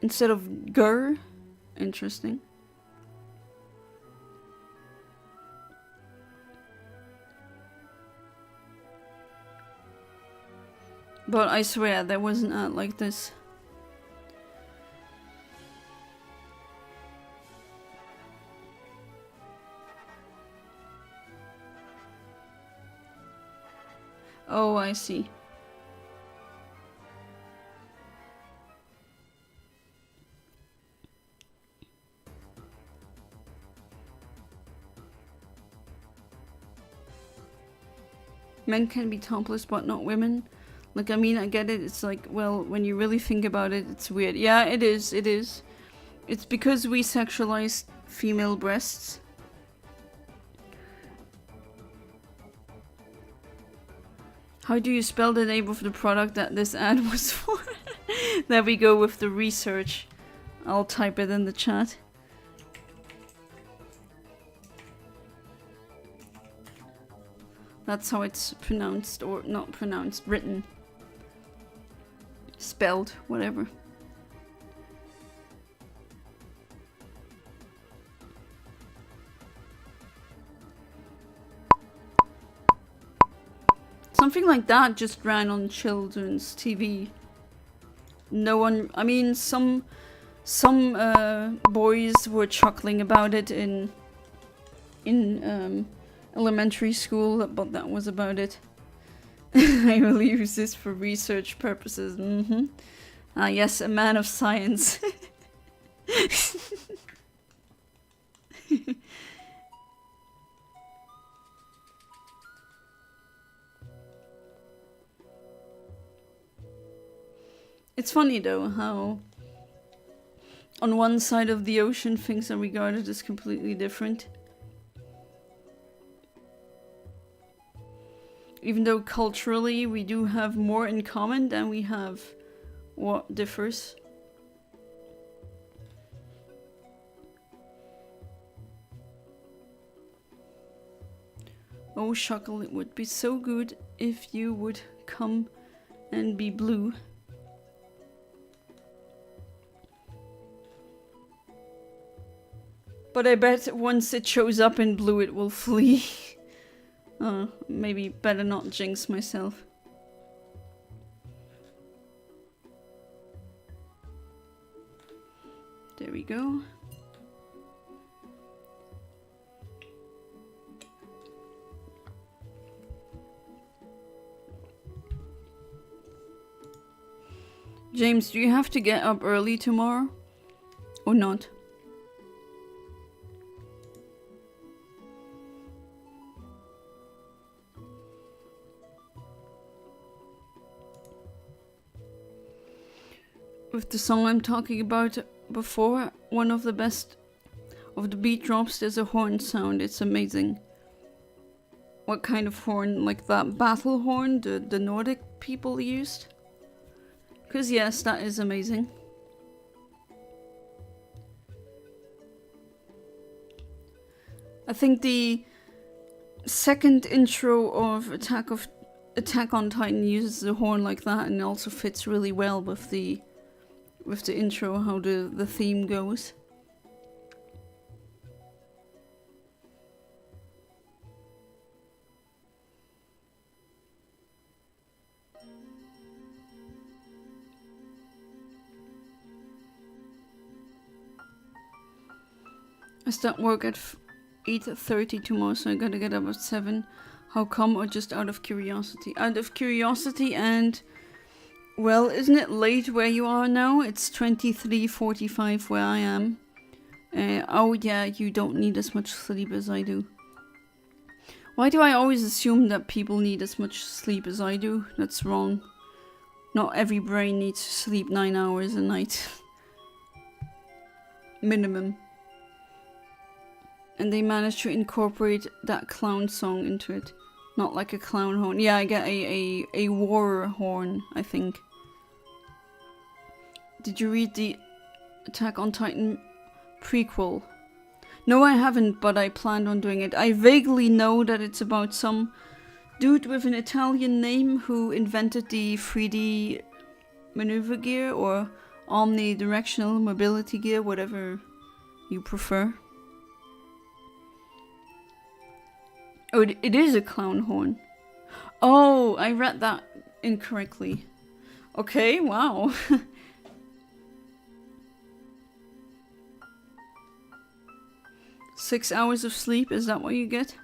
instead of gur? Interesting. But I swear there was an ad like this. Oh, I see. Men can be topless, but not women. Like, I mean, I get it. It's like, well, when you really think about it, it's weird. Yeah, it is. It is. It's because we sexualize female breasts. How do you spell the name of the product that this ad was for? There we go with the research. I'll type it in the chat. That's how it's pronounced, or not pronounced, written. Spelled, whatever. Something like that just ran on children's TV. No one, I mean, some boys were chuckling about it in elementary school, but that was about it. I will use this for research purposes. Ah, yes, a man of science. It's funny though how on one side of the ocean things are regarded as completely different. Even though culturally we do have more in common than we have what differs. Oh, Shuckle, it would be so good if you would come and be blue. But I bet once it shows up in blue it will flee. Maybe better not jinx myself. There we go. James, do you have to get up early tomorrow? Or not? With the song I'm talking about before, one of the best of the beat drops, there's a horn sound. It's amazing. What kind of horn? Like that battle horn the Nordic people used? Because yes, that is amazing. I think the second intro of Attack on Titan uses the horn like that, and it also fits really well with the intro, how the theme goes. I start work at 8:30 tomorrow, so I gotta get up at 7. How come? Or just out of curiosity? Out of curiosity, and well, isn't it late where you are now? It's 23:45 where I am. Oh yeah, you don't need as much sleep as I do. Why do I always assume that people need as much sleep as I do? That's wrong. Not every brain needs to sleep 9 hours a night. Minimum. And they managed to incorporate that clown song into it. Not like a clown horn. Yeah, I get a war horn, I think. Did you read the Attack on Titan prequel? No, I haven't, but I planned on doing it. I vaguely know that it's about some dude with an Italian name who invented the 3D maneuver gear or omnidirectional mobility gear, whatever you prefer. Oh, it is a clown horn. Oh, I read that incorrectly. Okay, wow. 6 hours of sleep, is that what you get?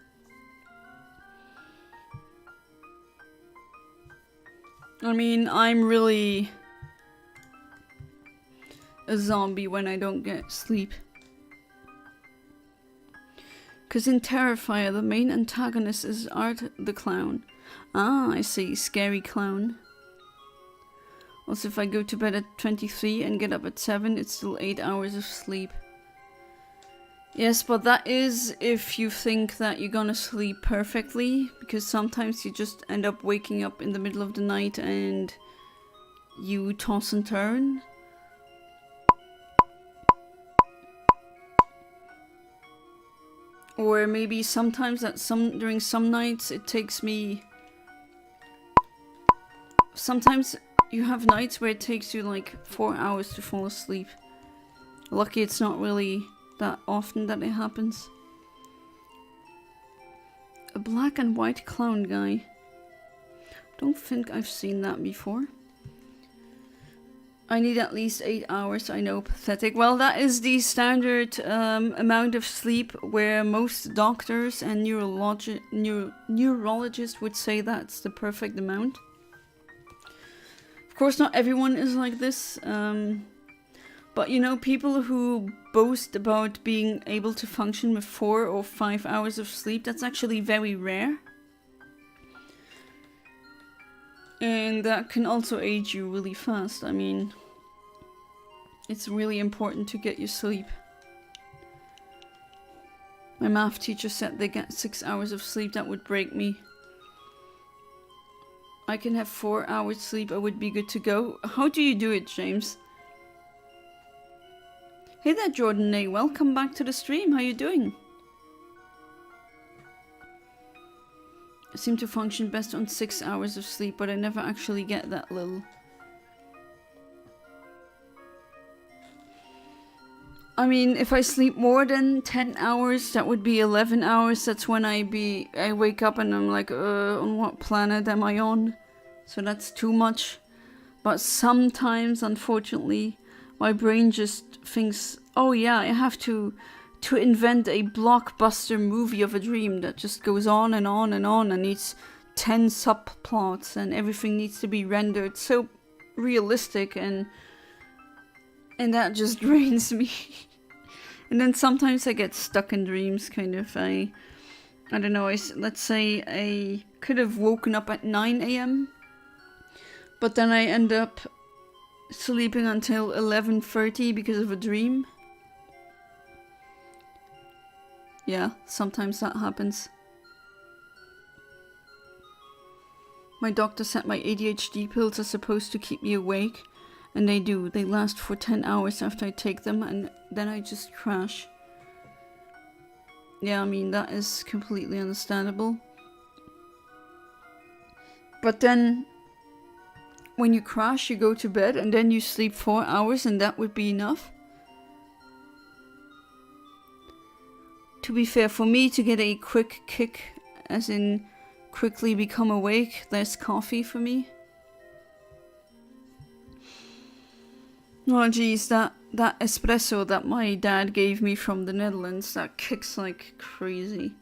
I mean, I'm really a zombie when I don't get sleep. Because in Terrifier, the main antagonist is Art the Clown. Ah, I see. Scary clown. Also, if I go to bed at 23 and get up at 7, it's still 8 hours of sleep. Yes, but that is if you think that you're gonna sleep perfectly. Because sometimes you just end up waking up in the middle of the night and you toss and turn. Or maybe sometimes during some nights it takes me... Sometimes you have nights where it takes you like 4 hours to fall asleep. Lucky it's not really that often that it happens. A black and white clown guy. Don't think I've seen that before. I need at least 8 hours, I know, pathetic. Well, that is the standard amount of sleep where most doctors and neurologists would say that's the perfect amount. Of course, not everyone is like this. But, you know, people who boast about being able to function with 4 or 5 hours of sleep, that's actually very rare. And that can also age you really fast. I mean, it's really important to get your sleep. My math teacher said they get 6 hours of sleep. That would break me. I can have 4 hours sleep. I would be good to go. How do you do it, James? Hey there, Jordan A. Welcome back to the stream. How you doing? I seem to function best on 6 hours of sleep, but I never actually get that little. I mean, if I sleep more than 10 hours, that would be 11 hours. That's when I wake up and I'm like, on what planet am I on? So that's too much. But sometimes, unfortunately, my brain just thinks, oh yeah, I have to invent a blockbuster movie of a dream that just goes on and on and on and needs 10 subplots and everything needs to be rendered so realistic, and that just drains me. And then sometimes I get stuck in dreams, kind of. I don't know, let's say I could have woken up at 9 AM, but then I end up sleeping until 11:30 because of a dream. Yeah, sometimes that happens. My doctor said my ADHD pills are supposed to keep me awake, and they do. They last for 10 hours after I take them, and then I just crash. Yeah, I mean, that is completely understandable. But then, when you crash, you go to bed, and then you sleep 4 hours, and that would be enough. To be fair, for me to get a quick kick, as in quickly become awake, there's coffee for me. Oh geez, that espresso that my dad gave me from the Netherlands, that kicks like crazy.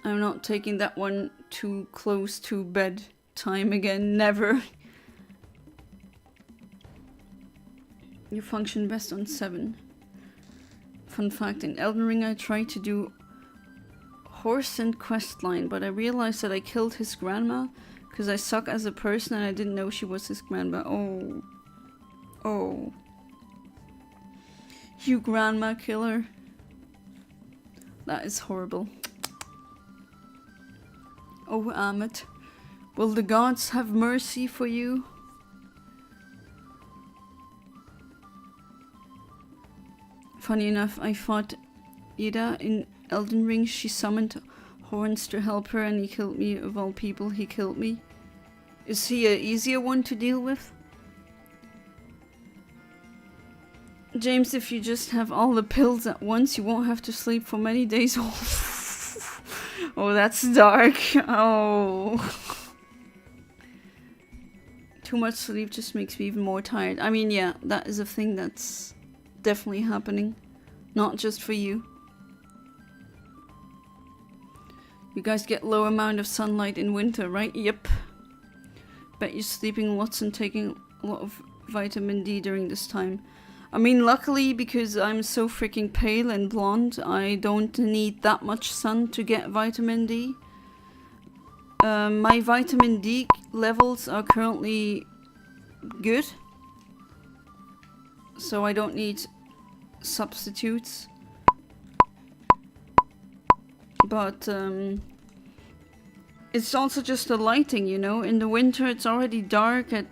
I'm not taking that one too close to bedtime again, never. You function best on 7. Fun fact, in Elden Ring I tried to do horse and questline, but I realized that I killed his grandma because I suck as a person and I didn't know she was his grandma. Oh. You grandma killer. That is horrible. Oh, Amit. Will the gods have mercy for you? Funny enough, I fought Ida in Elden Ring. She summoned horns to help her and he killed me. Of all people, he killed me. Is he an easier one to deal with? James, if you just have all the pills at once, you won't have to sleep for many days. Oh, that's dark. Oh. Too much sleep just makes me even more tired. I mean, yeah, that is a thing that's definitely happening. Not just for you. You guys get low amount of sunlight in winter, right? Yep. Bet you're sleeping lots and taking a lot of vitamin D during this time. I mean, luckily, because I'm so freaking pale and blonde, I don't need that much sun to get vitamin D. My vitamin D levels are currently good, so I don't need substitutes. But it's also just the lighting, you know. In the winter it's already dark at,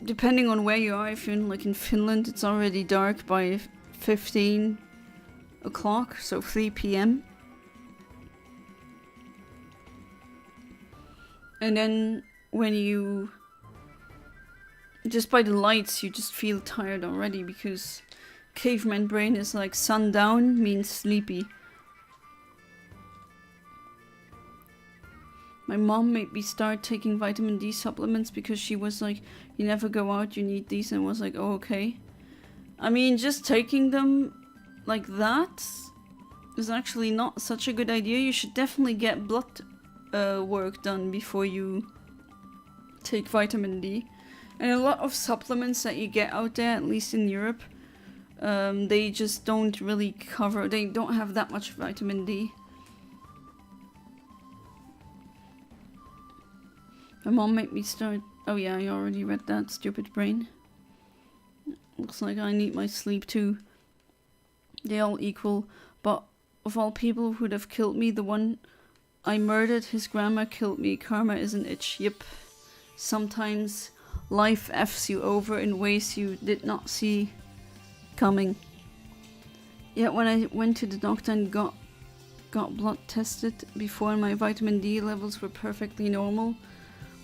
depending on where you are, if you're in Finland, it's already dark by 15 o'clock, so 3 PM. And then when you, just by the lights, you just feel tired already, because caveman brain is like sundown means sleepy. My mom made me start taking vitamin D supplements because she was like, you never go out, you need these, and I was like, oh, okay. I mean, just taking them like that is actually not such a good idea. You should definitely get blood work done before you take vitamin D. And a lot of supplements that you get out there, at least in Europe, they just don't really cover, they don't have that much vitamin D. My mom made me start. Oh yeah, I already read that, stupid brain. Looks like I need my sleep too. They all equal, but of all people who'd have killed me, the one I murdered, his grandma killed me. Karma is an itch. Yep. Sometimes life F's you over in ways you did not see coming. Yet when I went to the doctor and got blood tested before, my vitamin D levels were perfectly normal.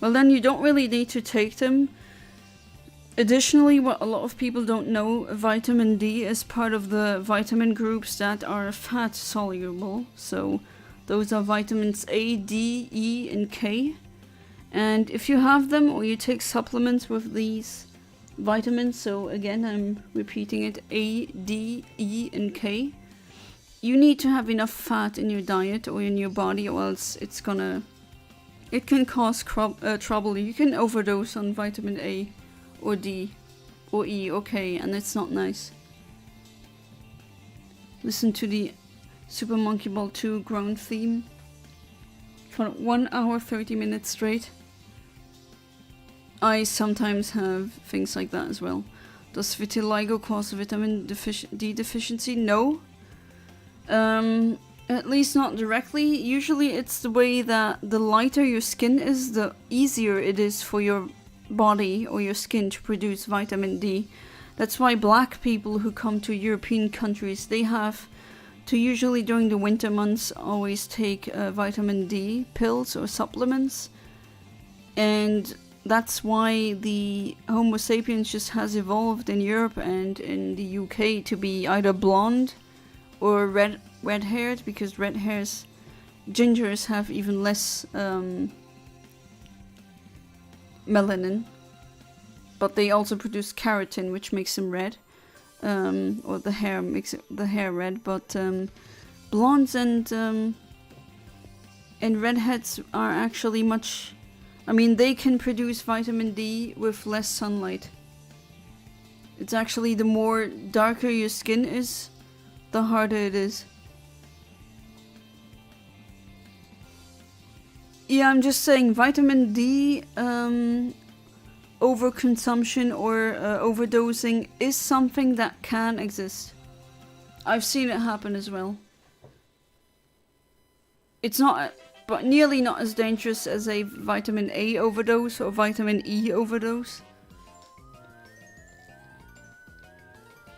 Well, then you don't really need to take them. Additionally, what a lot of people don't know, vitamin D is part of the vitamin groups that are fat soluble. So those are vitamins A, D, E, and K. And if you have them or you take supplements with these vitamins, so again I'm repeating it, A, D, E, and K, you need to have enough fat in your diet or in your body, or else it can cause trouble. You can overdose on vitamin A or D or E or K, and it's not nice. Listen to the Super Monkey Ball 2 ground theme for 1 hour 30 minutes straight. I sometimes have things like that as well. Does vitiligo cause vitamin D deficiency? No. At least not directly. Usually it's the way that the lighter your skin is, the easier it is for your body or your skin to produce vitamin D. That's why black people who come to European countries, they have to usually during the winter months always take vitamin D pills or supplements. And that's why the Homo sapiens just has evolved in Europe and in the UK to be either blonde or red-haired, because gingers have even less melanin, but they also produce keratin, which makes them red, or the hair makes the hair red. But blondes and redheads are actually much. I mean, they can produce vitamin D with less sunlight. It's actually the more darker your skin is, the harder it is. Yeah, I'm just saying vitamin D overconsumption or overdosing is something that can exist. I've seen it happen as well. It's not, but nearly not as dangerous as a vitamin A overdose or vitamin E overdose.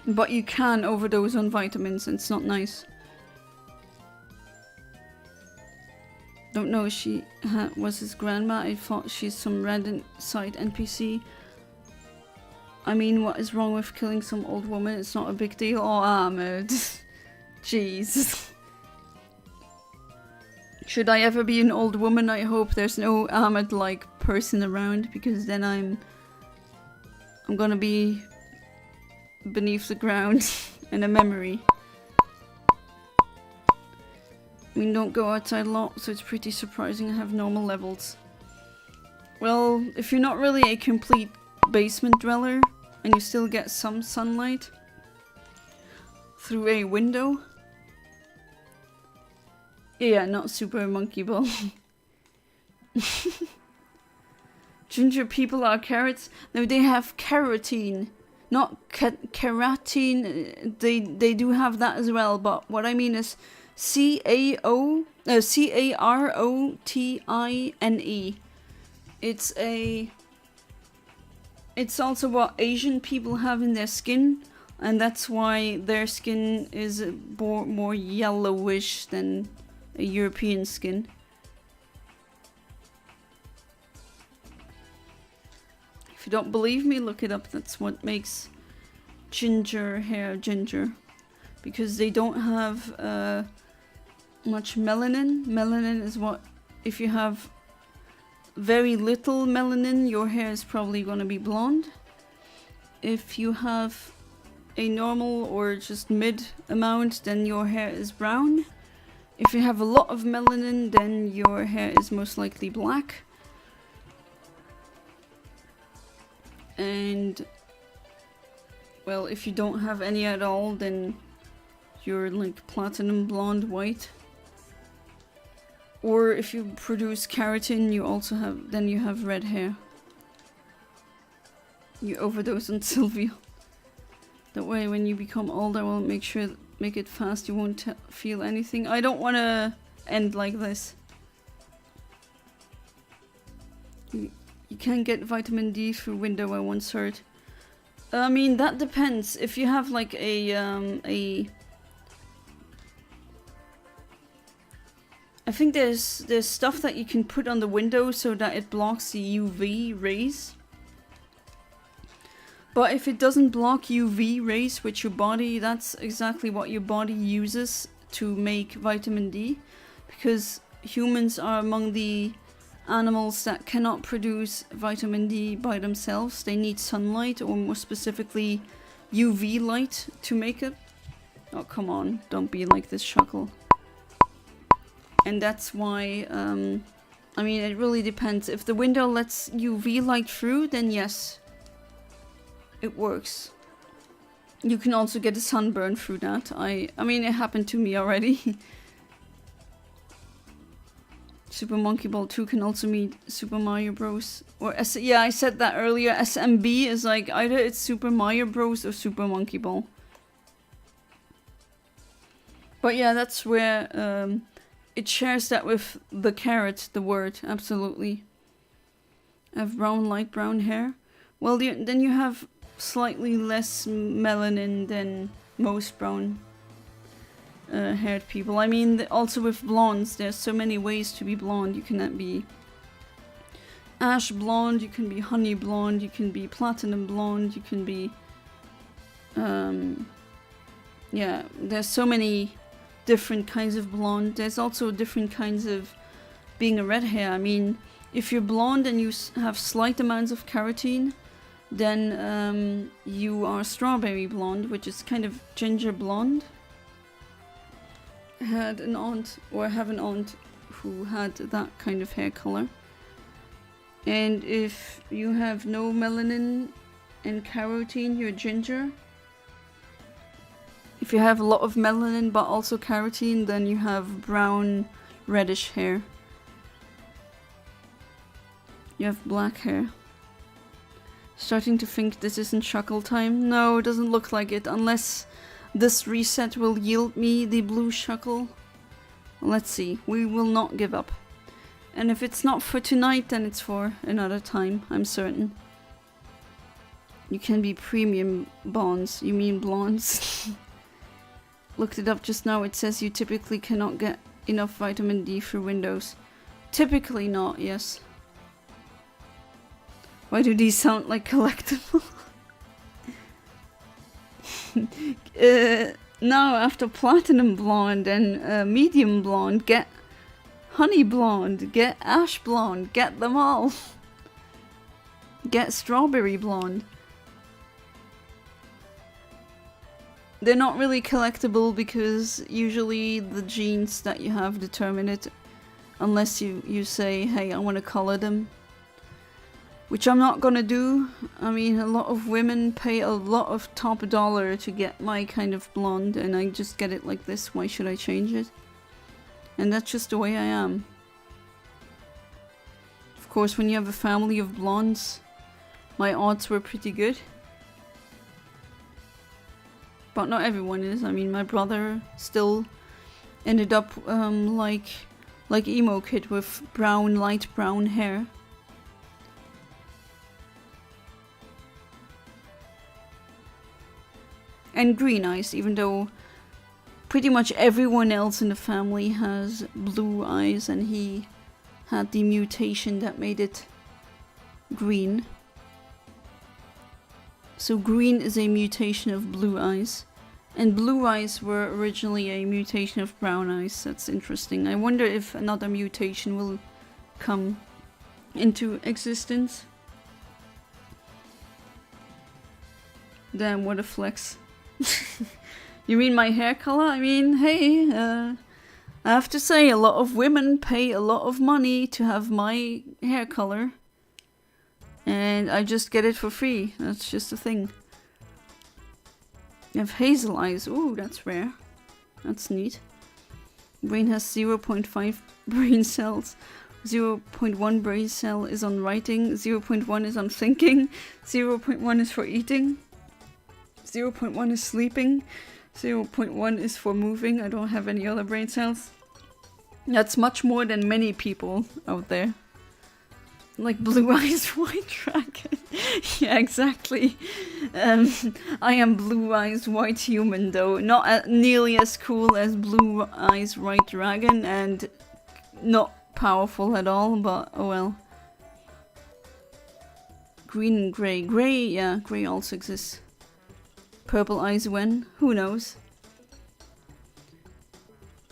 But you can overdose on vitamins, and it's not nice. Don't know if she was his grandma. I thought she's some random side NPC. I mean, what is wrong with killing some old woman? It's not a big deal. Oh, Ahmed. Jeez. Should I ever be an old woman? I hope there's no Ahmed-like person around, because then I'm gonna be beneath the ground in a memory. I mean, don't go outside a lot, so it's pretty surprising I have normal levels. Well, if you're not really a complete basement dweller and you still get some sunlight through a window. Yeah, not super monkey ball. Ginger people are carrots. No, they have carotene. Not keratin. They do have that as well, but what I mean is C-A-R-O-T-I-N-E. It's also what Asian people have in their skin, and that's why their skin is more yellowish than a European skin. If you don't believe me, look it up. That's what makes ginger hair ginger, because they don't have much melanin. Melanin is what, if you have very little melanin, your hair is probably going to be blonde. If you have a normal or just mid amount, then your hair is brown. If you have a lot of melanin, then your hair is most likely black. And well, if you don't have any at all, then you're like platinum blonde white. Or if you produce keratin, you also have, then you have red hair. You overdose on Sylvia. That way when you become older, I will make it fast, you won't feel anything. I don't want to end like this. You can get vitamin D through window, I once heard. I mean, that depends. If you have like I think there's stuff that you can put on the window so that it blocks the UV rays. But if it doesn't block UV rays with your body, that's exactly what your body uses to make vitamin D. Because humans are among the animals that cannot produce vitamin D by themselves. They need sunlight, or more specifically UV light, to make it. Oh, come on, don't be like this, Shuckle. And that's why, I mean, it really depends. If the window lets UV light through, then yes, it works. You can also get a sunburn through that. I mean, it happened to me already. Super Monkey Ball 2 can also meet Super Mario Bros. Or yeah, I said that earlier. SMB is like either it's Super Mario Bros. Or Super Monkey Ball. But yeah, that's where it shares that with the carrot, the word, absolutely. I have brown, light brown hair. Well, then you have slightly less melanin than most brown haired people. I mean, also with blondes, there's so many ways to be blonde. You can be ash blonde, you can be honey blonde, you can be platinum blonde, you can be... yeah, there's so many different kinds of blonde. There's also different kinds of being a red hair. I mean, if you're blonde and you have slight amounts of keratin, then you are strawberry blonde, which is kind of ginger blonde. I had an aunt, or I have an aunt, who had that kind of hair color. And if you have no melanin and keratin, you're ginger. If you have a lot of melanin but also keratin, then you have brown, reddish hair. You have black hair. Starting to think this isn't Shuckle time? No, it doesn't look like it, unless this reset will yield me the blue Shuckle. Let's see, we will not give up. And if it's not for tonight, then it's for another time, I'm certain. You can be premium bonds, you mean blondes? Looked it up just now, it says you typically cannot get enough vitamin D through windows. Typically not, yes. Why do these sound like collectible? Now after platinum blonde and medium blonde, get honey blonde, get ash blonde, get them all. Get strawberry blonde. They're not really collectible because usually the genes that you have determine it, unless you say, hey, I want to color them. Which I'm not gonna do. I mean, a lot of women pay a lot of top dollar to get my kind of blonde, and I just get it like this. Why should I change it? And that's just the way I am. Of course, when you have a family of blondes, my odds were pretty good. But not everyone is. I mean, my brother still ended up like emo kid with brown, light brown hair. And green eyes, even though pretty much everyone else in the family has blue eyes, and he had the mutation that made it green. So green is a mutation of blue eyes, and blue eyes were originally a mutation of brown eyes. That's interesting. I wonder if another mutation will come into existence. Damn, what a flex. You mean my hair color? I mean, hey, I have to say, a lot of women pay a lot of money to have my hair color. And I just get it for free. That's just a thing. You have hazel eyes. Ooh, that's rare. That's neat. Brain has 0.5 brain cells. 0.1 brain cell is on writing. 0.1 is on thinking. 0.1 is for eating. 0.1 is sleeping. 0.1 is for moving. I don't have any other brain cells. That's much more than many people out there. Like Blue Eyes White Dragon. Yeah, exactly. I am Blue Eyes White Human though. Not nearly as cool as Blue Eyes White Dragon and not powerful at all, but oh well. Green and grey. Grey, yeah, grey also exists. Purple Eyes when? Who knows?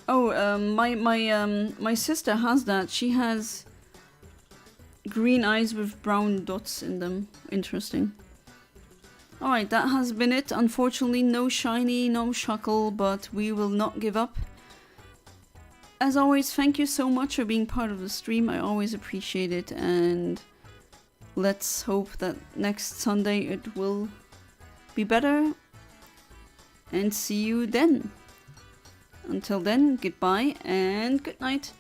Oh, my sister has that. She has green eyes with brown dots in them. Interesting. Alright, that has been it. Unfortunately, no shiny, no shuckle, but we will not give up. As always, thank you so much for being part of the stream. I always appreciate it, and let's hope that next Sunday it will be better. And see you then. Until then, goodbye and good night.